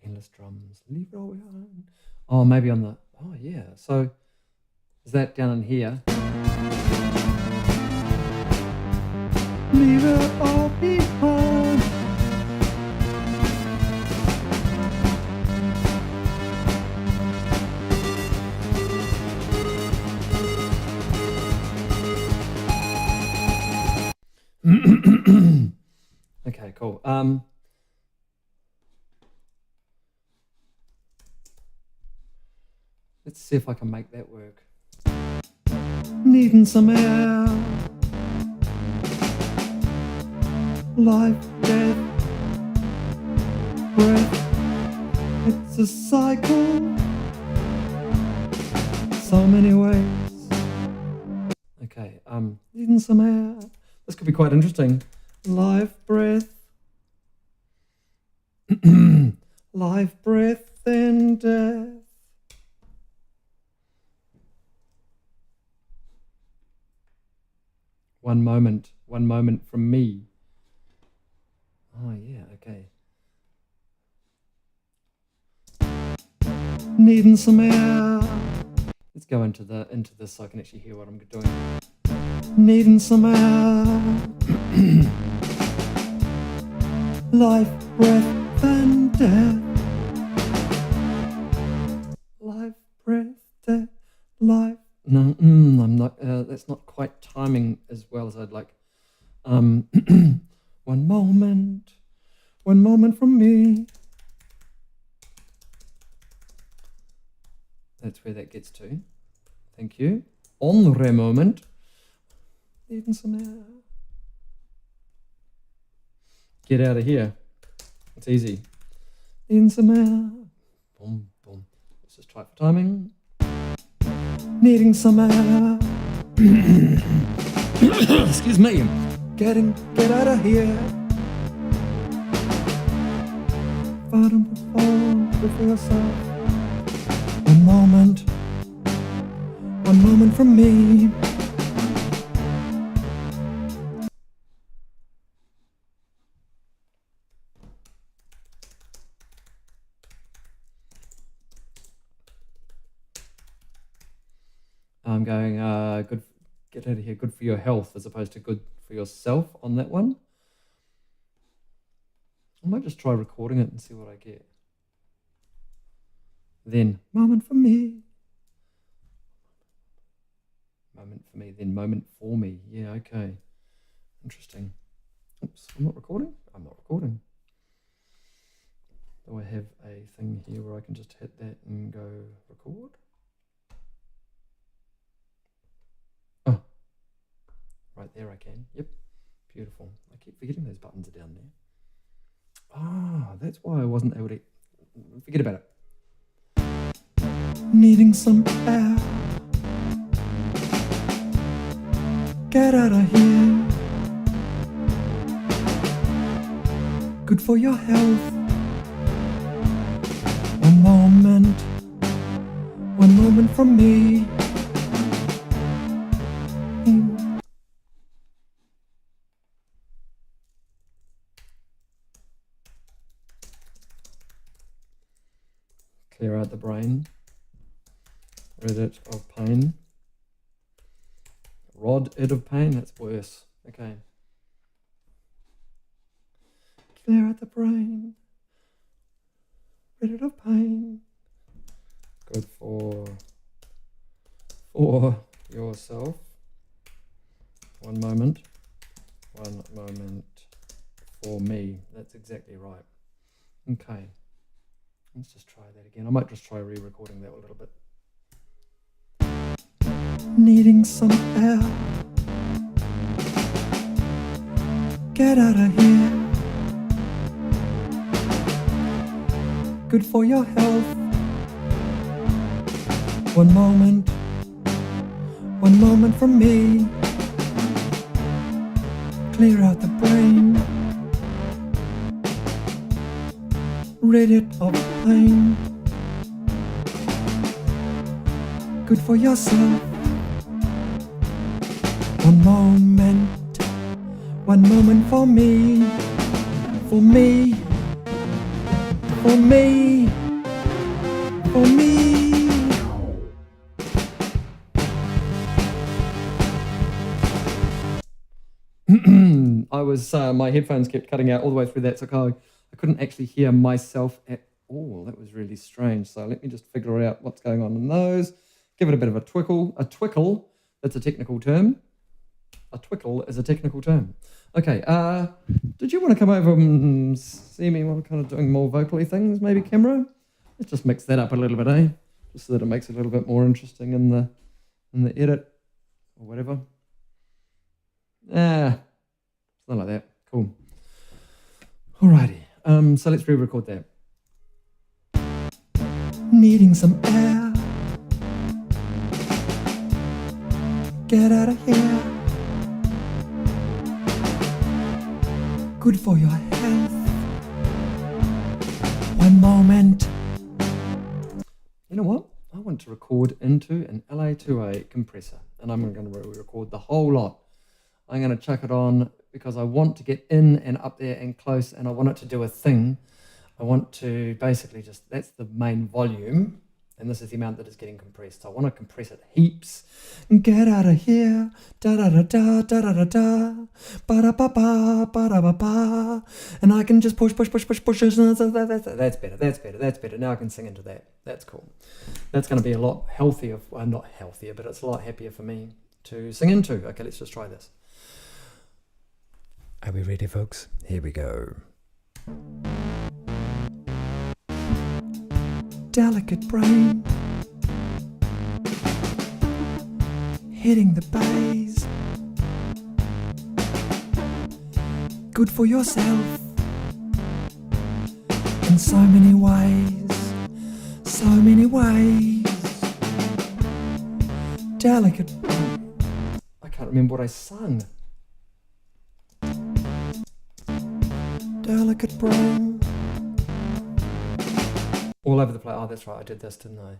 Endless drums. Leave it all behind. Oh, maybe on the. Oh, yeah. So is that down in here? Leave it all behind. Okay, cool. Let's see if I can make that work. Needing some air. Life, death, breath. It's a cycle. So many ways. Okay, needing some air. This could be quite interesting. Life, breath. Life, breath, and death. One moment from me. Oh yeah, okay. Needing some air. Let's go into this so I can actually hear what I'm doing. Needing some air. Life, breath, and death. Life, breath, death, life. No, I'm not. That's not quite timing as well as I'd like. One moment from me. That's where that gets to. Thank you. Onre moment. Needing some air. Get out of here. It's easy. Needing some air. Boom, boom. Let's just try it for timing. Needing some air. Excuse me. Get out of here. Bottom for yourself. One moment from me. I'm going, good, get out of here, good for your health, as opposed to good for yourself on that one. I might just try recording it and see what I get. Then, moment for me. Moment for me, then moment for me. Yeah, okay. Interesting. Oops, I'm not recording? I'm not recording. Do I have a thing here where I can just hit that and go record? Oh, right there I can. Yep, beautiful. I keep forgetting those buttons are down there. Ah, that's why I wasn't able to. Forget about it. Needing some air. Get out of here. Good for your health. One moment from me. Clear out the brain. Rid it of pain. Rod it of pain, that's worse. Okay. Clear out the brain. Rid it of pain. Good for yourself. One moment for me. That's exactly right. Okay. Let's just try that again. I might just try re-recording that a little bit. Needing some air. Get out of here. good for your health. One moment from me. Clear out the brain. Rid it of pain. Good for yourself. One moment for me. For me. For me. For me. I was, my headphones kept cutting out all the way through that, so I couldn't actually hear myself at all. That was really strange. So let me just figure out what's going on in those. Give it a bit of a twickle. A twickle, that's a technical term. A twickle is a technical term. Okay, did you want to come over and see me while I'm kind of doing more vocally things, maybe, camera? Let's just mix that up a little bit, eh? Just so that it makes it a little bit more interesting in the edit or whatever. Something like that. Cool. Alrighty. So let's re-record that. Needing some air. Get out of here. Good for your health. One moment. You know what? I want to record into an LA2A compressor, and I'm going to record the whole lot. I'm going to chuck it on because I want to get in and up there and close, and I want it to do a thing. I want to basically just, that's the main volume, and this is the amount that is getting compressed. So I want to compress it heaps. Get out of here, da da da da da da da da, ba da ba ba ba da ba ba, and I can just push. That's better. Now I can sing into that. That's cool. That's going to be a lot healthier. Well, not healthier, but it's a lot happier for me to sing into. Okay, let's just try this. Are we ready, folks? Here we go. Delicate brain, hitting the bass. Good for yourself in so many ways, so many ways. Delicate. I can't remember what I sung. Delicate brain. All over the place. Oh, that's right. I did this, didn't I?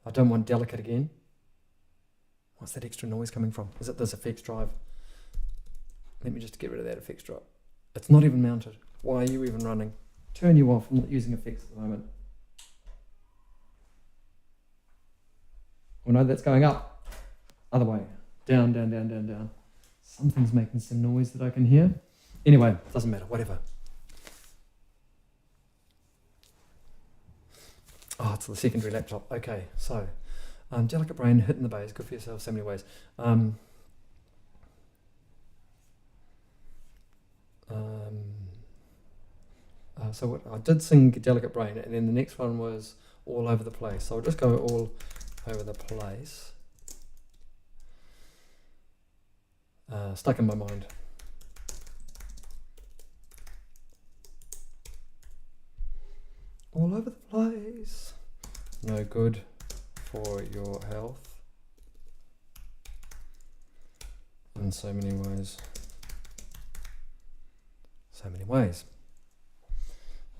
I don't want delicate again. What's that extra noise coming from? Is it this effects drive? Let me just get rid of that effects drive. It's not even mounted. Why are you even running? Turn you off. I'm not using effects at the moment. Oh no, that's going up. Other way. Down, down, down, down, down. Something's making some noise that I can hear. Anyway, doesn't matter, whatever. Oh, it's the secondary laptop. Okay, so delicate brain, hitting the bass, good for yourself, so many ways. So what, I did sing Delicate Brain, and then the next one was All Over the Place. So I'll just go All Over the Place. Stuck in my mind. All over the place. No good for your health in so many ways. So many ways.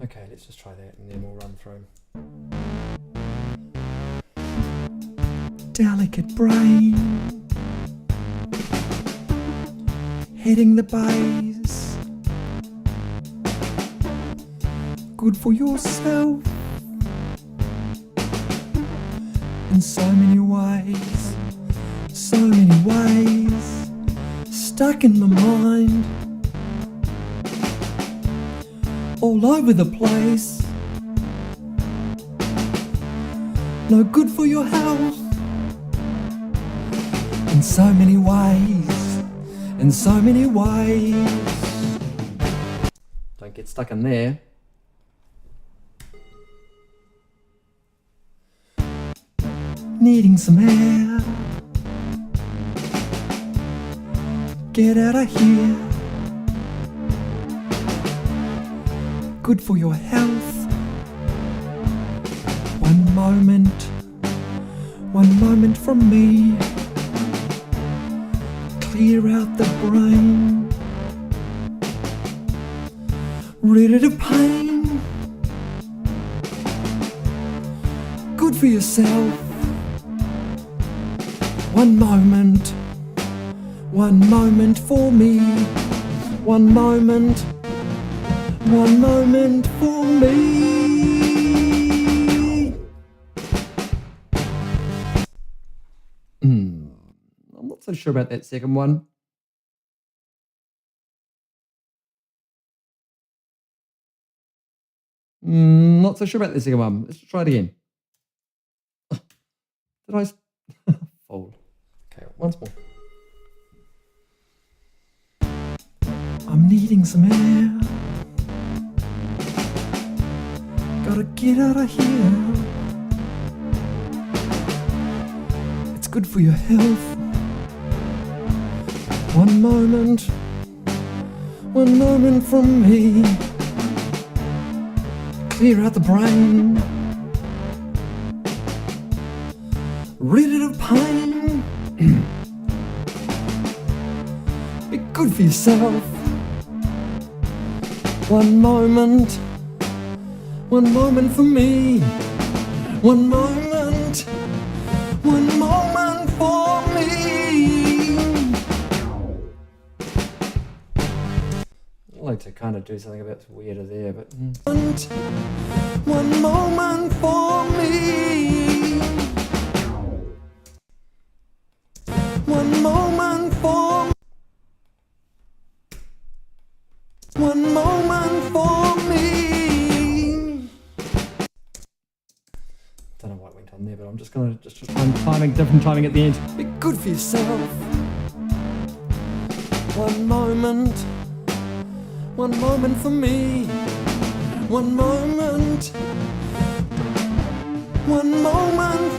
Okay, let's just try that and then we'll run through. Delicate brain, hitting the bass. Good for yourself in so many ways, so many ways. Stuck in my mind, all over the place. No good for your health in so many ways, in so many ways. Don't get stuck in there. Needing some air. Get out of here. good for your health. One moment from me. Clear out the brain. Rid of pain. Good for yourself. One moment for me. One moment for me. I'm not so sure about that second one. Not so sure about the second one. Let's try it again. Did I fold? Okay, once more. I'm needing some air. Gotta get out of here. It's good for your health. One moment from me. Clear out the brain. Rid of pain. Be good for yourself. One moment for me. One moment for me. I'd like to kind of do something a bit weirder there, but One moment for me. One moment for me. don't know what went on there, but I'm just gonna try different timing at the end. Be good for yourself. One moment for me. One moment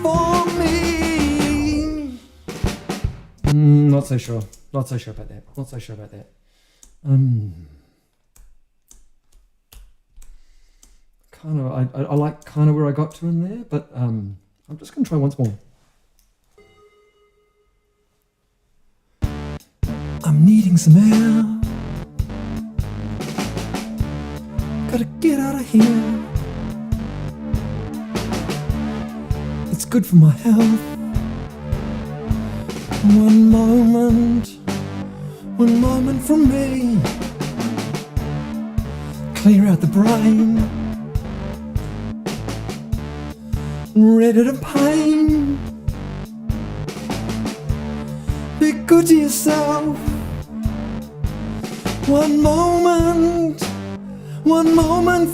for me. Not so sure. Not so sure about that. Kind of, I like kind of where I got to in there, but I'm just gonna try once more. I'm needing some air. Gotta get out of here. It's good for my health. One moment from me. Clear out the brain. Rid of pain. Be good to yourself. One moment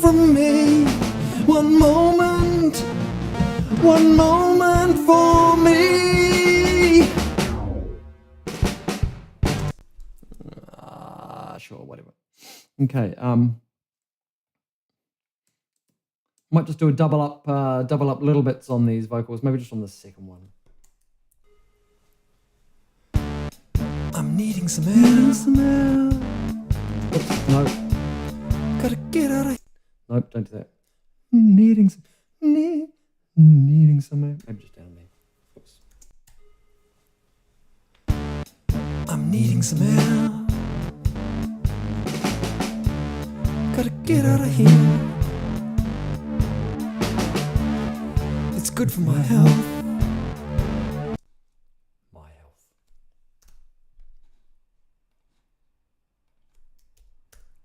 from me. One moment for me. Sure, whatever. Okay, might just do a double up little bits on these vocals, maybe just on the second one. I'm needing some air. Oops, no. Gotta get out of. Nope, don't do that. Needing some air. Maybe just down there. Oops. I'm needing some air. Gotta get out of here. It's good for my health. My health.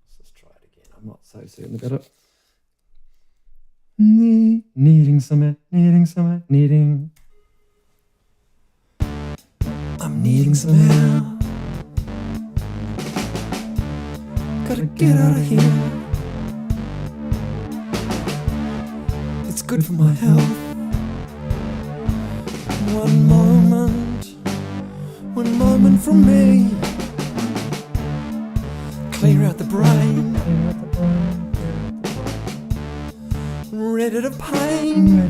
Let's just try it again. I'm not so certain about it. Needing some air. I'm needing some air. Gotta get out of here. It's good for my health. One moment from me. Clear out the brain. Rid of pain.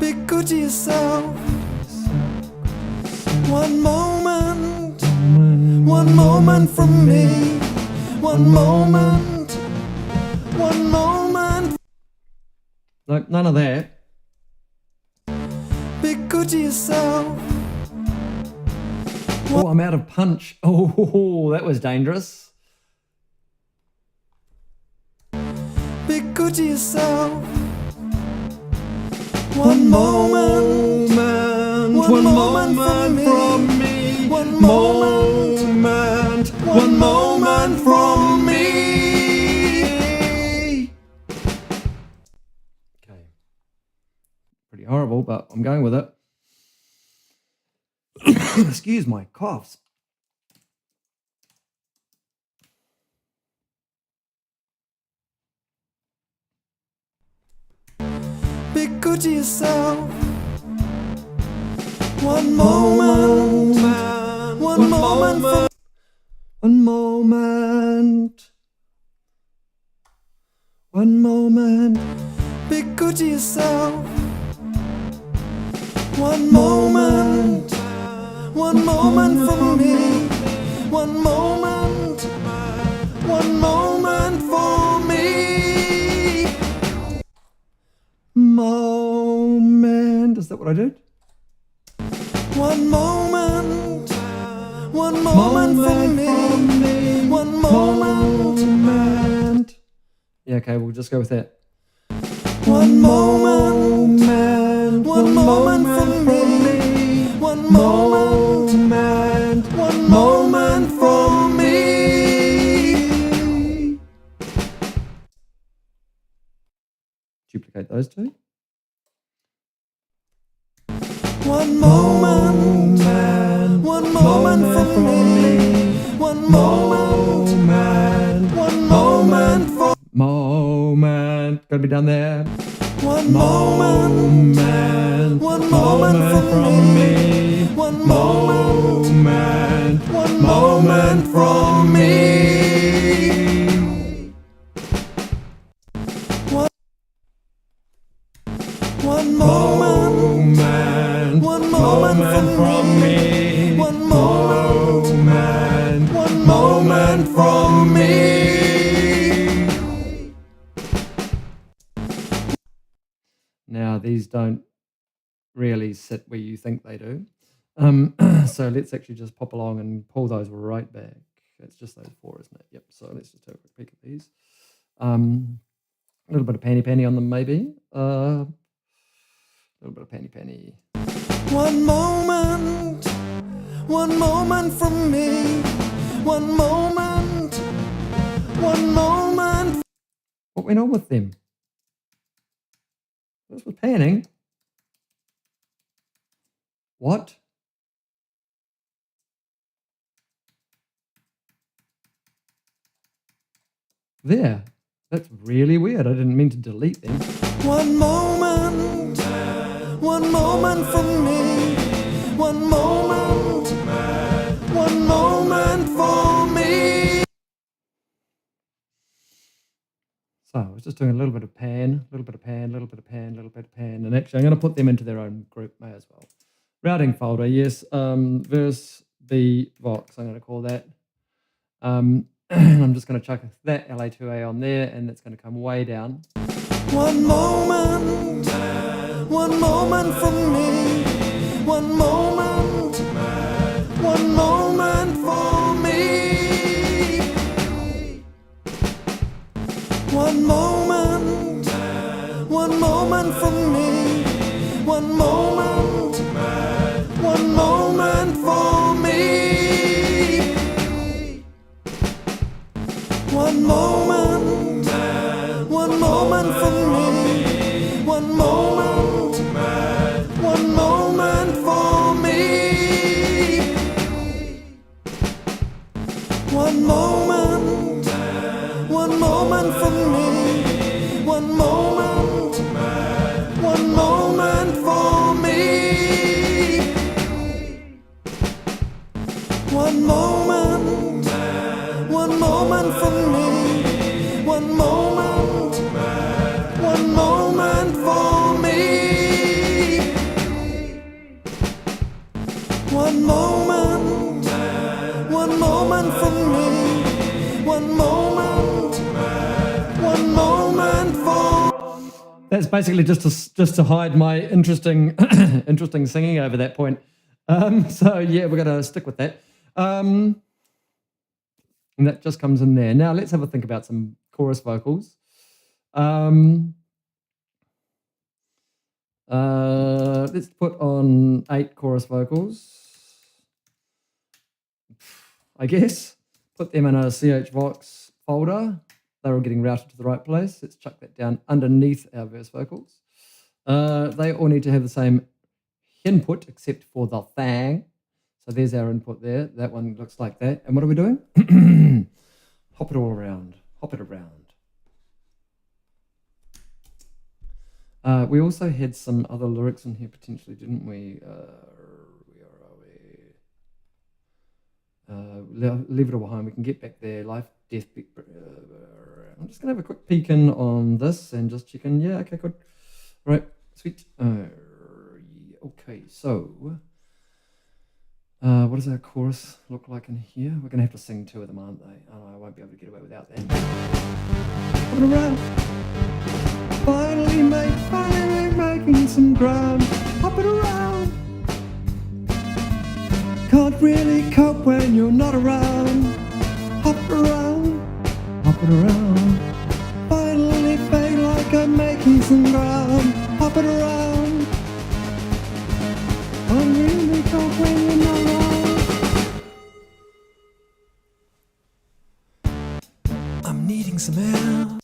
Be good to yourself. One moment from me. One moment. One moment. No, none of that. Be good to yourself. Oh, I'm out of punch. Oh, that was dangerous. Be good to yourself. One moment. One moment from me. One moment. One moment from me. Okay. Pretty horrible, but I'm going with it. Excuse my coughs. Be good to yourself. One moment. One moment from One moment. One moment. Be good to yourself. One moment. One moment from me. One moment. One moment for me. Moment. Is that what I did? One moment. One moment from me. One moment. Yeah, okay, we'll just go with that. One moment. One moment from me. One moment. One moment from me. Duplicate those two. One moment. One moment from me. One moment. One moment for Moment. Gotta be down there. one moment. One moment from me. One moment. One moment from me. One moment. One moment from me. One moment. One moment from me. Now, these don't really sit where you think they do. So let's actually just pop along and pull those right back. It's just those four, isn't it? Yep. So let's just have a quick peek at these. A little bit of panny on them, maybe. A little bit of panny. One moment. One moment from me. One moment. One moment. What went on with them? This was panning. What? There. That's really weird. I didn't mean to delete them. One moment. One moment from me. One moment. One moment for me. So I was just doing a little bit of pan, a little bit of pan, a little bit of pan, a little bit of pan. And actually, I'm going to put them into their own group, may as well. Routing folder, yes. Verse B Vox, I'm going to call that. And I'm just going to chuck that LA2A on there, and that's going to come way down. One moment. One moment from me. One moment. One moment for me. One moment. One moment from me. One moment. One moment for me. One moment. One moment from me. One moment. One moment for me. One moment. One moment from me. One moment. One moment for me. One moment. One moment from me. One moment. One moment for me. One moment. One moment from me. One moment. That's basically just to hide my interesting interesting singing over that point. So yeah, we're going to stick with that. And that just comes in there. Now let's have a think about some chorus vocals. Let's put on 8 chorus vocals, I guess. Put them in a CHVox folder. They're all getting routed to the right place. Let's chuck that down underneath our verse vocals. They all need to have the same input except for the thang. So there's our input there. That one looks like that. And what are we doing? Hop it all around. Hop it around. We also had some other lyrics in here potentially, didn't we? Leave it all behind. We can get back there. Life, death. I'm just going to have a quick peek in on this and just check in. Yeah, okay, good. Right, sweet. Okay, so what does our chorus look like in here? We're going to have to sing 2 of them, aren't they? Oh, I won't be able to get away without that. Coming around. Finally making some ground. Hop it around. Can't really cope when you're not around. Hop it around. Hop it around. Finally feel like I'm making some ground. Hop it around. Can't really cope when you're not around. I'm needing some air.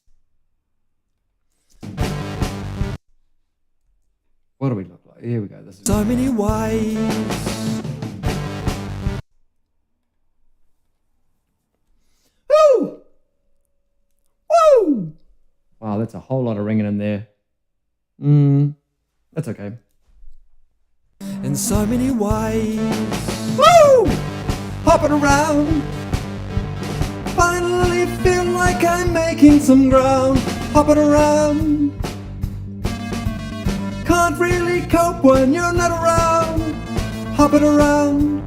What do we look like? Here we go. This is so many ways. Woo! Woo! Wow, that's a whole lot of ringing in there. That's okay. In so many ways. Woo! Hopping around. Finally feel like I'm making some ground. Hopping around. Can't really cope when you're not around. Hopping around.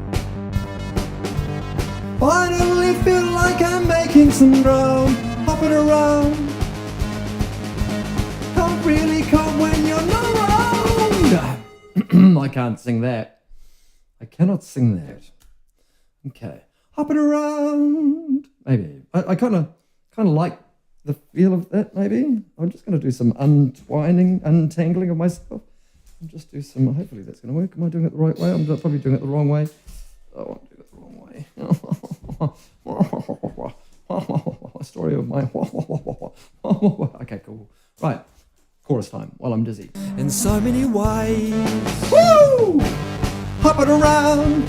Finally feel like I'm making some ground. Hopping around. Can't really cope when you're not around. I can't sing that. I cannot sing that. Okay. Hopping around. Maybe. I kind of like the feel of that, maybe. I'm just going to do some untangling of myself. I'll just do some, hopefully that's going to work. Am I doing it the right way? I'm probably doing it the wrong way. Oh, I'm doing it the wrong way. Story of my... Okay, cool. Right, chorus time while I'm dizzy. In so many ways. Woo! Hop it around.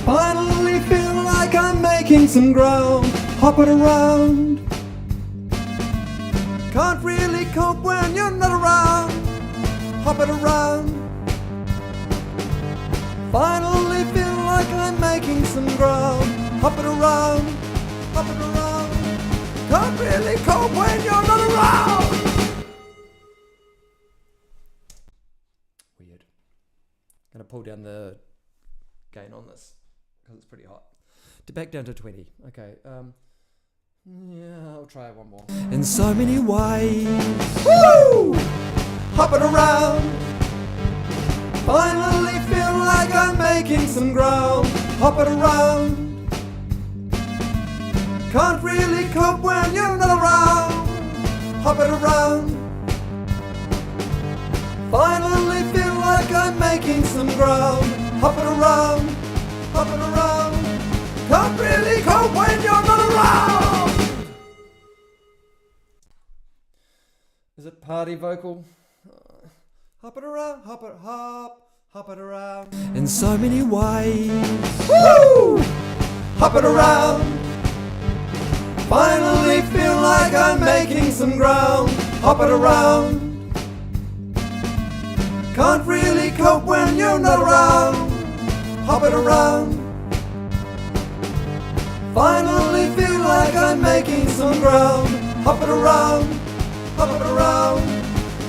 Finally feel like I'm making some ground. Hop it around. Can't really cope when you're not around. Hop it around. Finally feel like I'm making some ground. Hop it around. Hop it around. Can't really cope when you're not around. Weird. Gonna pull down the gain on this because it's pretty hot. Back down to 20. Okay. Yeah, I'll try one more. In so many ways. Woo! Hop it around. Finally feel like I'm making some ground. Hop it around. Can't really cope when you're not around. Hop it around. Finally feel like I'm making some ground. Hop it around. Hop it around. Can't really cope when you're not around. Is it party vocal? Hop it around, hop it around. In so many ways. Woo! Hop it around. Finally feel like I'm making some ground. Hop it around. Can't really cope when you're not around. Hop it around. Finally feel like I'm making some ground. Hop it around. Hop it around.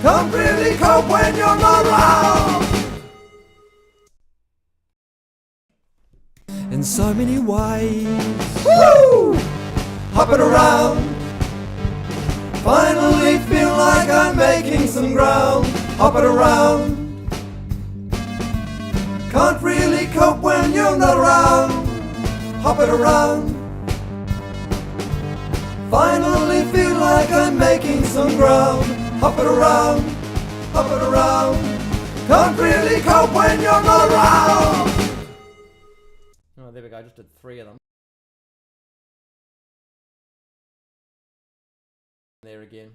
Can't really cope when you're not around. In so many ways. Woo! Hop it around. Finally feel like I'm making some ground, hopping around. Can't really cope when you're not around, hopping around. Finally feel like I'm making some ground, hopping around, hopping around. Can't really cope when you're not around. Oh, there we go, I just did 3 of them. There again.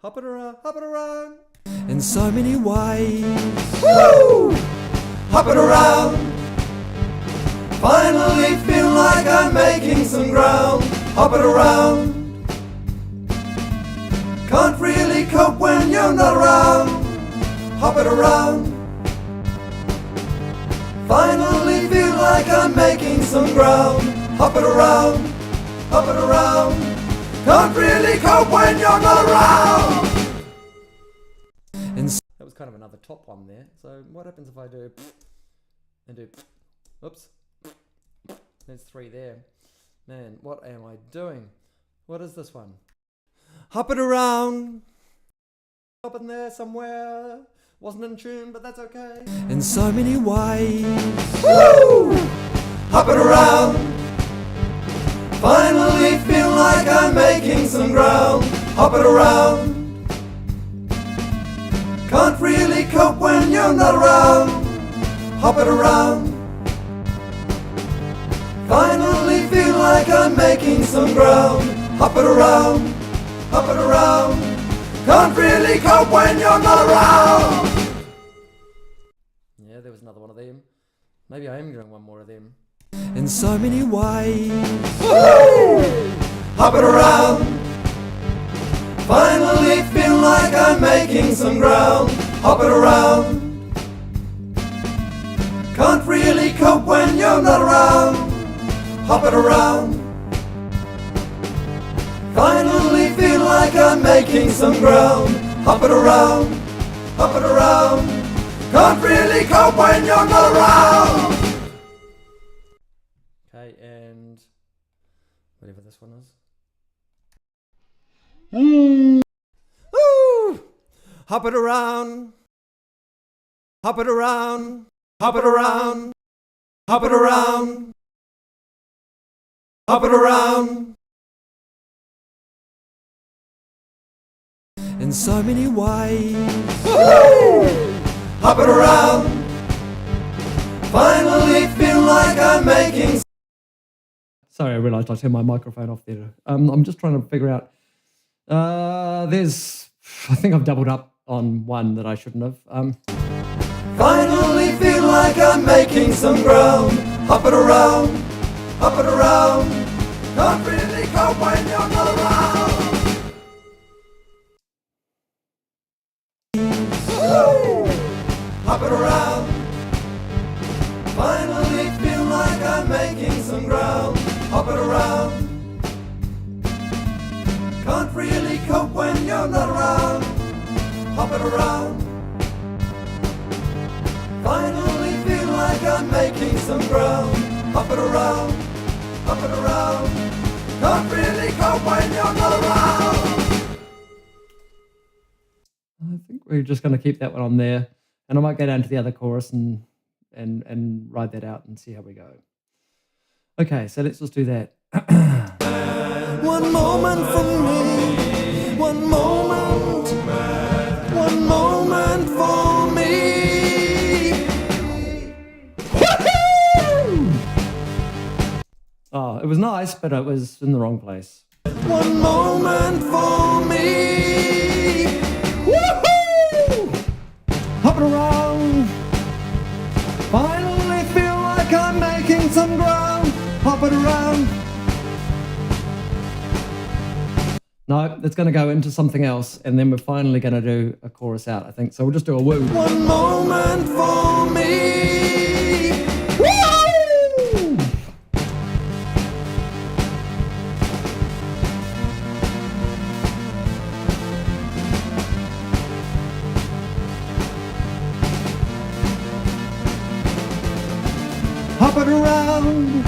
Hopping around. In so many ways. Woo! Hopping around. Finally feel like I'm making some ground, hopping around. Can't really cope when you're not around, hopping around. Finally feel like I'm making some ground, hopping around, hopping around. Can't really cope when you're not around. That was kind of another top one there. So what happens if I do and do oops. There's 3 there. Man, what am I doing? What is this one? Hopping around. Up in there somewhere. Wasn't in tune, but that's okay. In so many ways. Woo! Hopping around. Finally feel like I'm making some ground, hopping around. Can't really cope when you're not around, hopping around. Finally feel like I'm making some ground, hopping around, hopping around. Can't really cope when you're not around. Yeah, there was another one of them. Maybe I am doing one more of them. In so many ways. Woo! Hopping around. Finally feel like I'm making some ground, hopping around. Can't really cope when you're not around, hopping around. Finally feel like I'm making some ground, hopping around, hopping around. Can't really cope when you're not around. Okay, and whatever this one is. Woo! Hopping around, hopping around, hopping around, hopping around, hopping around. In so many ways. Woo! Hopping around. Finally feel like I'm making. Sorry, I realised I turned my microphone off there. I'm just trying to figure out. I think I've doubled up on one that I shouldn't have. Finally feel like I'm making some ground, hopping around, hopping around. Can't really cope when you're not around. Woo! Hopping around. Finally feel like I'm making some ground, hopping around. Can't really cope when you're not around, hopping around. Finally feel like I'm making some ground, hopping around, hopping around. Can't really cope when you're not around. I think we're just going to keep that one on there, and I might go down to the other chorus and ride that out and see how we go. Okay, so let's just do that. One moment for me, one moment for me. Oh, it was nice, but it was in the wrong place. One moment for me. Woohoo! Hopping around. Finally feel like I'm making some ground. Hopping around. No, it's going to go into something else, and then we're finally going to do a chorus out, I think. So we'll just do a woo. One moment for me. Woo! Hopping around.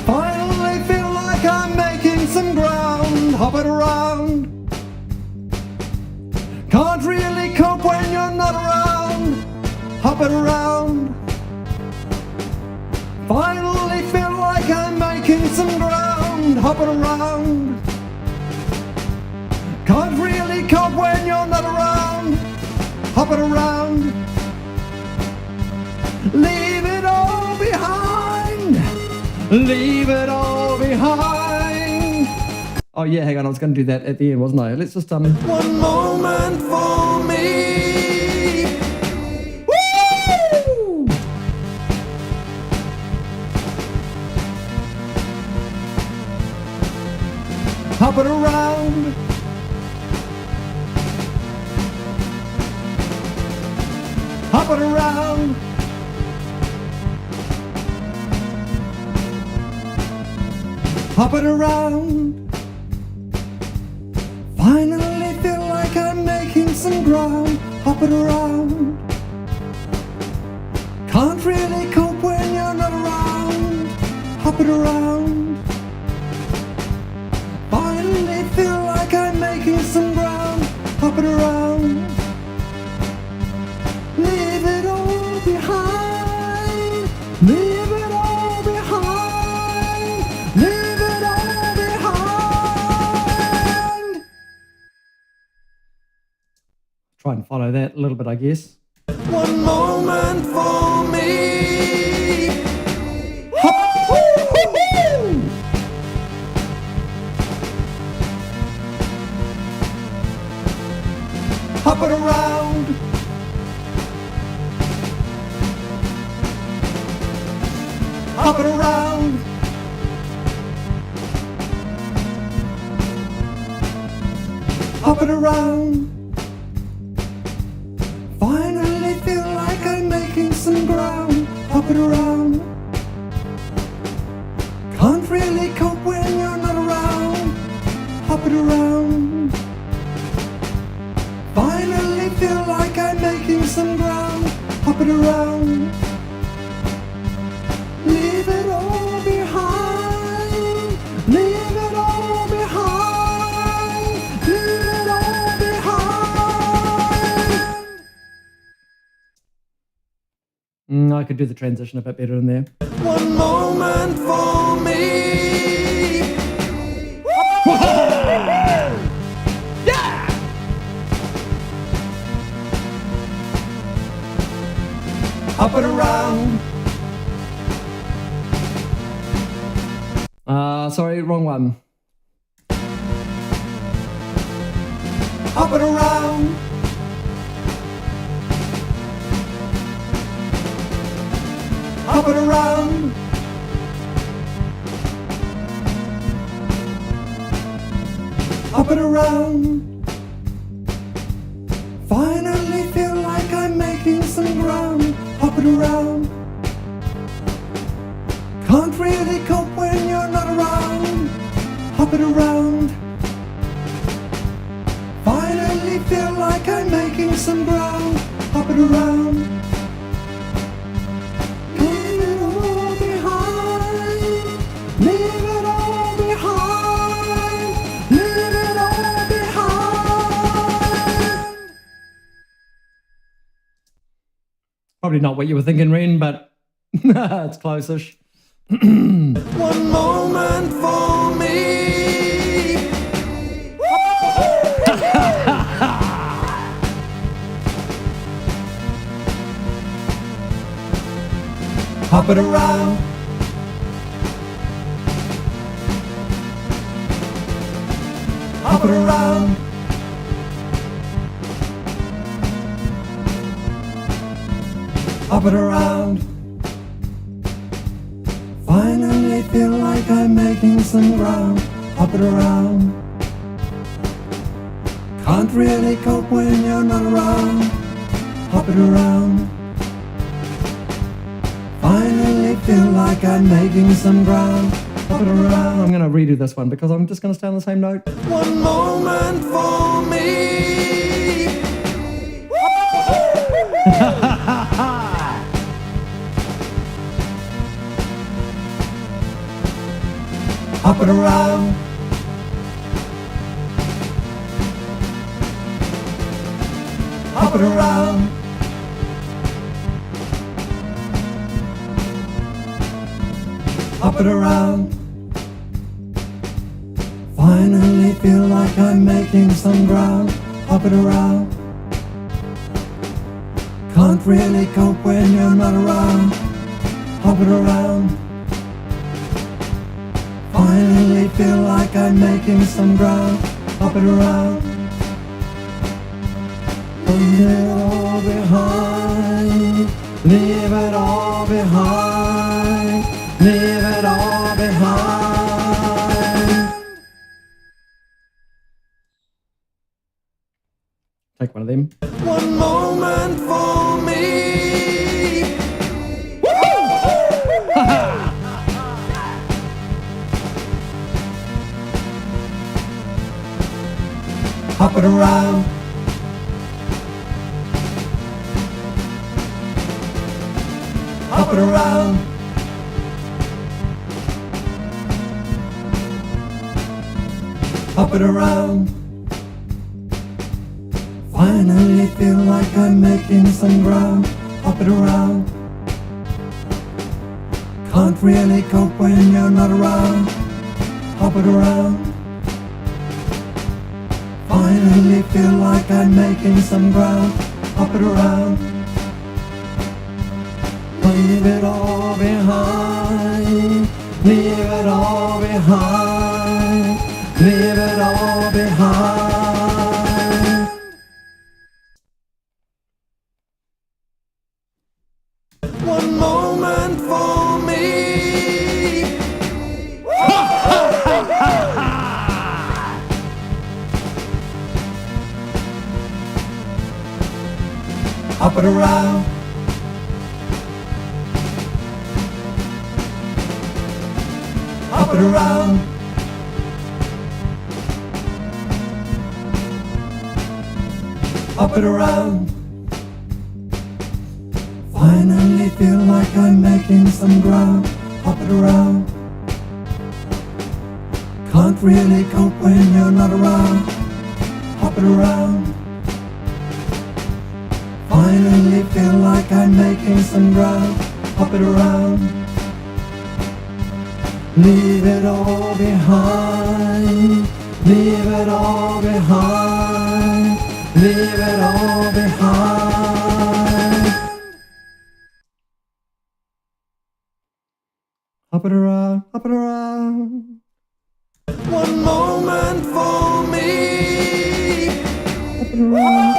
Finally feel like I'm making some ground. Hopping around. hopping around. Finally feel like I'm making some ground, hopping around. Can't really cope when you're not around, hopping around. Leave it all behind, leave it all behind. Oh yeah, hang on, I was going to do that at the end, wasn't I? Let's just one moment for me. Woo! Hopping around. Hopping around. Hopping around. Finally feel like I'm making some ground, hopping around. Can't really cope when you're not around, hopping around. Finally feel like I'm making some ground, hopping around. Leave it all behind, leave it all behind, leave it all behind. Try and follow that a little bit, I guess. One moment for me. Hopping around. Hopping around. Hopping around. Finally feel like I'm making some ground, hopping around. Can't really cope when you're not around, hopping around. Finally feel like I'm making some ground, hopping around. Leave it all behind, leave it all behind, leave it all behind. I could do the transition a bit better in there. One moment for me. Yeah! Hopping around. Sorry, wrong one. Hopping around. Hopping around. Hopping around. Finally feel like I'm making some ground, hopping around. Can't really cope when you're not around, hopping around. Finally feel like I'm making some ground, hopping around. Leave it all behind, leave it all behind, leave it all behind. Probably not what you were thinking, Ren, but it's close-ish. One moment for me. Hopping around. Hopping around. Hopping around. Finally feel like I'm making some ground, hopping around. Can't really cope when you're not around, hopping around. Finally feel like I'm making some ground, hopping around. I'm going to redo this one because I'm just going to stay on the same note. One moment for me. Hopping around. Hopping around. hopping around. Finally feel like I'm making some ground, hopping around. Can't really cope when you're not around, hopping around. Finally feel like I'm making some ground, hopping around. Leave it all behind, leave it all behind, leave it all behind. Take one of them. One moment for me. Hopping around. Hopping around. Hopping around. Finally feel like I'm making some ground, hopping around. Can't really cope when you're not around, hopping around. Finally feel like I'm making some ground, hopping around. Leave it all behind, leave it all behind, leave it all behind. One moment for me. Hopping around. Hopping around. Hopping around. Finally feel like I'm making some ground, hopping around. Can't really cope when you're not around, hopping around. Finally feel like I'm making some ground, hopping around. Leave it all behind, leave it all behind, leave it all behind. Hopping around, hopping around. One moment for me. Hopping around.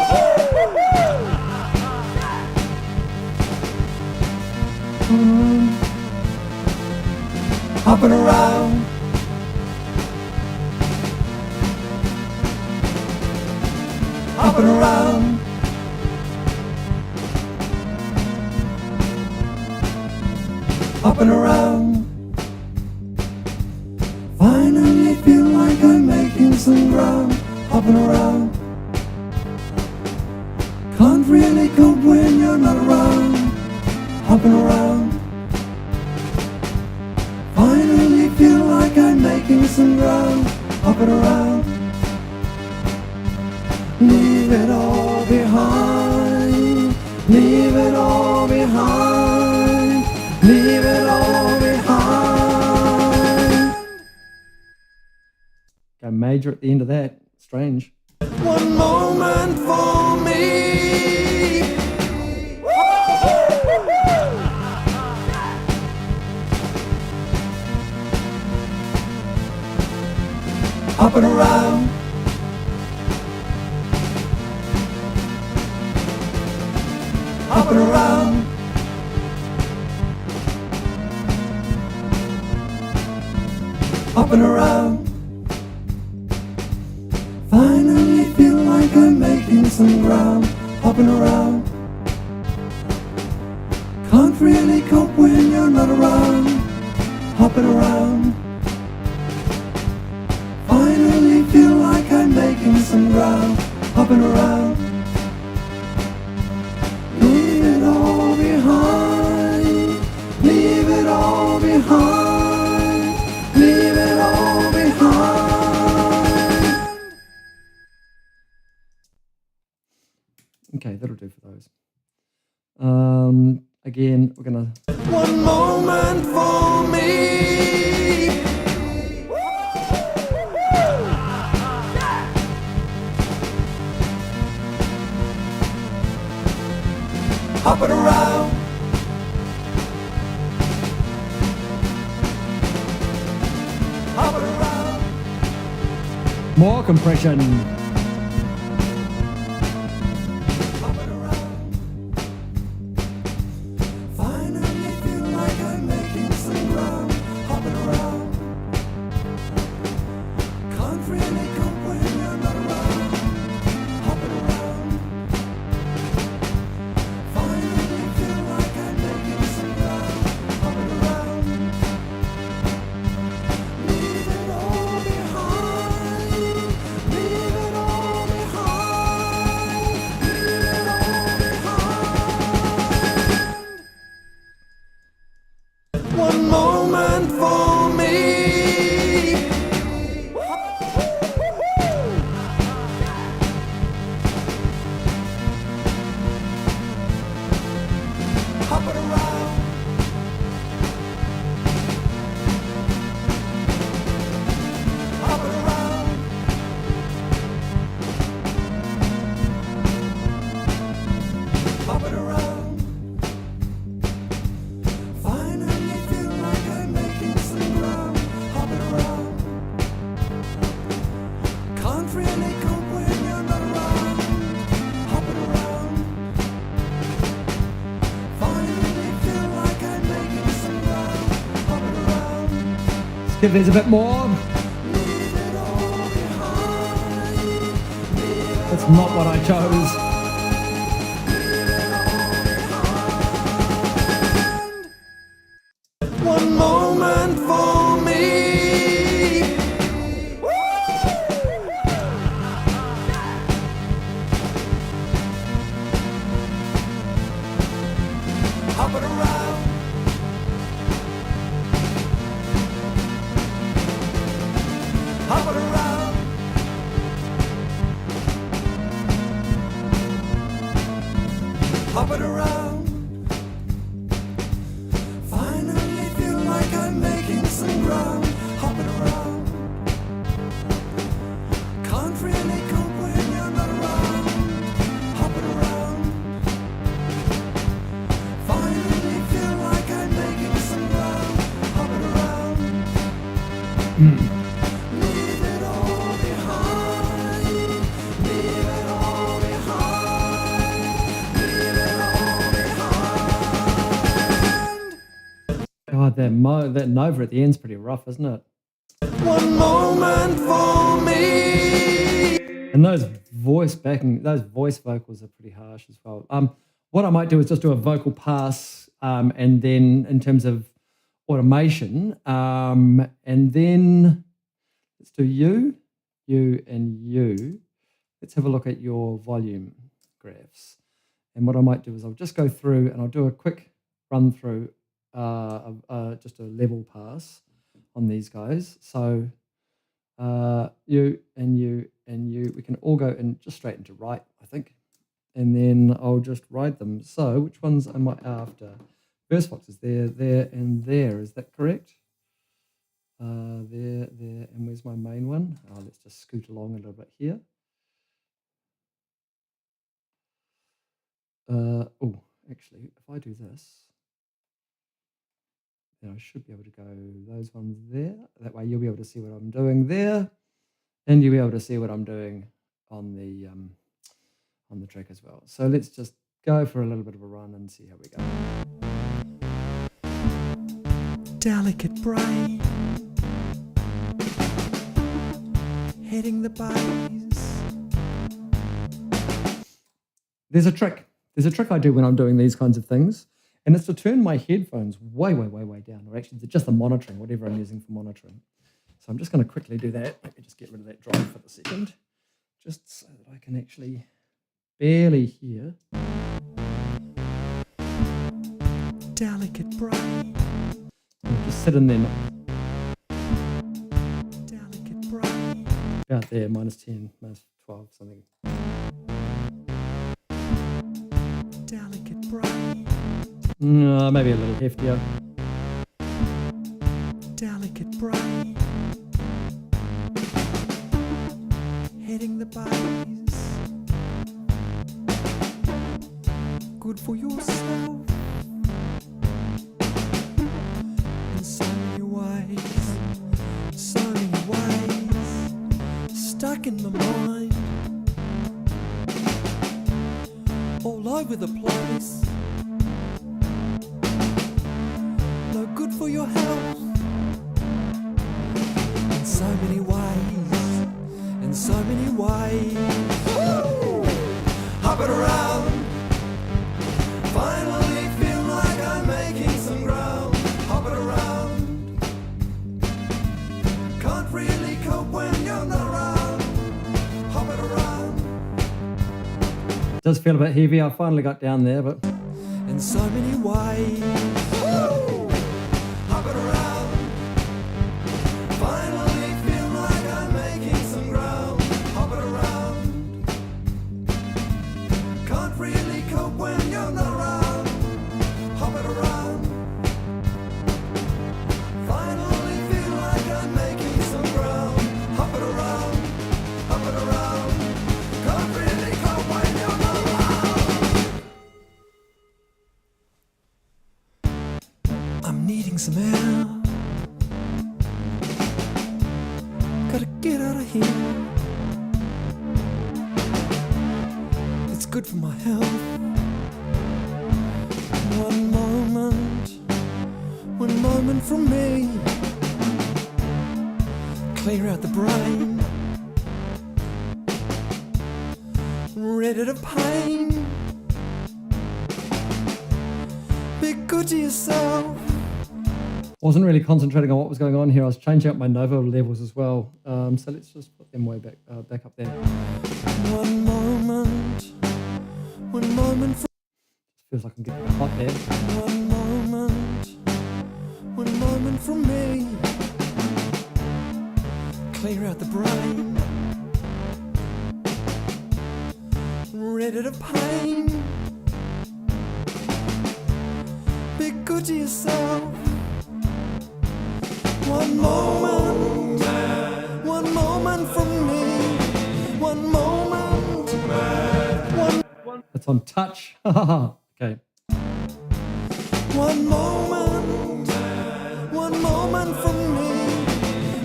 Hopping around. Hopping around. Hopping around. Finally feel like I'm making some ground, hopping around. Can't really cope when you're not around, hopping around. Finally feel like I'm making some ground, hopping around. Leave it all behind, leave it all behind, leave it all behind. Go major at the end of that. Strange. One moment for me. Hopping around. Hopping around. Hopping around. Finally feel like I'm making some ground, hopping around. Can't really cope when you're not around, hopping around. Finally feel like I'm making some ground, hopping around. Leave it all behind, leave it all behind, leave it all behind. Okay, that'll do for those. Again, we're gonna. One moment for me. hop it around. More compression. Hop it around. Finally feel like I'm making some ground. Hop it around. Can't really cope when you're not around. Hop it around. Finally feel like I'm making some ground. Hop it around. Leave it all behind. Leave it all behind. Leave it all behind. One moment for me. Hop it around. Hop it around. Hop it around. Finally feel like I'm making some ground. Hop it around. Can't really cope when you're not around. Hop it around. Finally feel like I'm making some ground. Hop it around. Let's give these a bit more. Leave it all behind. Leave That's not what I chose. one moment for me. Hop it around. Hop it around. Hop it around. Finally feel like I'm making some ground. Hop it around. Can't really cope when you're not around. Hop it around. Finally feel like I'm making some ground. Hop it around. Leave it all behind. Leave it all behind. Leave it all behind. God, that Nova at the end's pretty rough, isn't it? One moment for me. And those voice vocals are pretty harsh as well. What I might do is just do a vocal pass, and then in terms of automation, and then let's do you, and you. Let's have a look at your volume graphs. And what I might do is I'll just go through and I'll do a quick run through, just a level pass on these guys. So you and you and you, we can all go in just straight into right, I think. And then I'll just ride them. So which ones am I after? VerseFox is there, and there. Is that correct? There, and where's my main one? Let's just scoot along a little bit here. Oh, actually, if I do this, then I should be able to go those ones there. That way you'll be able to see what I'm doing there, and you'll be able to see what I'm doing on the track as well. So let's just go for a little bit of a run and see how we go. Delicate brain, hitting the bass. There's a trick. There's a trick I do when I'm doing these kinds of things, and it's to turn my headphones way down, or actually just the monitoring, whatever I'm using for monitoring. So I'm just going to quickly do that. Let me just get rid of that drive for the second, just so that I can actually barely hear. Delicate brain, And just sit in there, delicate brain, about there, -10, -12, something. delicate brain, No, maybe a little heftier. delicate brain, hitting the bass. Good for yourself in so many ways, so in my mind, all over the place. No good for your health in so many ways, in so many ways. Hop it around, finally feel like I'm making some ground. Hop it around, can't really cope when you're not around. Hop it around, Does feel a bit heavy. I finally got down there, but in so many ways. Hop it around, finally feel like I'm making some ground. Hop it around, can't really cope when you're not around. Hop it around, finally feel like I'm making some ground. Hop it around, can't really cope when you're not around. I'm needing some air, gotta get out of here. It's good for my health. One moment from me, clear out the brain, rid it of pain. Be good to yourself. wasn't really concentrating on what was going on here. I was changing up my Nova levels as well. So let's just put them way back up there. One moment from Feels like I'm getting hot there. one moment from me, clear out the brain, rid it of pain. Be good to yourself. One moment from me, one moment, It's on touch. Okay. one moment from me,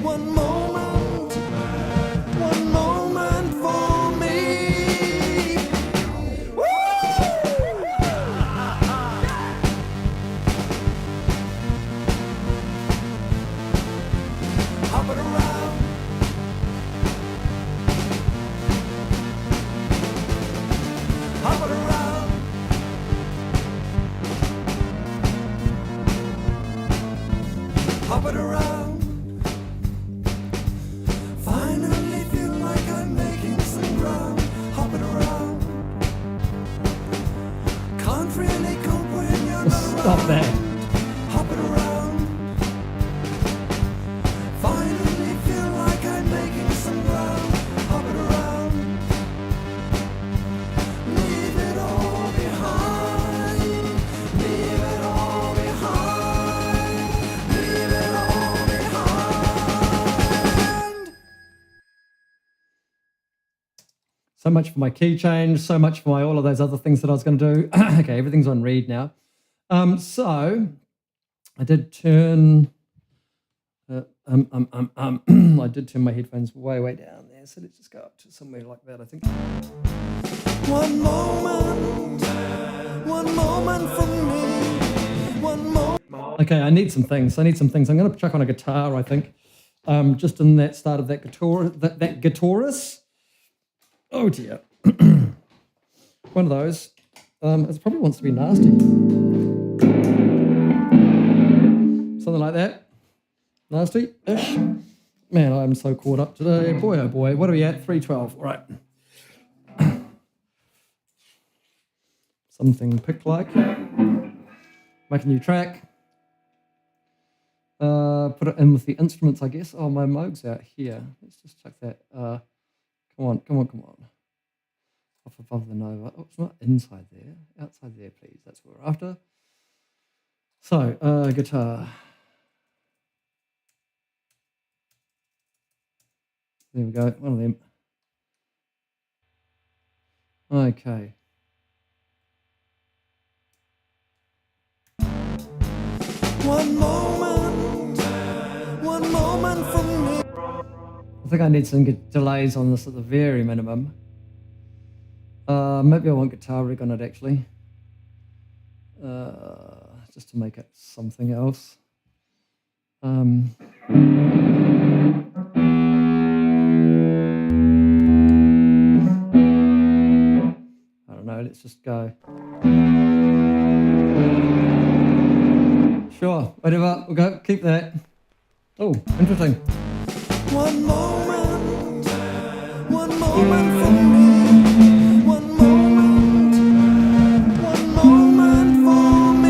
one moment for me. Hop it around, hop it around, hop it around. Finally feel like I'm making some ground. Hop it around, can't really cope when you're not Stop around. that. Hop it around, finally feel like I'm making some ground. Hop it around, leave it all behind, leave it all behind, leave it all behind. So much for my key change, so much for my all of those other things that I was going to do. Okay, everything's on read now. So I did turn I did turn my headphones way down there. So let's just go up to somewhere like that, I think. One moment from me, one moment. Okay, I need some things. I'm going to chuck on a guitar, I think. Just in that start of that guitarist. Oh dear. One of those. It probably wants to be nasty. Something like that. Nasty-ish. Man, I'm so caught up today. Boy, oh boy. What are we at? 3:12. All right. Something pick-like. Make a new track. Put it in with the instruments, I guess. Oh, my Moog's out here. Let's just check that. Come on. Off above the Nova. Oh, it's not inside there. Outside there, please. That's what we're after. So, guitar. There we go. One of them. Okay. One moment from me. I think I need some delays on this at the very minimum. Maybe I want guitar rig on it actually. Just to make it something else. I don't know, let's just go. Sure, whatever, we'll go, keep that. Oh, interesting. One moment for me. One moment for me.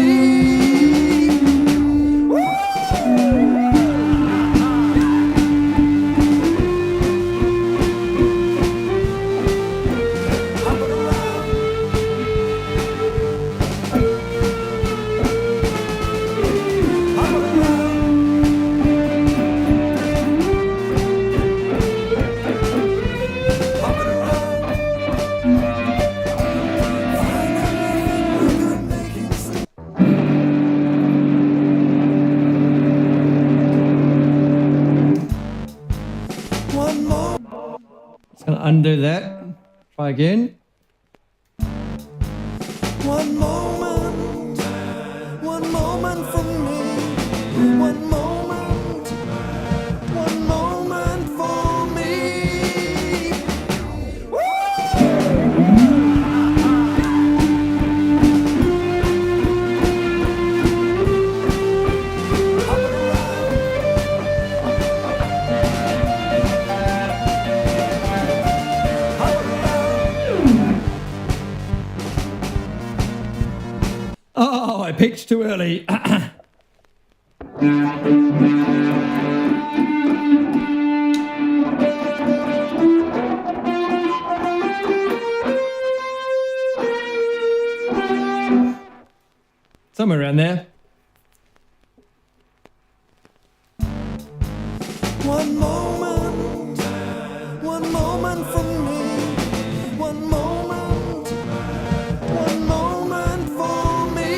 Hop it around. Hop it around. Hop it around. Finally, we're making some. One more. Just gonna undo that. Try again. One moment for me. One moment for me. Hop it around. Hop it around. Oh, I picked too early. Somewhere around there. One moment for me. One moment for me.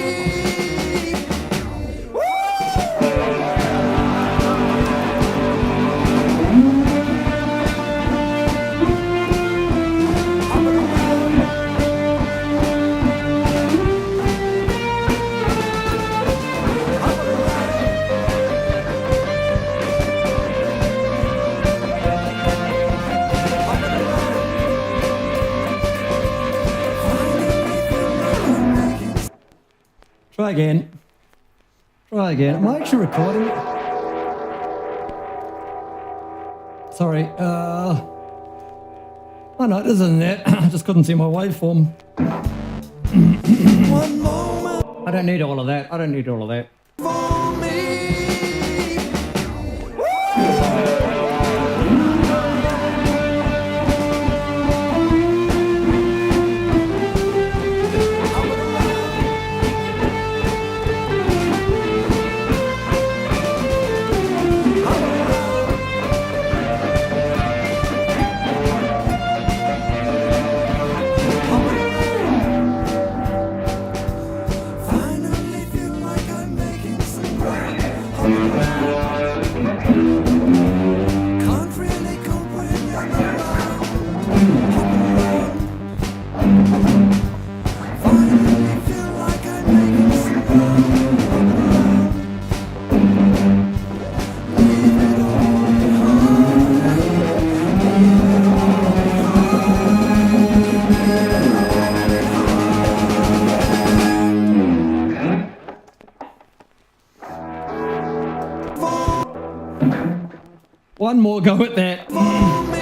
Hop it around. Hop it around. Hop it around. Try again. Try again. Am I actually recording it? Sorry. Oh no, it isn't that. I just couldn't see my waveform. One moment I don't need all of that. I don't need all of that. for me. Hop it around. Hop it around. Hop it around. Finally feel like I'm making some ground. Hop it around. Can't really cope when you're around. Hop it around. Finally feel like I'm making some ground. Hop it around. Leave it all behind. Leave it all One more go at that. for me.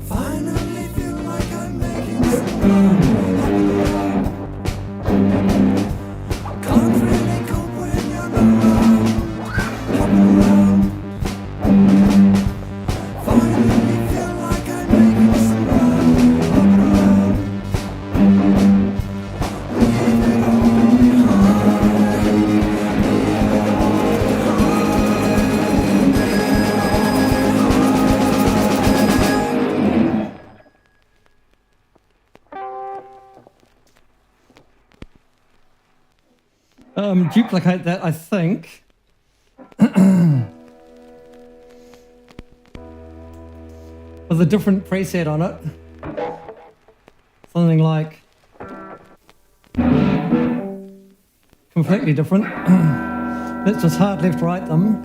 Finally feel like I'm making some duplicate that, I think. With a different preset on it. Something like completely different. Let's just hard left right them.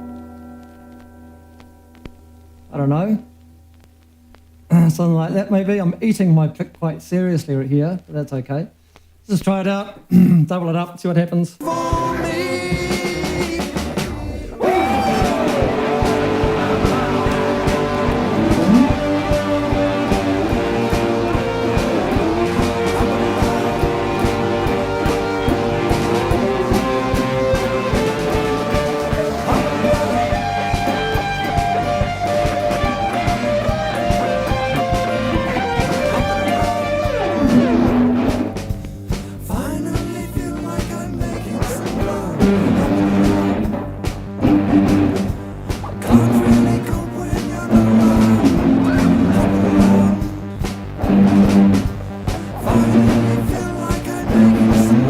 I don't know. Something like that maybe. I'm eating my pick quite seriously right here, but that's okay. Let's just try it out, double it up, see what happens. For me. Finally feel like I'm making some ground. Can't really cope when you're not around. Finally feel like I'm making some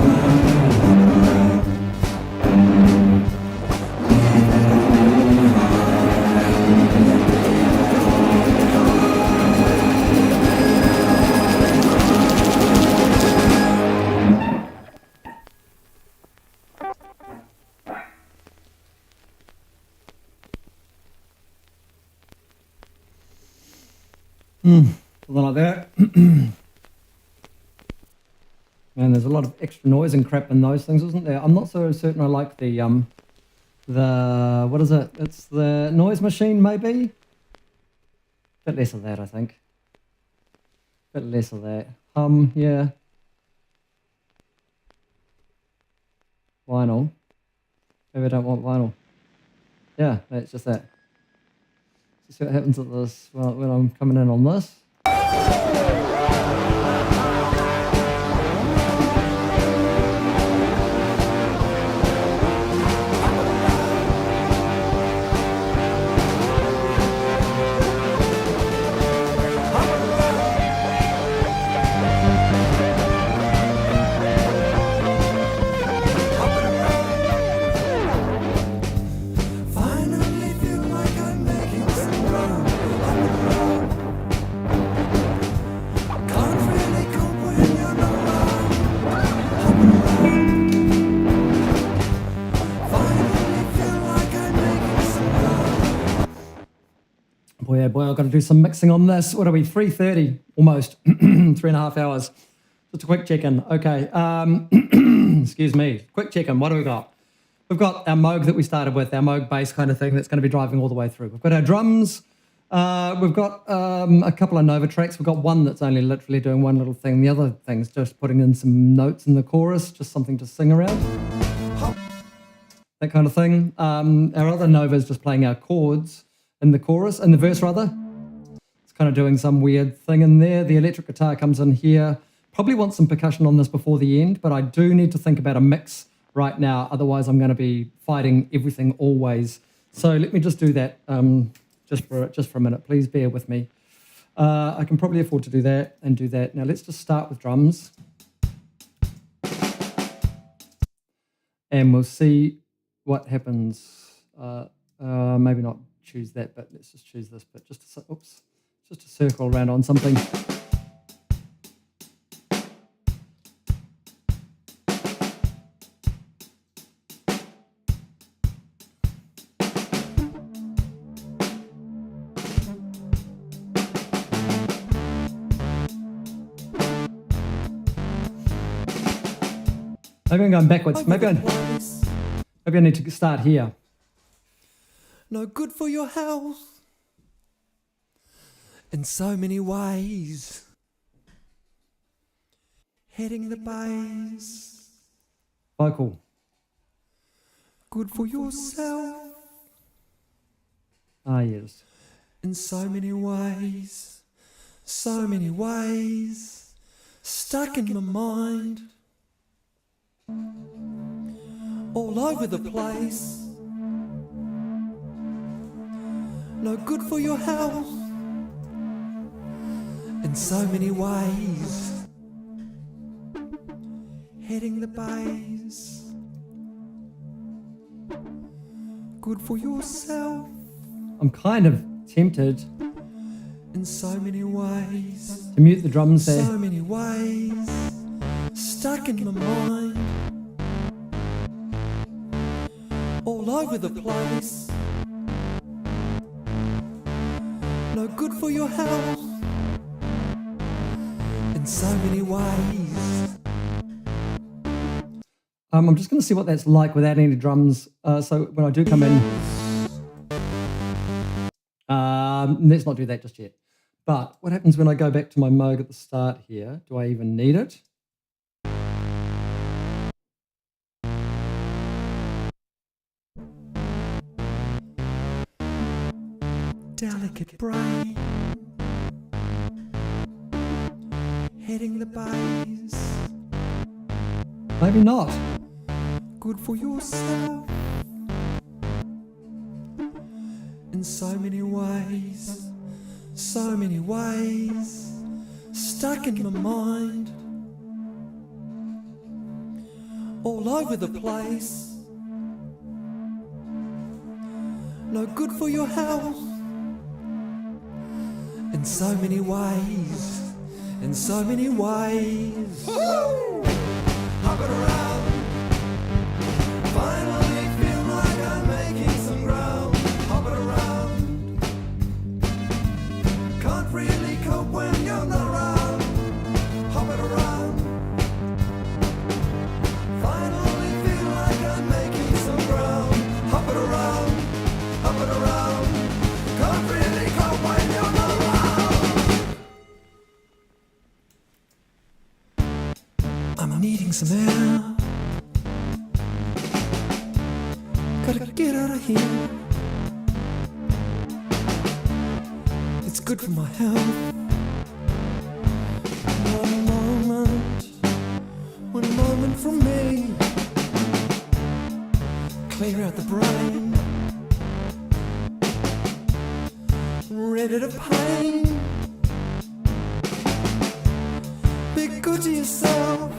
Something like that. Man, there's a lot of extra noise and crap in those things, isn't there? I'm not so certain I like the what is it? It's the noise machine, maybe? Bit less of that, I think. Bit less of that. Yeah. Vinyl. Maybe I don't want vinyl. Yeah, it's just that. Let's see what happens at this when I'm coming in on this. Finally feel like I'm making some ground. Can't really cope when you're not around. Finally feel like I'm making some ground. Boy, oh boy, I've got to do some mixing on this. What are we, 3:30? Almost. 3.5 hours. Just a quick check-in. Okay. Excuse me. Quick check-in. What do we got? We've got our Moog that we started with, our Moog bass kind of thing that's going to be driving all the way through. We've got our drums. We've got a couple of Nova tracks. We've got one that's only literally doing one little thing. The other thing's just putting in some notes in the chorus, just something to sing around. That kind of thing. Our other Nova is just playing our chords in the chorus, in the verse rather. It's kind of doing some weird thing in there. The electric guitar comes in here. Probably want some percussion on this before the end, but I do need to think about a mix right now. Otherwise, I'm going to be fighting everything always. So let me just do that just for a minute. Please bear with me. I can probably afford to do that and do that. Now let's just start with drums. And we'll see what happens. Maybe not choose that, but let's just choose this bit. Just to circle around on something. Maybe I'm going backwards. Maybe I need to start here. No good for your health in so many ways. Heading the bass. Vocal. Good for yourself Ah, yes. in so many ways. So many ways. Stuck in my mind. All over the place. No good for your health in so many ways. Hitting the bass. good for yourself I'm kind of tempted in so many ways. to mute the drums there. So many ways stuck in my mind, all over the place. No good for your health in so many ways. I'm just going to see what that's like without any drums. So when I do come in, let's not do that just yet. But what happens when I go back to my Moog at the start here? Do I even need it? Delicate brain, hitting the bass. Maybe not. Good for yourself in so many ways. So many ways stuck in my mind, all over the place. No good for your health in so many ways. In so many ways. Hop it around. Finally feel like I'm making some ground. Hop it around. Can't really cope when you're not around. Hop it around. Finally feel like I'm making some ground. Hop it around. Hop it around. Can't really cope when you're not around. I'm needing some air. Gotta get out of here. It's good for my health. One moment from me. Clear out the brain. Rid it of pain. Be good to yourself.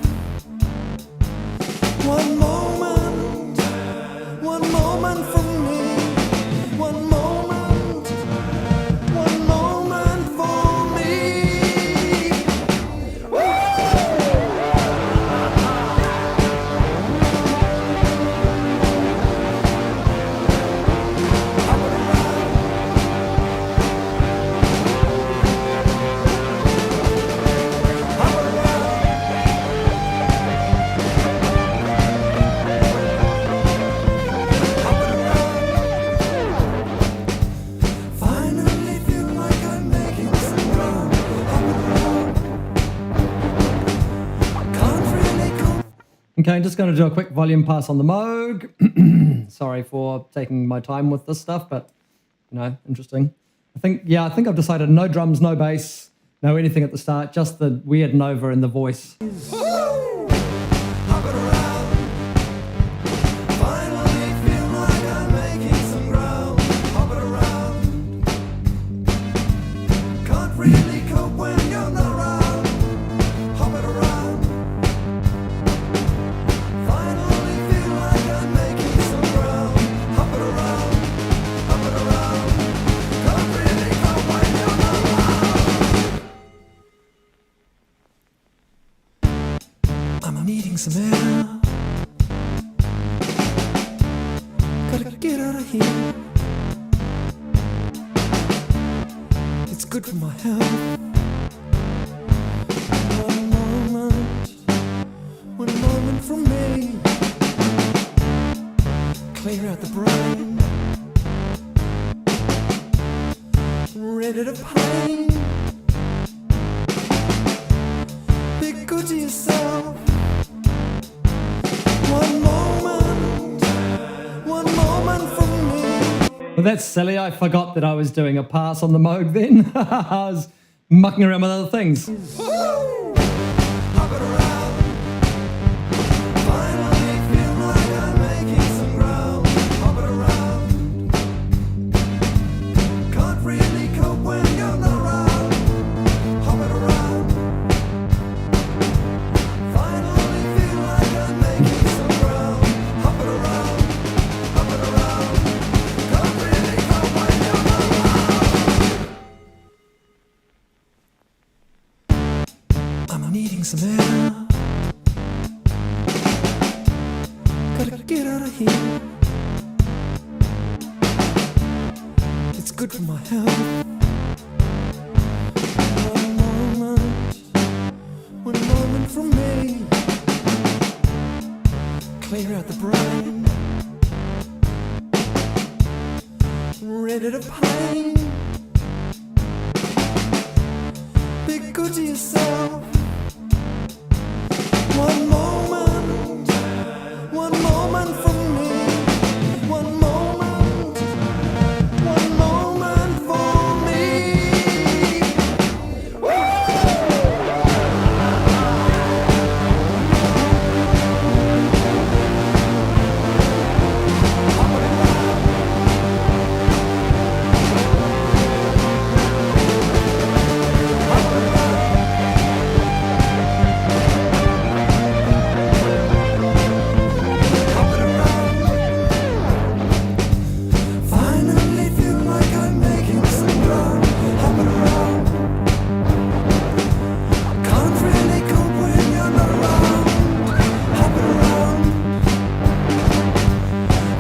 One moment from me. One moment for me. Finally feel like I'm making some ground. Can't really go. Okay, I'm just going to do a quick volume pass on the Moog. Sorry for taking my time with this stuff, but interesting. I think I've decided no drums, no bass, no anything at the start, just the weird Nova in the voice. Hop it around. Finally feel like I'm making some ground. Hop it around. Can't really cope when you're not around. Hop it around. Finally feel like I'm making some ground. Hop it around. Hop it around. Can't really cope when you're not around. I'm needing some air. Gotta get out of here. It's good for my health. One moment from me. Clear out the brain. Rid it of pain. Be good to yourself. One moment from me. Well, that's silly. I forgot that I was doing a pass on the Moog then. I was mucking around with other things. Hop it around. Finally feel like I'm making some ground. Hop it around. Can't really cope when you're not around. Hop it around. Finally feel like I'm making some ground. Hop it around. Hop it around. I'm needing some air. Gotta get out of here. It's good for my health. One moment from me. Clear out the brain. Ready to paint. Be good to yourself. One moment from me. One moment for me. Finally feel like I'm making some ground. Hopping around. Can't really cope when you're not around. Hopping around.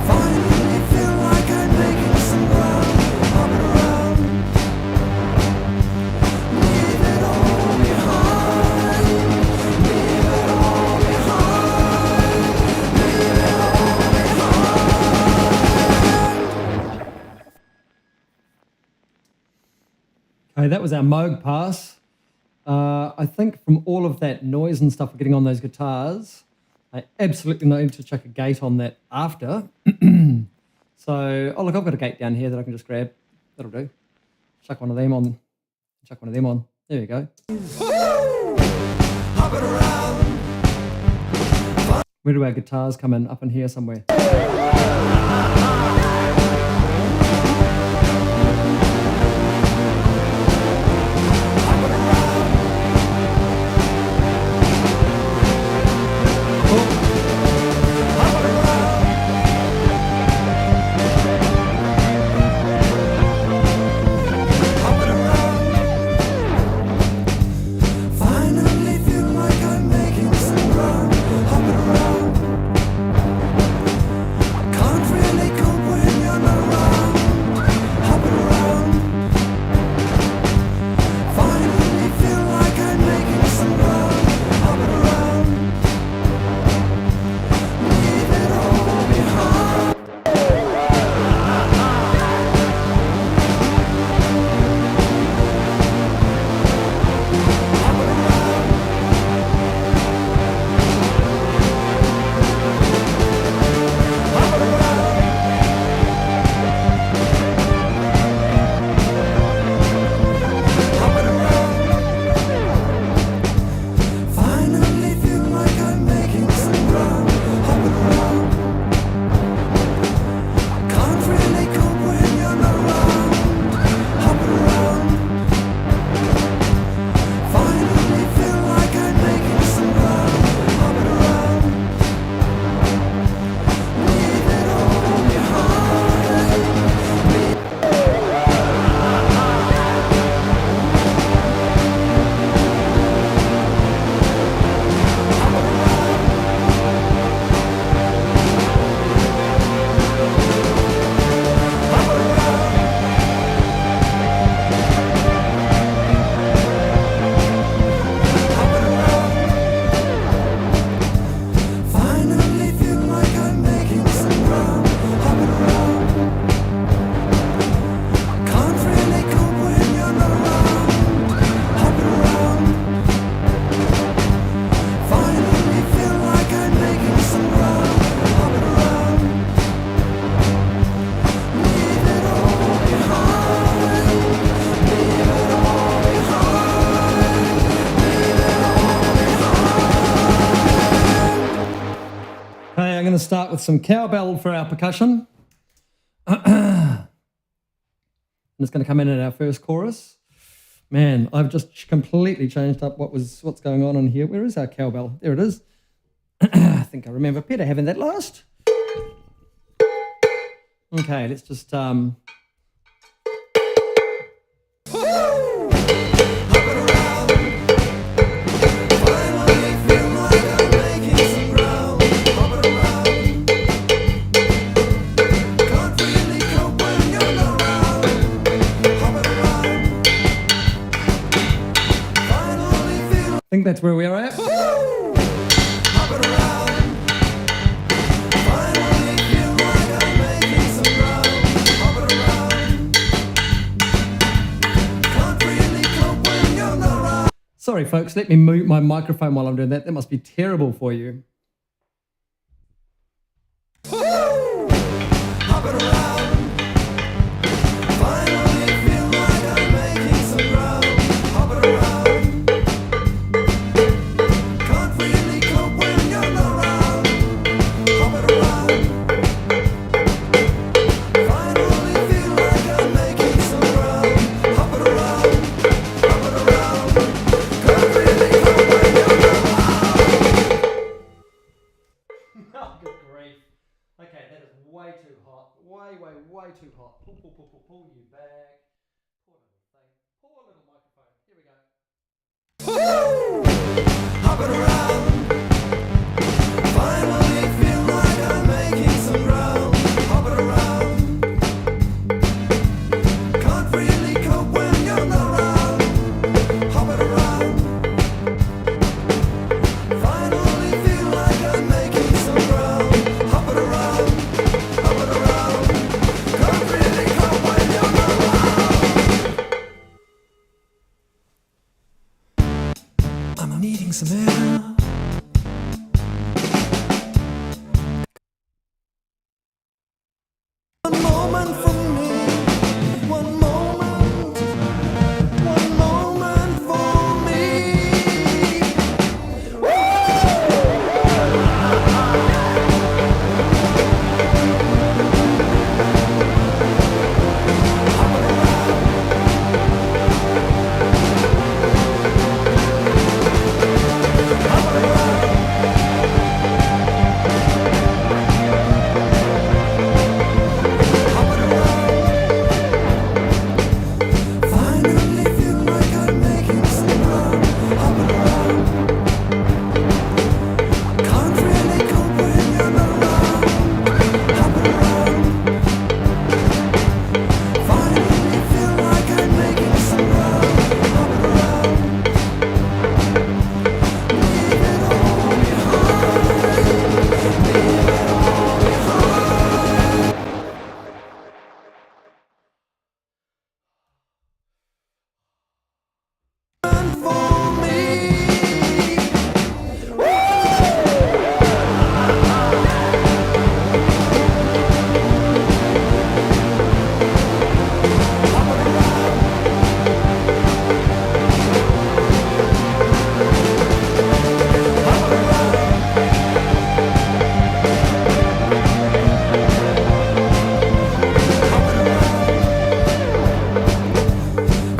Finally feel like I'm making some ground. Hopping around. Leave it all behind. Leave it all behind. Leave it all behind. Okay, that was our Moog pass. I think from all of that noise and stuff we're getting on those guitars, I absolutely need to chuck a gate on that after. So, oh look, I've got a gate down here that I can just grab. That'll do. Chuck one of them on. Chuck one of them on. There you go. Hopping around. Where do our guitars come in? Up in here somewhere. Finally feel like I'm making some ground. Hopping around. Can't really cope when you're not around. Hopping around. Finally feel like I'm making some ground. Hopping around. Leave it all behind. Finally feel like I'm making some ground. Hopping around. Can't really cope when you're not around. Hopping around. Finally feel like I'm making some ground. Hopping around. Leave it all behind. Finally feel like I'm making some ground. Hopping around. Can't really cope when you're not around. Hopping around. Finally feel like I'm making some ground. Hopping around. Leave it all behind. Leave it all behind. Leave it all behind. Okay, I'm going to start with some cowbell for our percussion. And it's going to come in at our first chorus. Man, I've just completely changed up what's going on in here. Where is our cowbell? There it is. I think I remember Peter having that last. Okay, let's just Hopping around. think that's where we are at. Hopping around. Finally feel like I'm making some ground. Hopping around. Can't really cope when you're not around. Sorry, folks, let me mute my microphone while I'm doing that. That must be terrible for you. Hopping around. Finally feel like I'm making some ground. Hopping around. Can't really cope when you're not around. Hopping around. Finally feel like I'm making some ground. Hopping around. Hopping around. Can't really cope when you're not around. Oh, good grief. Okay, that is way too hot. Way too hot. Pull you back. Poor little thing. Poor little microphone. Here we go. Hopping around. Finally feel like I'm making some ground. Hopping around. Can't really cope when you're not around. Hopping around. Finally feel like I'm making some ground. Hopping around. Hopping around. Can't really cope when you're not around. I'm needing some air. One moment from me, one moment for me. Finally feel like I'm making some ground. Hopping around. Can't really cope when you're not around. Hopping around. Finally feel like I'm making some ground. Hopping around. Leave it all behind. Leave it all behind. For me.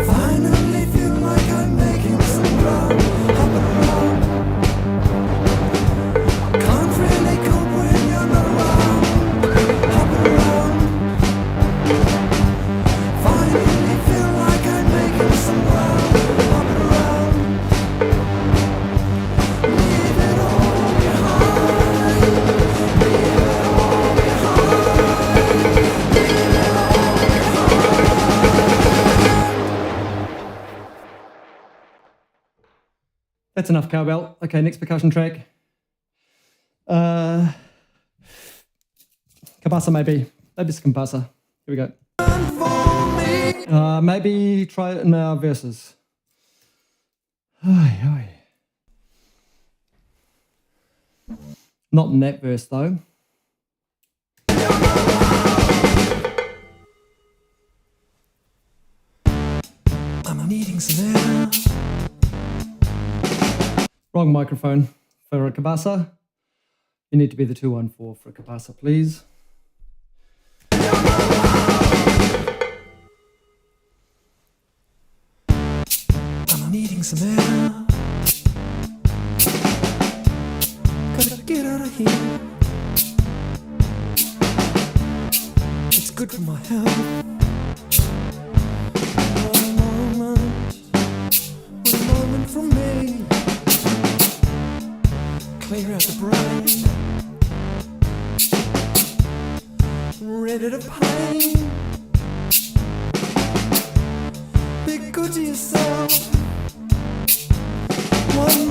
Finally feel like I'm making some ground. Hopping around. Can't really cope when you're not around. Hopping around. Finally feel like I'm making some ground. Hopping around. Leave it all behind. Leave it all behind. Leave it all That's enough cowbell. Okay, next percussion track. Kabasa maybe. Maybe it's Kabasa. Here we go. for me. Maybe try it in our verses. Ay, ay. Not in that verse though. I'm needing some air. Wrong microphone for a Kabasa. You need to be the 214 for a Kabasa, please. I'm needing some air. Gotta get out of here. It's good for my health. One moment from me. Clear out the brain. Rid it of pain. Be good to yourself. One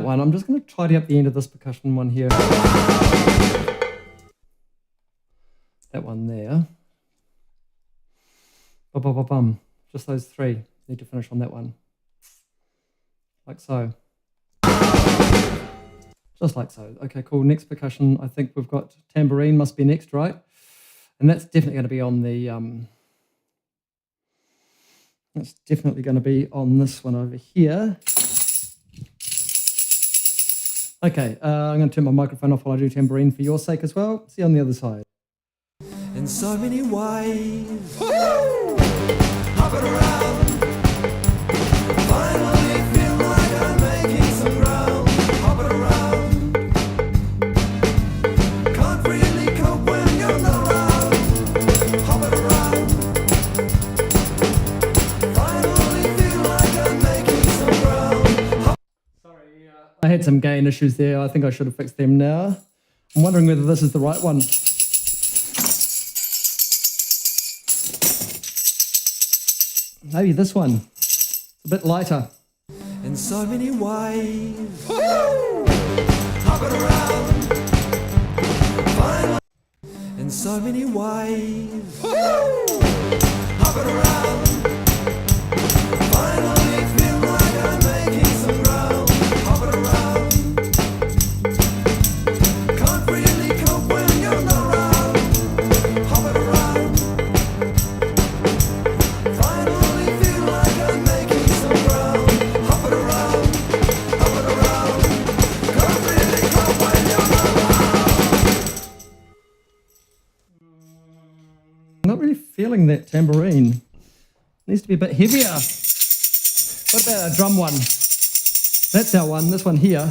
one. I'm just going to tidy up the end of this percussion one here. That one there. Bum. Just those three. Need to finish on that one. Like so. Just like so. Okay, cool. Next percussion, I think we've got tambourine must be next, right? And that's definitely going to be on the... that's definitely going to be on this one over here. Okay, I'm going to turn my microphone off while I do tambourine for your sake as well. See you on the other side. In so many ways, hopping around. Finally feel like I'm making some ground. Hopping around. Can't really cope when you're not around. Hopping around. Finally feel like I'm making some ground. Sorry, I had some gain issues there. I think I should have fixed them now. I'm wondering whether this is the right one. Maybe this one. It's a bit lighter. In so many ways, hopping around. Finally, in so many ways, hopping around. Finally feel like I'm making some ground. Hopping around. Can't really cope when you're not around. Hopping around. Finally feel like I'm making some ground. Hopping around. Hopping around. Can't really cope when you're not around. Not really feeling that tambourine. Needs to be a bit heavier. What about a drum one? That's our one. This one here.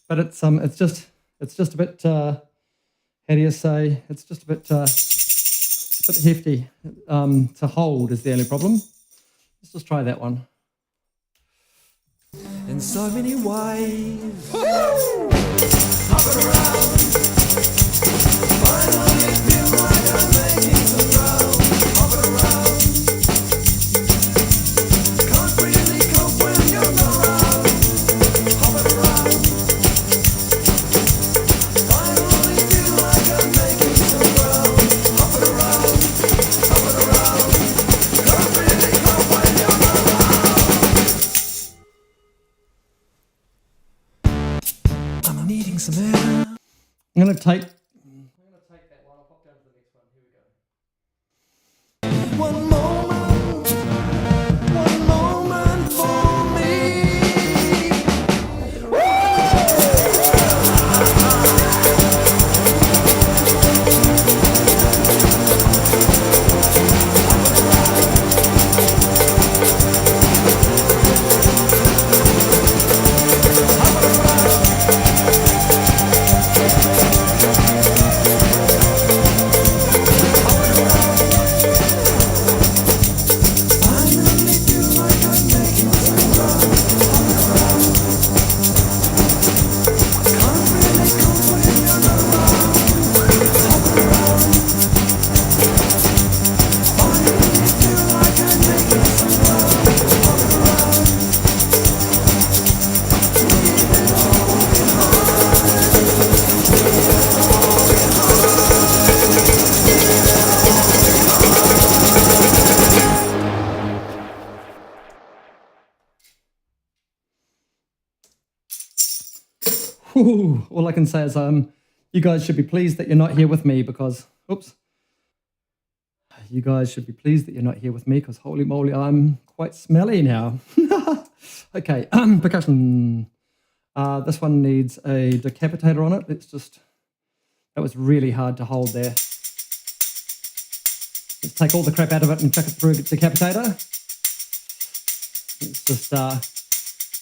But it's just a bit. How do you say? It's just a bit hefty to hold is the only problem. Let's just try that one. In so many ways, hopping around. Finally feel like I'm making some ground. Hopping around. Can't really cope when you're not around. Hopping around. Finally feel like I'm making some ground. Hopping around. Hopping around. Can't really cope when you're not around. I'm needing some air. I'm going to take that one. I'll pop down to the next one. Here we go. One moment for me. Finally feel like I'm making some ground. Can't really cope when you're not around. Hopping around. Finally feel like I'm making some ground. Hopping around. Whew, all I can say is you guys should be pleased that you're not here with me because, oops. You guys should be pleased that you're not here with me because holy moly, I'm quite smelly now. Okay, percussion. This one needs a decapitator on it. That was really hard to hold there. Let's take all the crap out of it and chuck it through a decapitator. Let's just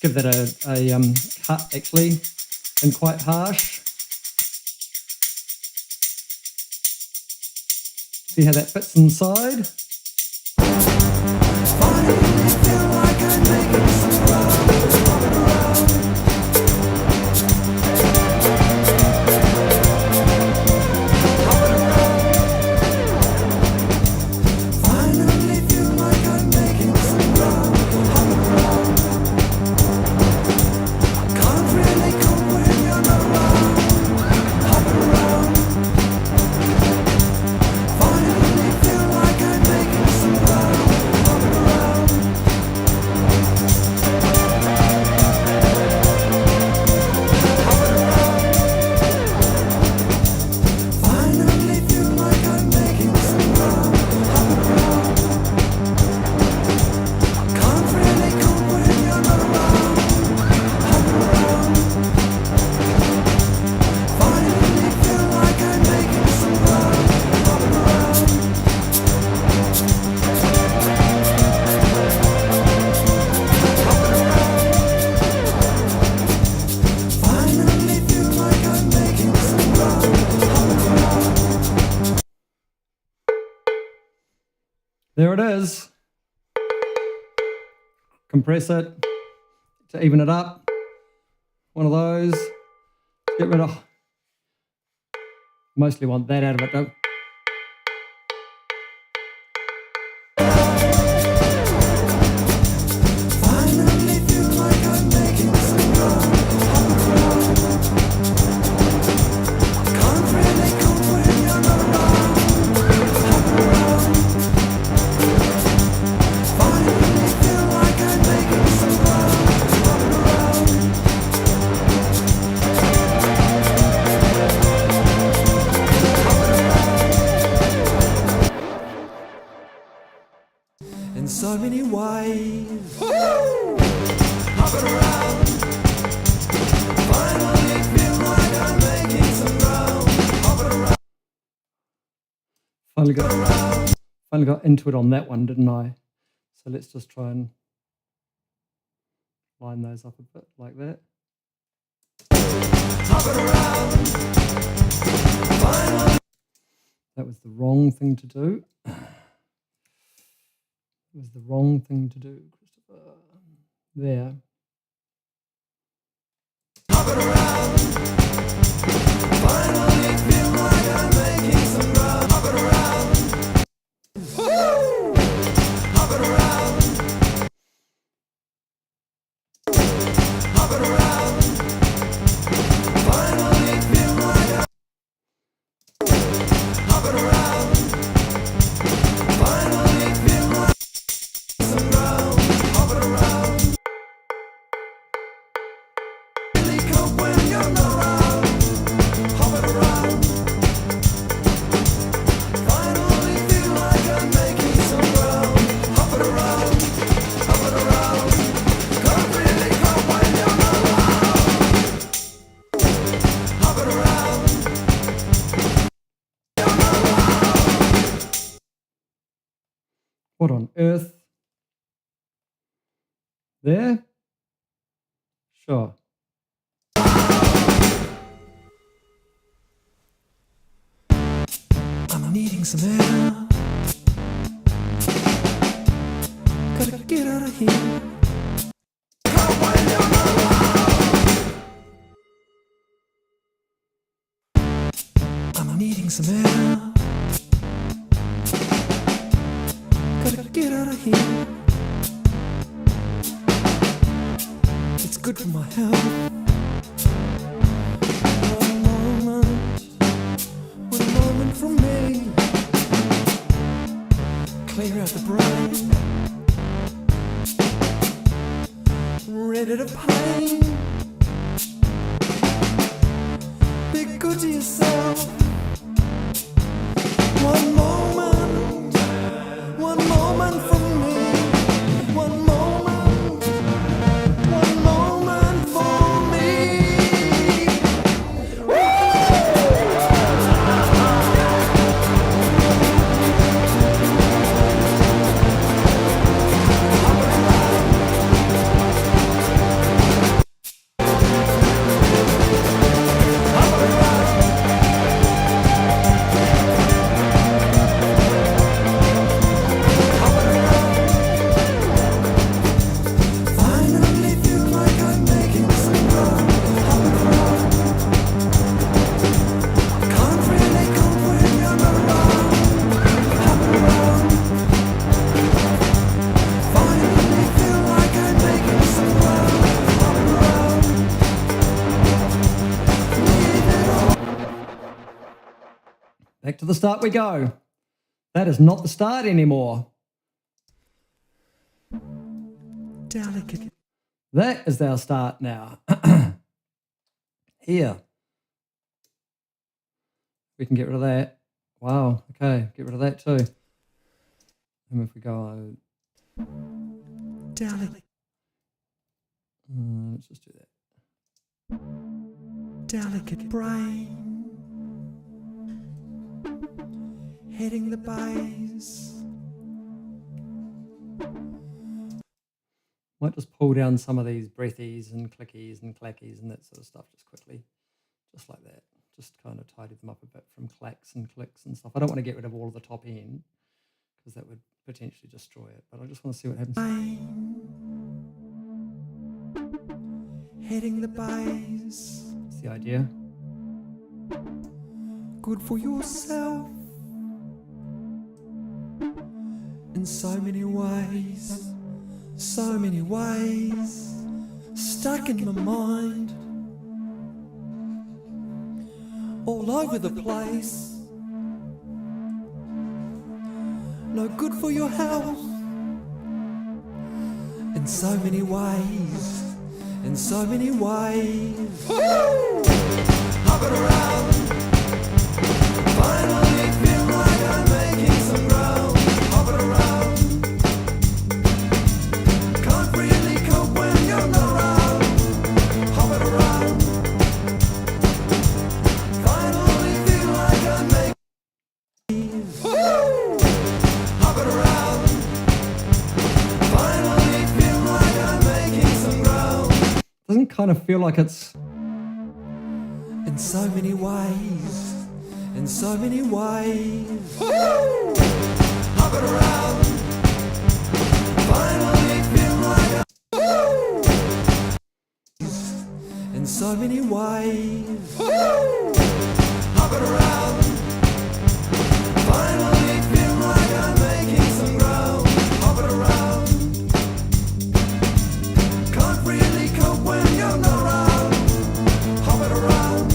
give that a cut actually, and quite harsh. See how that fits inside. Finally feel like I'm making some ground. Hopping around. Hopping around. Finally feel like I'm making some ground. Hopping around. Can't There it is. Compress it to even it up. One of those. Get rid of. Mostly want that out of it though. Finally feel like I'm making some ground. Can't really cope when you're not around. Finally feel like I'm making some ground. In so many ways. Hopping around. Finally feel like I'm making some ground. Hopping around. Finally got into it on that one, didn't I? So let's just try and line those up a bit like that. Hopping around. Finally. That was the wrong thing to do. It was the wrong thing to do, Christopher. There. Hopping around. Finally feel like I'm making some ground. Hopping around. Hopping around. Hopping around. Finally feel like I'm hopping around. Finally feel like some ground. Hopping around. Really cope when you're not around. Hopping around. Finally feel like I'm making some ground. Hopping around. Hopping around. Can't really cope when you're not around. Hopping around. What on earth? There? Sure. I'm needing some air. Gotta get out of here. I'm needing some air. Gotta get out of here. It's good for my health. One moment from me. Clear out the brain. Ready to pain. Be good to yourself. One moment from me. One moment for me. Finally feel like I'm making some ground. Hopping around. Can't really cope when you're not around. Hopping around. Finally feel like I'm making some ground. Hopping around. Leave it all. Back to the start we go. That is not the start anymore. Delicate. That is our start now. Here. We can get rid of that. Wow. Okay. Get rid of that too. And if we go, Delicate. let's just do that. Delicate brain. Hitting the base. Might just pull down some of these breathies and clickies and clackies and that sort of stuff just quickly. Just like that. Just kind of tidy them up a bit from clacks and clicks and stuff. I don't want to get rid of all of the top end because that would potentially destroy it, but I just want to see what happens. Heading the bays, That's the idea. good for yourself in so many ways, stuck in my mind, all over the place. No good for your health in so many ways, Hopping around, finally feel like I'm making some ground. Hopping around, can't really cope when you're not around. Hopping around, finally feel like I'm making. Hopping around, finally feel like I'm making some ground. Doesn't kind of feel like it's In so many ways, Hopping around, finally feel like in so many ways, Hopping around, finally feel like I'm making some ground. Hopping around, can't really cope when you're not around. Hopping around,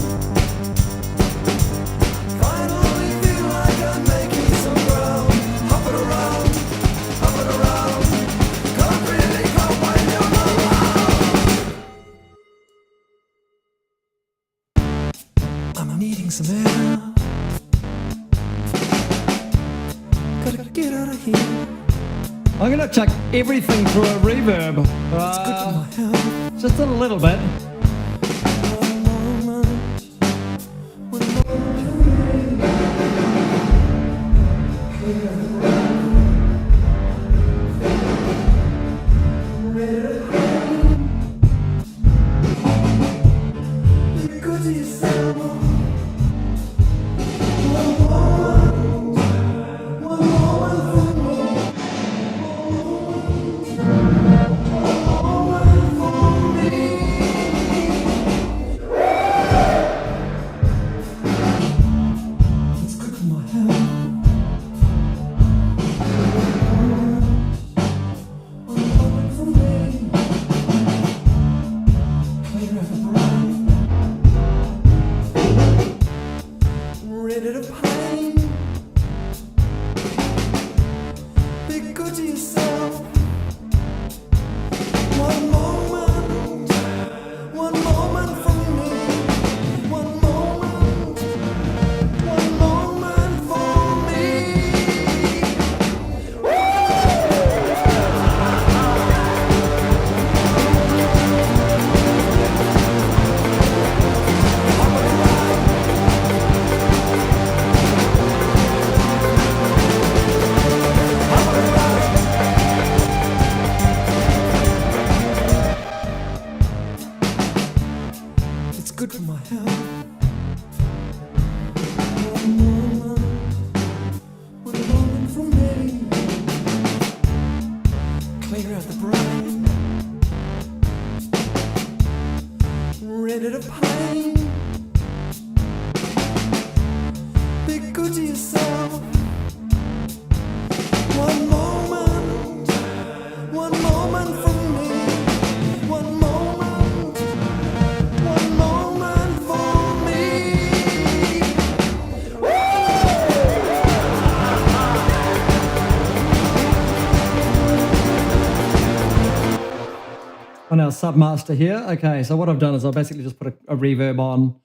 finally feel like I'm making some ground. Hopping around, can't really cope when you're not around. I'm needing some air. Gotta get out of here. I'm gonna chuck everything through a reverb. It's good for my health. Just a little bit. One moment, one moment. Be good to yourself. One moment for me. It's good for my health. One moment for me. Clear out the brain. Rid of pain. Be good to yourself. One moment for me. One moment for me. It's good for my health. One moment for me. Clear out the brain. Rid of pain. Be good to yourself. One moment for me. One moment for me. On our Submaster here. Okay, so what I've done is I've basically just put a reverb on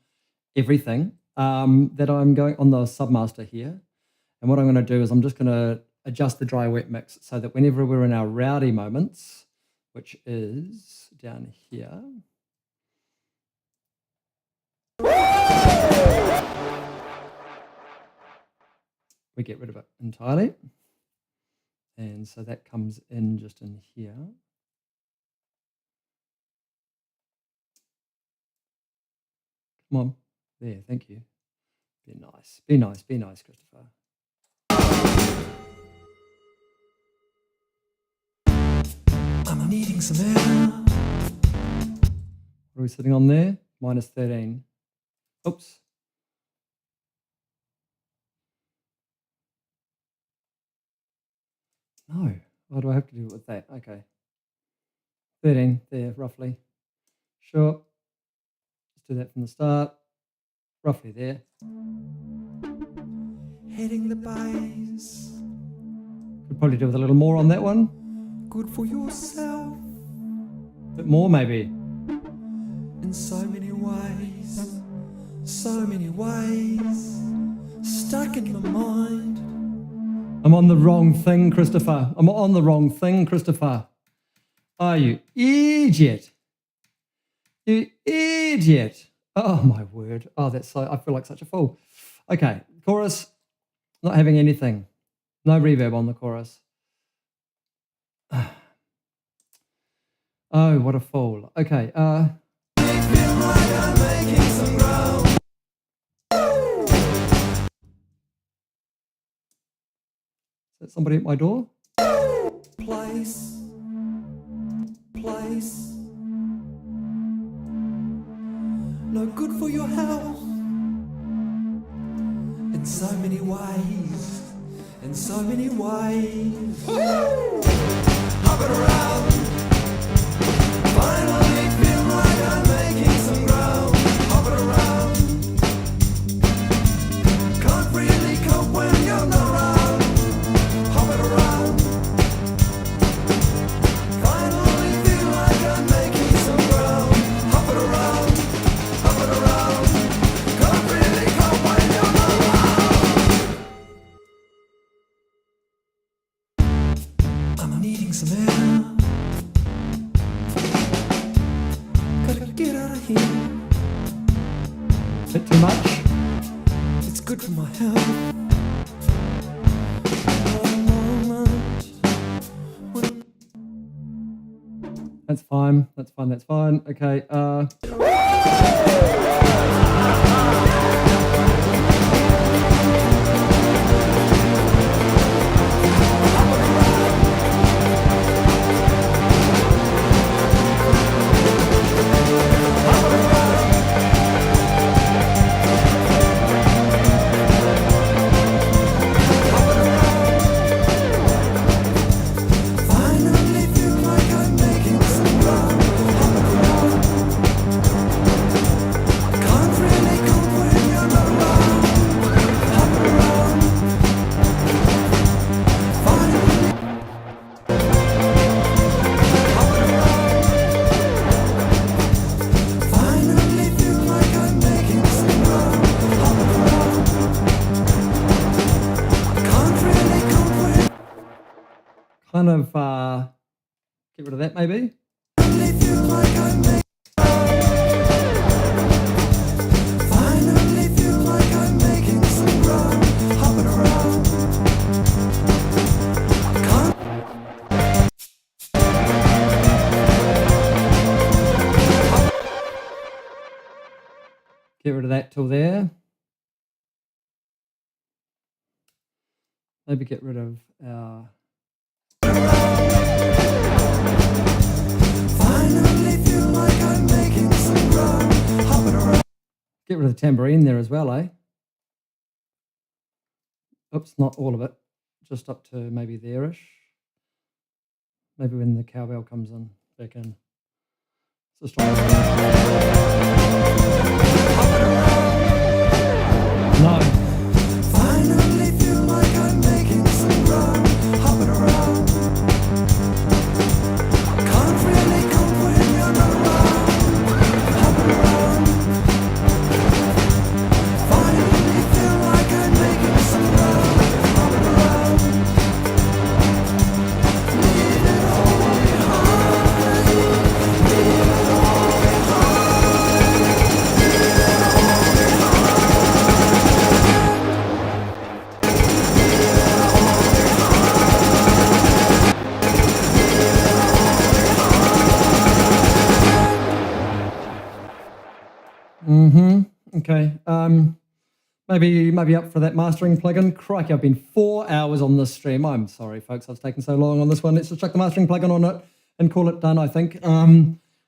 everything that I'm going on the Submaster here. And what I'm going to do is I'm just going to adjust the dry wet mix so that whenever we're in our rowdy moments, which is down here. We get rid of it entirely. And so that comes in just in here. Come on. There, thank you. Be nice. Be nice, Christopher. I'm needing some air. What are we sitting on there? Minus 13. Oops. No. What do I have to do with that? Okay. 13 there, roughly. Sure. Let's do that from the start. Roughly there. Hitting the bass. Could probably do with a little more on that one. Good for yourself A bit more, maybe. in so many ways. So many ways. Stuck in my mind. I'm on the wrong thing, Christopher. I'm on the wrong thing, Christopher. Are you idiot? You idiot. Oh, my word. Oh, that's so, I feel like such a fool. Okay, chorus, not having anything. No reverb on the chorus. Oh, what a fool. Okay, Feel like I'm making some ground. is that somebody at my door? Place. Place. No good for your health. In so many ways. In so many ways. Hopping around. Finally feel like I'm making some ground. Hopping around. Can't really cope when you're not around. Hopping around. Finally feel like I'm making some ground. Hopping around. Hopping around. Can't really cope when you're not around. I'm needing some air. Gotta get out of here. Bit too much? It's good for my health. When That's fine. That's fine. That's fine. Okay, finally feel like I'm making some ground. Can't really cope when you're not around. Hopping around. Finally. Hopping around. Finally feel like I'm making some ground. Hopping around. Can't really cope when kind of get rid of that maybe. finally feel like I'm making. Finally feel like I'm making some ground. Hopping around. Can't Get rid of that till there. Maybe get rid of our finally feel like I'm making some ground. Hopping around. get rid of the tambourine there as well, eh? Oops, not all of it. Just up to maybe there-ish. Maybe when the cowbell comes in, back in. Just try. No. Finally feel like I'm making some ground. Hopping around. Can't really cope when you're not around. Hopping around. Finally feel like I'm making some ground. Hopping around. Leave it all behind. Leave it all behind. Leave it all Okay. Maybe up for that mastering plugin. Crikey, I've been 4 hours on this stream. I'm sorry, folks. I've taken so long on this one. Let's just chuck the mastering plugin on it. and call it done, I think.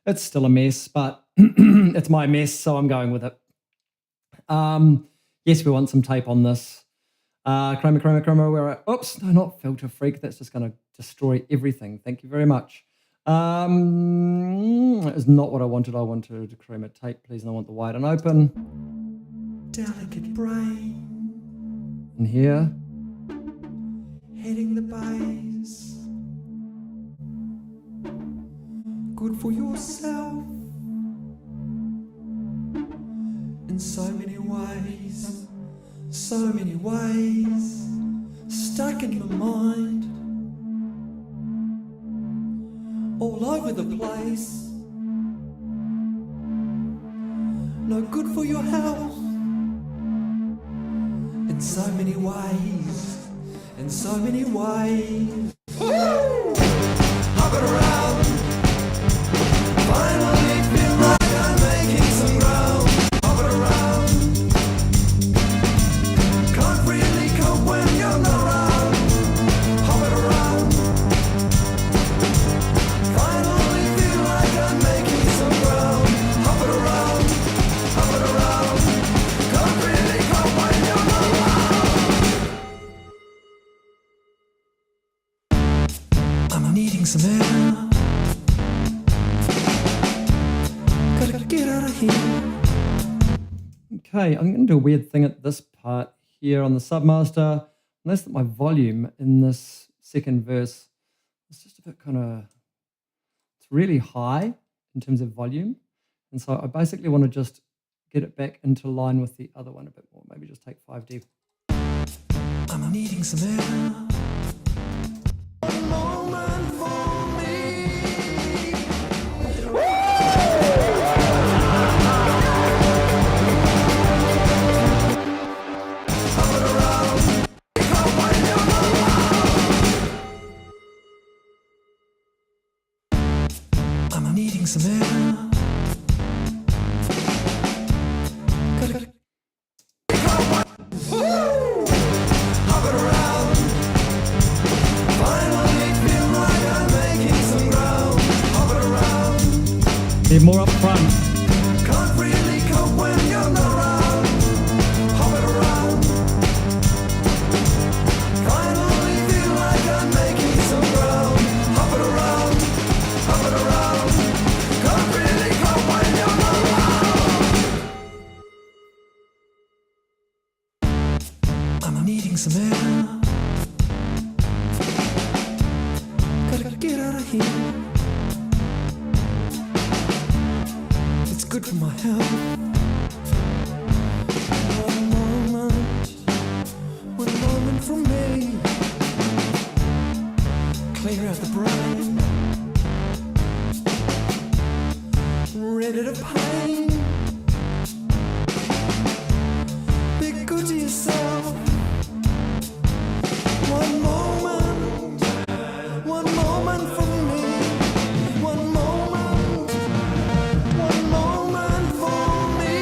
It's still a mess, but it's my mess, so I'm going with it. Yes, we want some tape on this. Chroma, where oops, no, not Filter Freak. That's just going to destroy everything. Thank you very much. That is not what I wanted. I wanted chroma tape, please, and I want the wide and open. Delicate brain, And here. hitting the base. Good for yourself in so many ways, so many ways. Stuck in my mind, all over the place. No good for your health in so many ways, in so many ways. Hopping around, finally feel like I'm making some ground. Hopping around, can't really cope when you're not around. Hopping around, finally feel like I'm making some ground. Hopping around, can't really cope when you're not around. I'm needing some air. Gotta get out of here. Okay, I'm going to do a weird thing at this part here on the Submaster. Notice that my volume in this second verse is just a bit it's really high in terms of volume. And so I basically want to just get it back into line with the other one a bit more. Maybe just take 5 deep. I'm needing some air. A moment for me. I'm needing some air. Gotta hopping around. Finally feel like I'm making some ground. Hopping around. Be more up front. Can't really cope when you're not around. Hopping around. Finally feel like I'm making some ground. Hopping around. Can't really cope when you're not around. I'm needing some air. Gotta get out of here. It's good for my health. One moment from me. Clear out the brain. Ready to pain. Be good to yourself. One moment from me. One moment for me.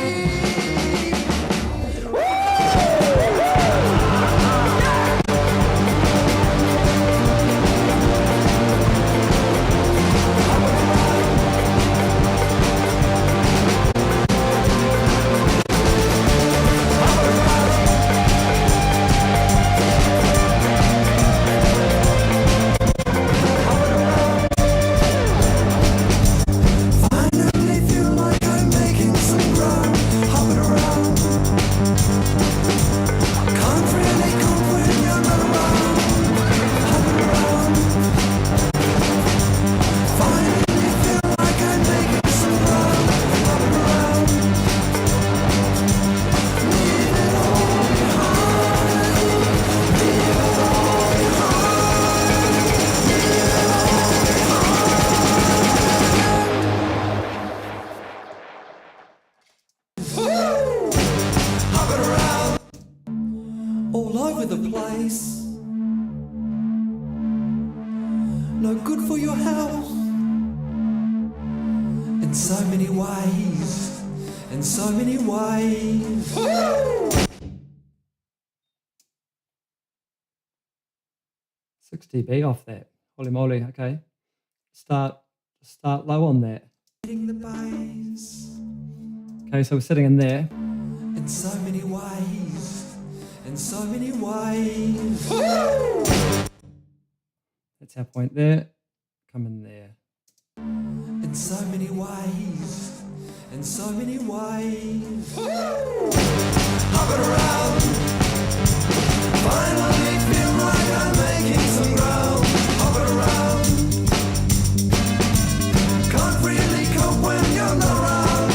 Finally feel like I'm making some ground. Hopping around. Can't really cope when you're not around. Hopping around. Finally feel like I'm making some ground. Hopping around. Leave it all behind. Leave it all behind. Hopping around, all over the place. No good for your health in so many ways, in so many ways. 6 dB off that. Holy moly, okay. start low on that. Hitting the bass Okay, so we're sitting in there. in so many ways, in so many ways. That's our point there. Come in there. In so many ways, in so many ways. Hopping around, finally feel like I'm making some ground. Hopping around, can't really cope when you're not around.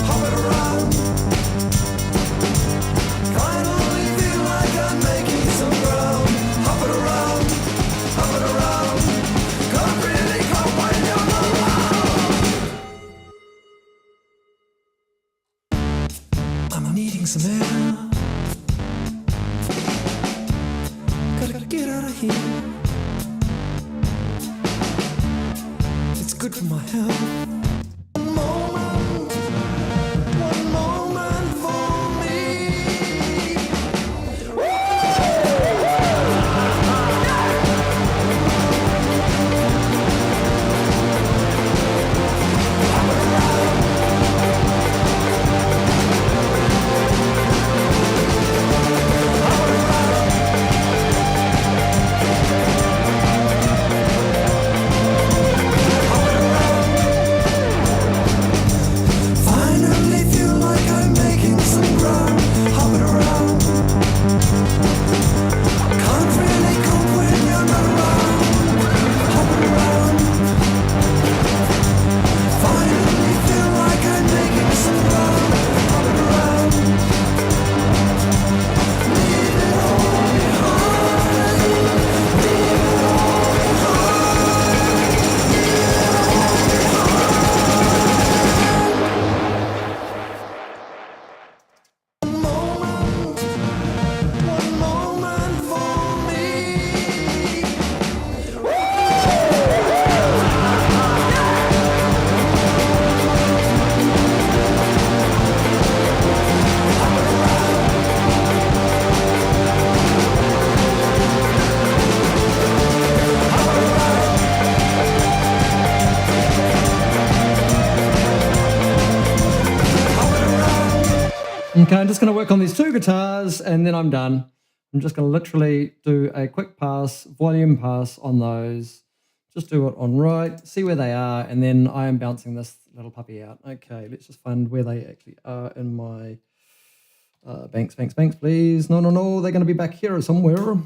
Hopping around, finally feel like I'm making some ground. Hopping around, can't really cope when you're not around. I'm needing some air. Gotta get out of here. It's good for my health. One moment for me. Finally feel like I'm making some ground. Hopping around, can't really cope when you're not around. Hopping around, finally feel like I'm making some ground. Hopping around, leave it all behind. Leave it all behind. Leave it all behind. One moment for me. Okay, I'm just going to work on these two guitars and then I'm done. I'm just going to literally do a quick pass, volume pass on those. Just do it on right, see where they are, and then I am bouncing this little puppy out. Okay, let's just find where they actually are in my banks, please. No, they're going to be back here somewhere.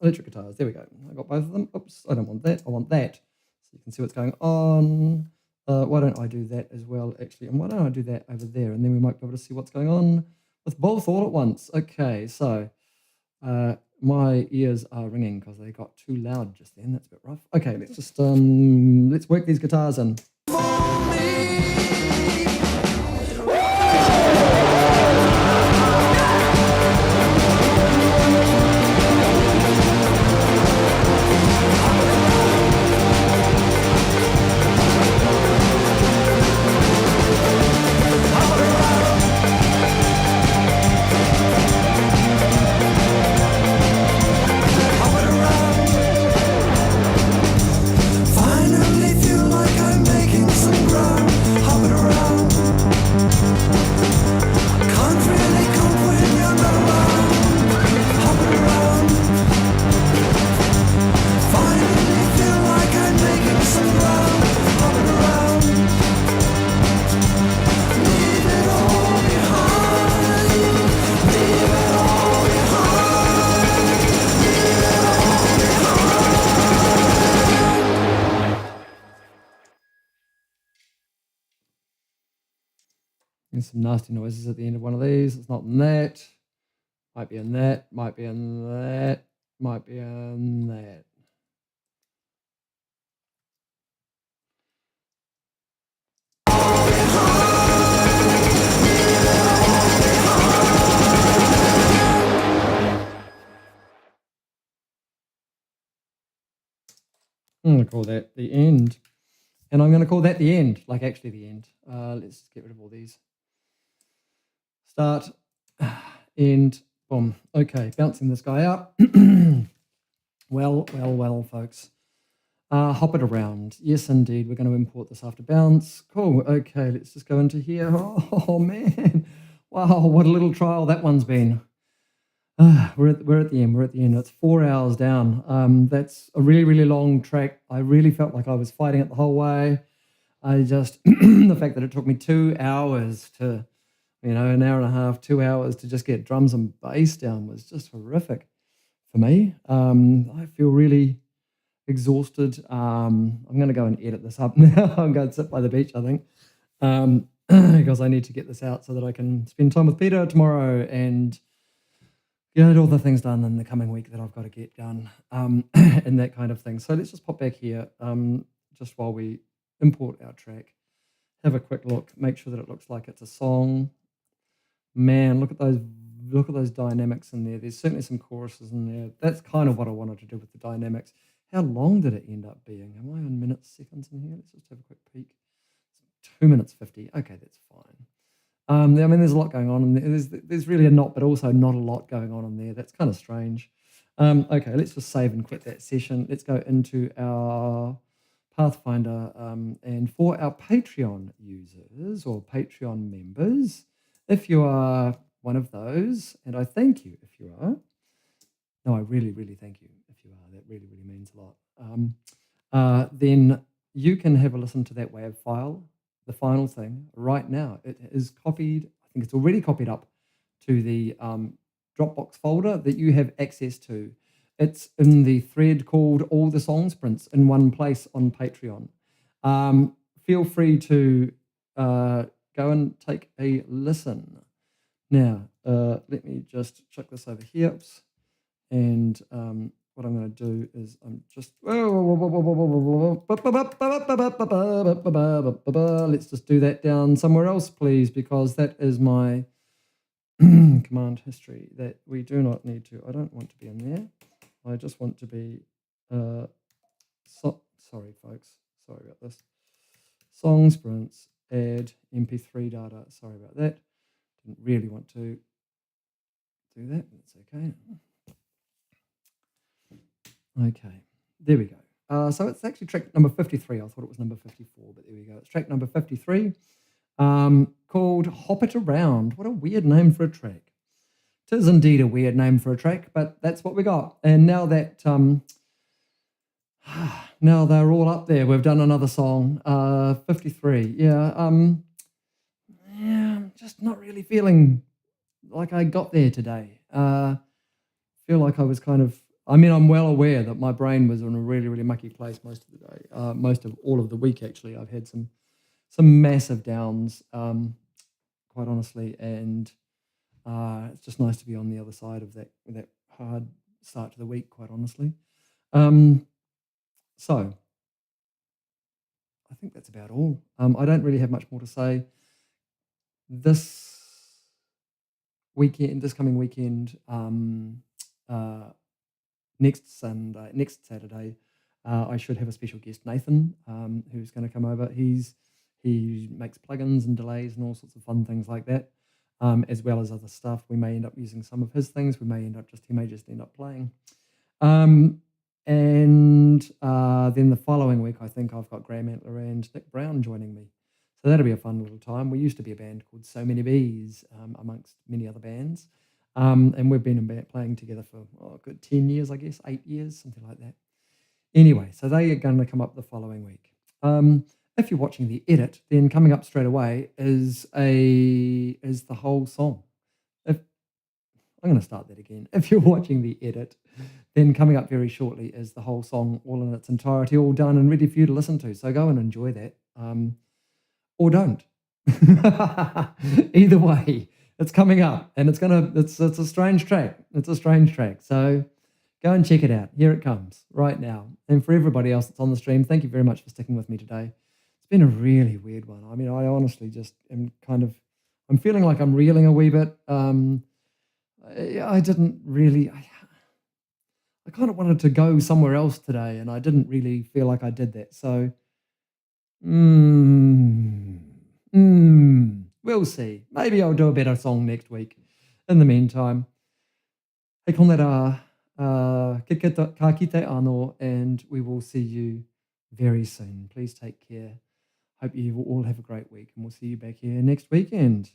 Electric guitars, there we go. I got both of them. Oops, I don't want that, I want that. So you can see what's going on. Why don't I do that as well, actually? And why don't I do that over there? And then we might be able to see what's going on with both all at once. Okay, so my ears are ringing because they got too loud just then. That's a bit rough. Okay, let's just let's work these guitars in. Finally feel like I'm making some ground. Hopping around, can't really cope when you're not around. Hopping around, finally feel like I'm making some ground. Hopping around, leave it all behind. Leave it all behind. Leave it all behind. There's some nasty noises at the end of one of these. It's not in that. Might be in that. Might be in that. Might be in that. I'm going to call that the end. And I'm going to call that the end, like actually the end. Let's just get rid of all these. Start, end, boom. Okay, bouncing this guy out. Well, folks. Hop it around. Yes, indeed. We're going to import this after bounce. Cool. Okay, let's just go into here. Oh man. Wow, what a little trial that one's been. We're at the end. We're at the end. It's 4 hours down. That's a really, really long track. I really felt like I was fighting it the whole way. I just, the fact that it took me 2 hours to, an hour and a half, 2 hours to just get drums and bass down was just horrific for me. I feel really exhausted. I'm going to go and edit this up now. I'm going to sit by the beach, I think, because I need to get this out so that I can spend time with Peter tomorrow and get all the things done in the coming week that I've got to get done, and that kind of thing. So let's just pop back here, just while we import our track, have a quick look, make sure that it looks like it's a song. Man, look at those dynamics in there. There's certainly some choruses in there. That's kind of what I wanted to do with the dynamics. How long did it end up being? Am I on minutes, seconds in here? Let's just have a quick peek. 2 minutes 50. Okay, that's fine. There's a lot going on, and there's really a lot, but also not a lot going on in there. That's kind of strange. Okay, let's just save and quit that session. Let's go into our Pathfinder, and for our Patreon users or Patreon members, if you are one of those, and I thank you if you are. No, I really, really thank you if you are. That really, really means a lot. Then you can have a listen to that WAV file, the final thing, right now. It is copied. I think it's already copied up to the Dropbox folder that you have access to. It's in the thread called All the Song Sprints in one place on Patreon. Feel free to go and take a listen. Now, let me just check this over here. Oops. And what I'm going to do is I'm just let's just do that down somewhere else, please, because that is my command history that we do not need to. I don't want to be in there. I just want to be sorry folks, sorry about this. Song sprints, add MP3 data. Sorry about that. Didn't really want to do that. That's okay. Okay, there we go. So it's actually track number 53. I thought it was number 54, but there we go. It's track number 53, called Hop It Around. What a weird name for a track. It is indeed a weird name for a track, but that's what we got. And now that now they're all up there, we've done another song, 53. Yeah, I'm just not really feeling like I got there today. Feel like I was kind of, I'm well aware that my brain was in a really, really mucky place most of the day, most of all of the week, actually. I've had some massive downs, quite honestly, and it's just nice to be on the other side of that hard start to the week, quite honestly. So I think that's about all. I don't really have much more to say. This coming weekend, next Saturday, I should have a special guest, Nathan, who's going to come over. He makes plugins and delays and all sorts of fun things like that, as well as other stuff. We may end up using some of his things. He may just end up playing. And then the following week, I think I've got Graham Antler and Nick Brown joining me. So that'll be a fun little time. We used to be a band called So Many Bees, amongst many other bands. And we've been playing together for a good 10 years, I guess, 8 years, something like that. Anyway, so they are going to come up the following week. If you're watching the edit, then coming up straight away is the whole song. I'm going to start that again. If you're watching the edit, then coming up very shortly is the whole song, all in its entirety, all done and ready for you to listen to. So go and enjoy that, or don't. Either way, it's coming up, and it's a strange track. It's a strange track. So go and check it out. Here it comes right now. And for everybody else that's on the stream, thank you very much for sticking with me today. It's been a really weird one. I honestly just am I'm feeling like I'm reeling a wee bit. I didn't really, I kind of wanted to go somewhere else today, and I didn't really feel like I did that. So, we'll see. Maybe I'll do a better song next week. In the meantime, hei konera, ka kite anō, and we will see you very soon. Please take care. Hope you all have a great week, and we'll see you back here next weekend.